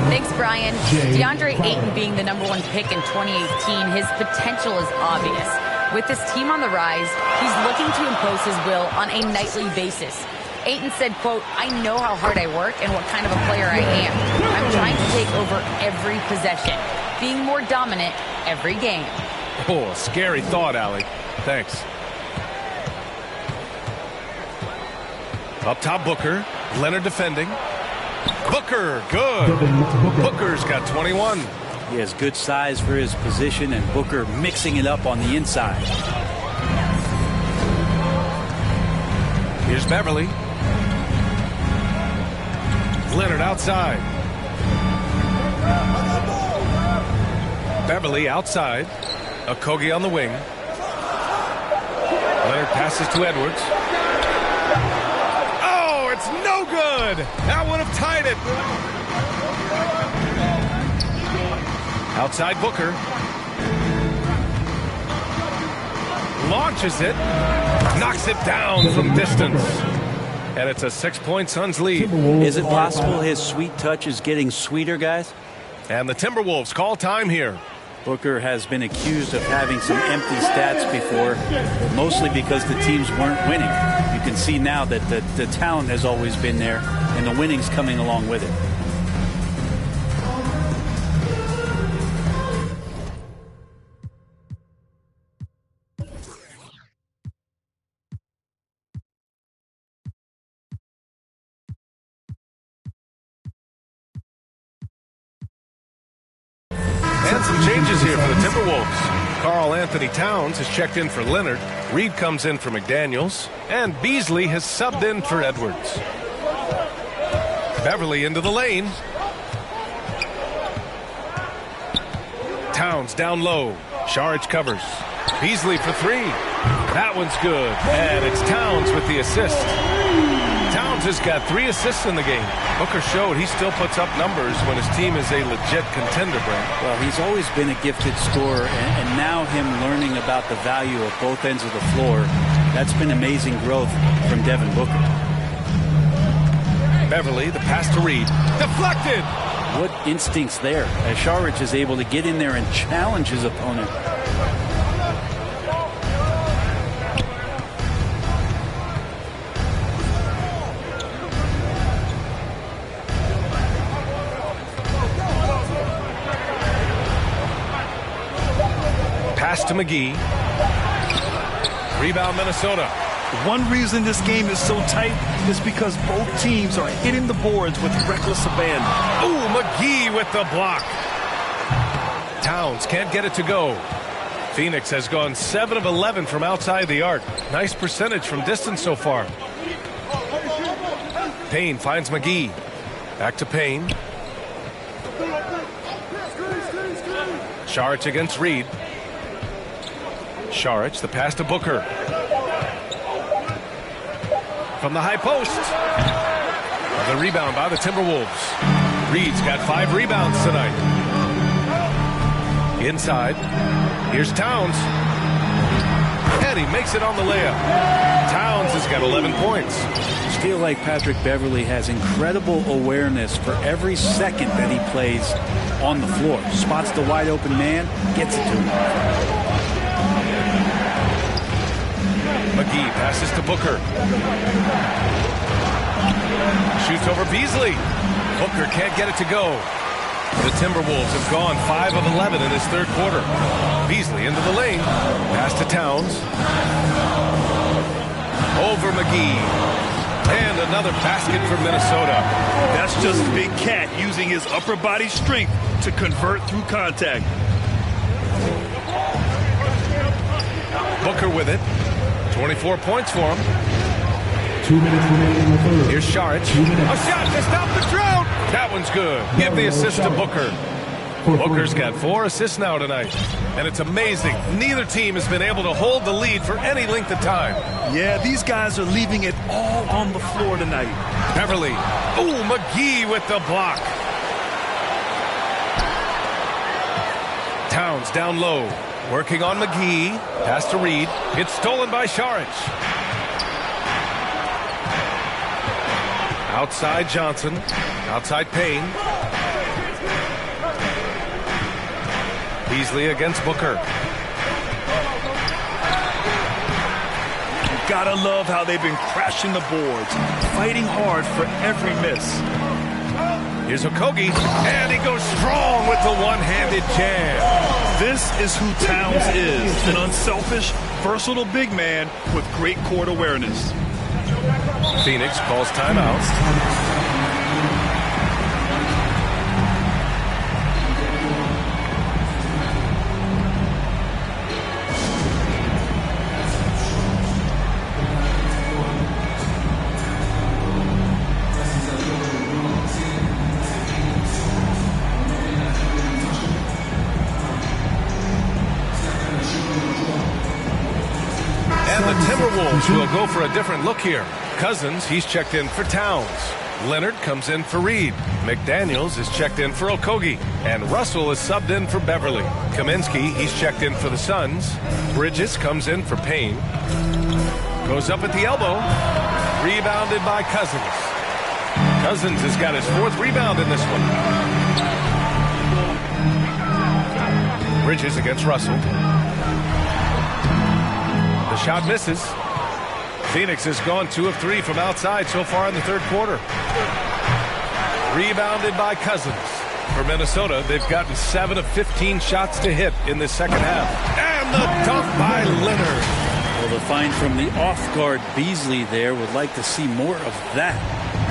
Thanks, Brian. DeAndre Ayton being the #1 pick in 2018, his potential is obvious. With this team on the rise, he's looking to impose his will on a nightly basis. Ayton said, quote, "I know how hard I work and what kind of a player I am. I'm trying to take over every possession, being more dominant every game." Oh, a scary thought, Allie. Thanks. Up top, Booker. Leonard defending. Booker, good. Booker's got 21. He has good size for his position, and Booker mixing it up on the inside. Here's Beverly. Leonard outside. Beverly outside. Okogie on the wing. Leonard passes to Edwards. Oh, it's no good. That would have tied it. Outside Booker. Launches it. Knocks it down from distance. And it's a 6-point Suns lead. Is it possible his sweet touch is getting sweeter, guys? And the Timberwolves call time here. Booker has been accused of having some empty stats before, mostly because the teams weren't winning. You can see now that the talent has always been there, and the winning's coming along with it. And some changes here for the Timberwolves. Karl Anthony Towns has checked in for Leonard. Reed comes in for McDaniels. And Beasley has subbed in for Edwards. Beverly into the lane. Towns down low. Saric covers. Beasley for 3. That one's good. And it's Towns with the assist. Towns has got 3 assists in the game. Booker showed he still puts up numbers when his team is a legit contender, Brent. Well, he's always been a gifted scorer, and now him learning about the value of both ends of the floor, that's been amazing growth from Devin Booker. Beverly, the pass to Reed. Deflected! What instincts there, as Saric is able to get in there and challenge his opponent. Pass to McGee. Rebound Minnesota. One reason this game is so tight is because both teams are hitting the boards with reckless abandon. Ooh, McGee with the block. Towns can't get it to go. Phoenix has gone 7 of 11 from outside the arc. Nice percentage from distance so far. Payne finds McGee. Back to Payne. Saric against Reed. Saric, the pass to Booker. From the high post. The rebound by the Timberwolves. Reed's got 5 rebounds tonight. Inside. Here's Towns. And and he makes it on the layup. Towns has got 11 points. I feel like Patrick Beverley has incredible awareness for every second that he plays on the floor. Spots the wide open man, gets it to him. McGee passes to Booker. Shoots over Beasley. Booker can't get it to go. The Timberwolves have gone 5 of 11 in this third quarter. Beasley into the lane. Pass to Towns. Over McGee. And another basket for Minnesota. That's just Big Cat using his upper body strength to convert through contact. Booker with it. 24 points for him. 2 minutes remaining in the third. Here's Saric. A shot to stop the drought. That one's good. Give the assist to Booker. Booker's got 4 assists now tonight. And it's amazing. Neither team has been able to hold the lead for any length of time. Yeah, these guys are leaving it all on the floor tonight. Beverley. Ooh, McGee with the block. Towns down low. Working on McGee. Pass to Reed. It's stolen by Saric. Outside Johnson. Outside Payne. Beasley against Booker. You gotta love how they've been crashing the boards, fighting hard for every miss. Here's Okogie, and he goes strong with the one-handed jam. This is who Towns is, an unselfish, versatile big man with great court awareness. Phoenix calls timeout. Timberwolves will go for a different look here. Cousins, he's checked in for Towns. Leonard comes in for Reed. McDaniels is checked in for Okogie. And Russell is subbed in for Beverley. Kaminsky, he's checked in for the Suns. Bridges comes in for Payne. Goes up at the elbow. Rebounded by Cousins. Cousins has got his 4th rebound in this one. Bridges against Russell. The shot misses. Phoenix has gone 2 of 3 from outside so far in the third quarter. Rebounded by Cousins. For Minnesota, they've gotten 7 of 15 shots to hit in the second half. And the dunk by Leonard. Well, the find from the off-guard Beasley there. Would like to see more of that.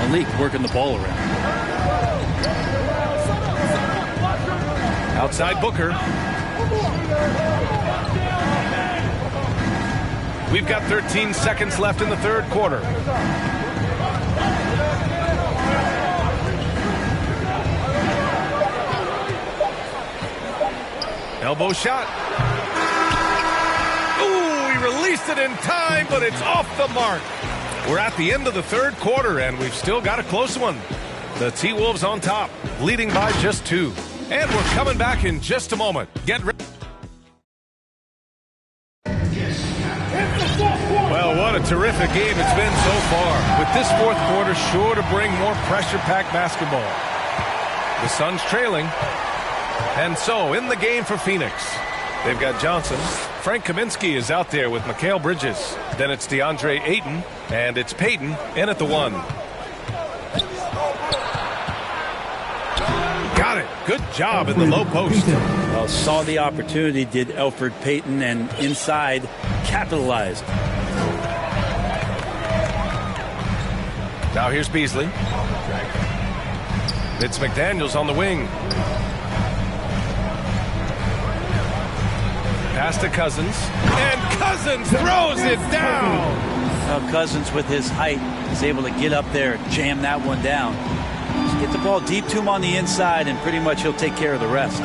Malik working the ball around. Outside Booker. We've got 13 seconds left in the third quarter. Elbow shot. Ooh, he released it in time, but it's off the mark. We're at the end of the third quarter, and we've still got a close one. The T-Wolves on top, leading by just 2. And we're coming back in just a moment. Get ready. Well, what a terrific game it's been so far. With this fourth quarter sure to bring more pressure-packed basketball. The Suns trailing. And so, in the game for Phoenix, they've got Johnson. Frank Kaminsky is out there with Mikal Bridges. Then it's DeAndre Ayton, and it's Payton in at the 1. Got it. Good job in the low post. Well, saw the opportunity, did Elfrid Payton, and inside capitalized. Now here's Beasley. It's McDaniels on the wing. Pass to Cousins. And Cousins throws it down. Now Cousins with his height is able to get up there, jam that one down. Just get the ball deep to him on the inside and pretty much he'll take care of the rest.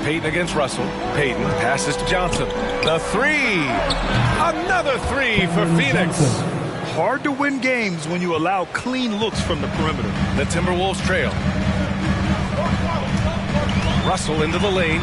Payton against Russell. Payton passes to Johnson. The 3. Another 3 for Phoenix. Hard to win games when you allow clean looks from the perimeter. The Timberwolves trail. Russell into the lane.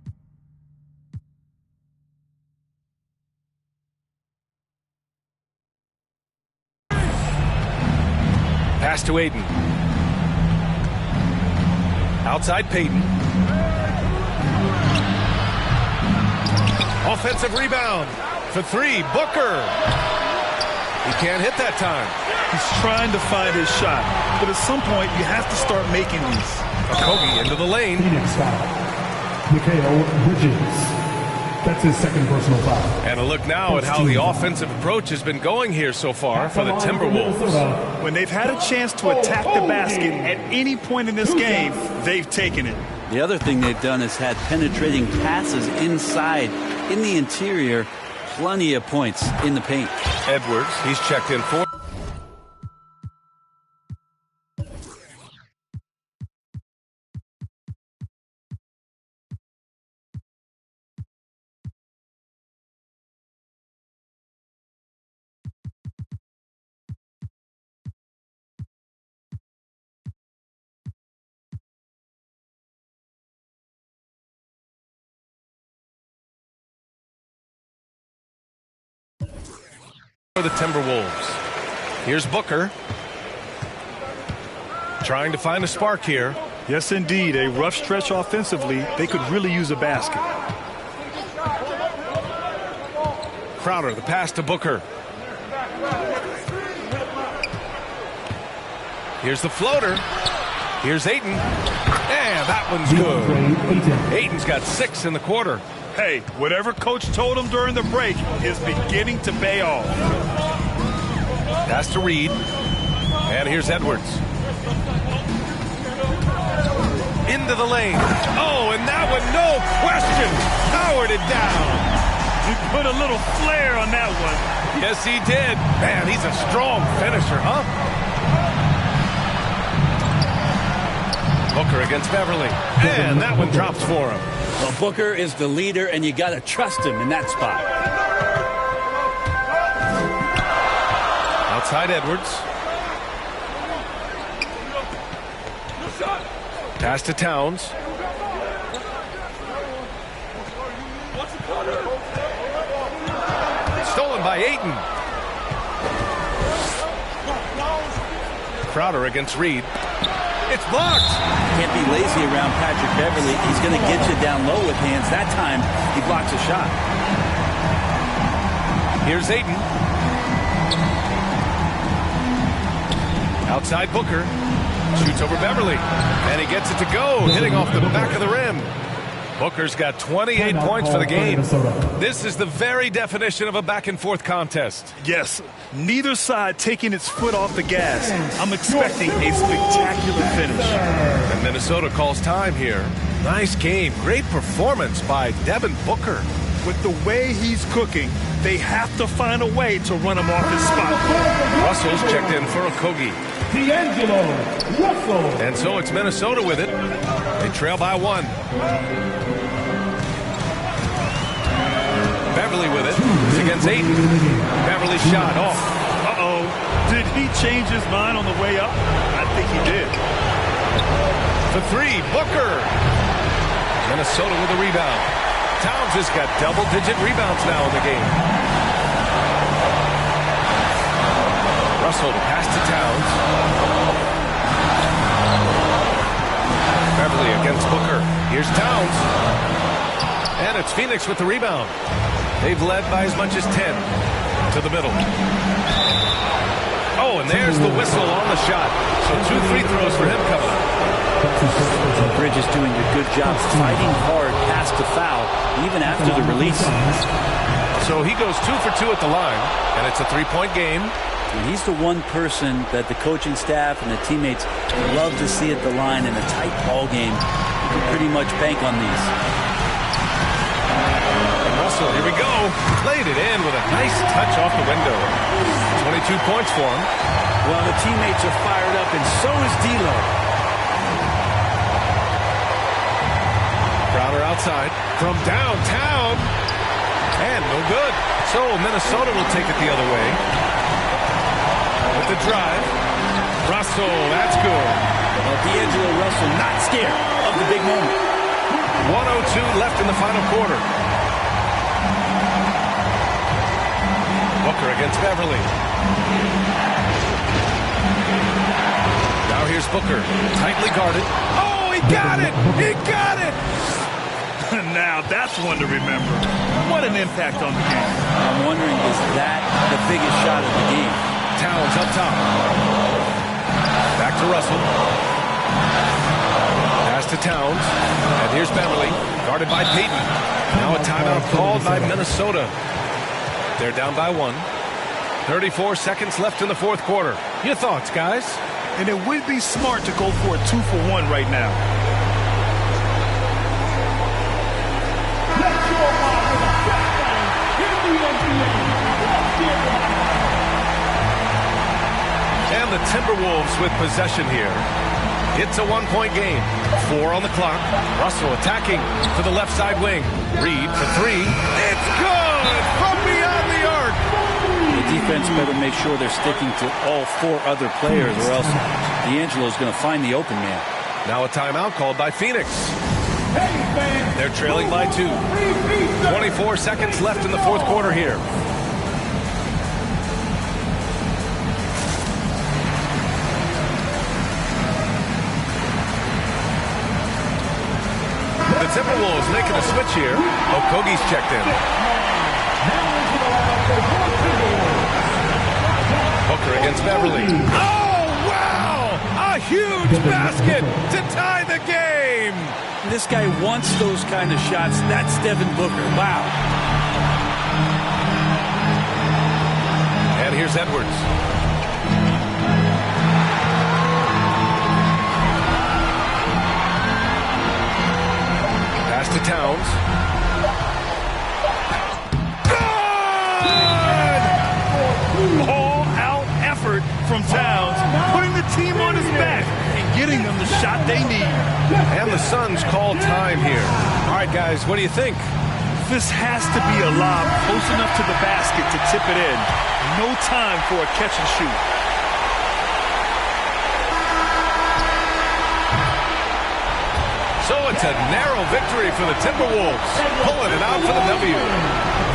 Pass to Aiden. Outside Peyton. Offensive rebound for three. Booker. He can't hit that time. He's trying to find his shot, but at some point you have to start making these. Okogie into the lane. Phoenix foul. Mikal Bridges. That's his second personal foul. And a look now at how the offensive approach has been going here so far for the Timberwolves. When they've had a chance to attack the basket at any point in this game, they've taken it. The other thing they've done is had penetrating passes inside, in the interior, plenty of points in the paint. Edwards, he's checked in for. For the Timberwolves. Here's Booker. Trying to find a spark here. Yes, indeed. A rough stretch offensively. They could really use a basket. Crowder, the pass to Booker. Here's the floater. Here's Ayton. And that one's good. Ayton's got 6 in the quarter. Hey, whatever coach told him during the break is beginning to pay off. Pass to Reed. And here's Edwards. Into the lane. Oh, and that one, no question, powered it down. He put a little flair on that one. Yes, he did. Man, he's a strong finisher, huh? Booker against Beverly. And that one drops for him. Well, Booker is the leader, and you got to trust him in that spot. Outside Edwards. Pass to Towns. Stolen by Ayton. Crowder against Reed. It's blocked. Can't be lazy around Patrick Beverly. He's going to get you down low with hands. That time, he blocks a shot. Here's Ayton. Outside Booker. Shoots over Beverly. And he gets it to go, hitting off the back of the rim. Booker's got 28 points for the game. This is the very definition of a back-and-forth contest. Yes, neither side taking its foot off the gas. I'm expecting a spectacular finish. And Minnesota calls time here. Nice game. Great performance by Devin Booker. With the way he's cooking, they have to find a way to run him off his spot. Russell's checked in for Okogie. D'Angelo Russell. And so it's Minnesota with it. They trail by 1. Beverly with it. It's against Ayton. Beverly's shot off. Uh-oh. Did he change his mind on the way up? I think he did. For 3, Booker. Minnesota with a rebound. Towns has got double-digit rebounds now in the game. Russell to pass to Towns. Beverly against Booker. Here's Towns. And it's Phoenix with the rebound. They've led by as much as 10 to the middle. Oh, and there's the whistle on the shot. So 2 free throws for him coming up. Bridges doing a good job fighting hard past the foul, even after the release. So he goes 2 for 2 at the line, and it's a 3-point game. And he's the one person that the coaching staff and the teammates love to see at the line in a tight ball game. You can pretty much bank on these. Russell, here we go. Played it in with a nice touch off the window. 22 points for him. Well, the teammates are fired up, and so is D'Lo. Crowder outside from downtown. And no good. So Minnesota will take it the other way. With the drive. Russell, that's good. Well, D'Angelo Russell not scared of the big moment. 1:02 left in the final quarter. Booker against Beverly. here's Booker, tightly guarded. Oh, he got it! He got it! Now that's one to remember. What an impact on the game. I'm wondering, is that the biggest shot of the game? Towns up top. Back to Russell. Pass to Towns. And here's Beverly, guarded by Peyton. Now a timeout called by Minnesota. They're down by 1. 34 seconds left in the fourth quarter. Your thoughts, guys? And it would be smart to go for a 2-for-1 right now. And the Timberwolves with possession here. It's a 1-point game. 4 on the clock. Russell attacking to the left side wing. Reed for 3. It's good from beyond the arc. The defense better make sure they're sticking to all 4 other players, or else D'Angelo's going to find the open man. Now a timeout called by Phoenix. They're trailing by 2. 24 seconds left in the fourth quarter here. The Timberwolves making a switch here. Okogie's checked in. Booker against Beverly. Oh, wow! A huge basket to tie the game! This guy wants those kind of shots. That's Devin Booker. Wow. And here's Edwards. Pass to Towns. Good! All-out effort from Towns, putting the team on his back and getting them the shot they need. And the Suns call time here. All right, guys, what do you think? This has to be a lob close enough to the basket to tip it in. No time for a catch and shoot. So it's a narrow victory for the Timberwolves, pulling it out for the W.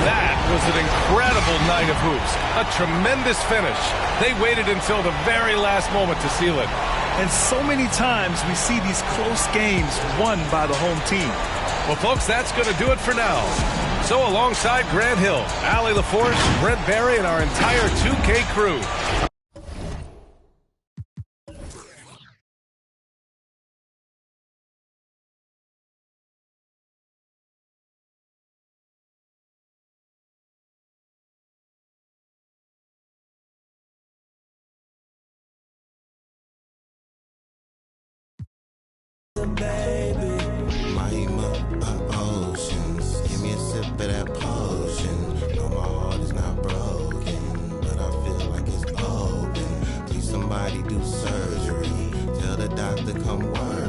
That was an incredible night of hoops. A tremendous finish. They waited until the very last moment to seal it. And so many times we see these close games won by the home team. Well, folks, that's going to do it for now. So alongside Grant Hill, Allie LaForce, Brent Barry, and our entire 2K crew, Baby, Mahima oceans. Give me a sip of that potion. No, my heart is not broken, but I feel like it's open. Please, somebody do surgery. Tell the doctor come work.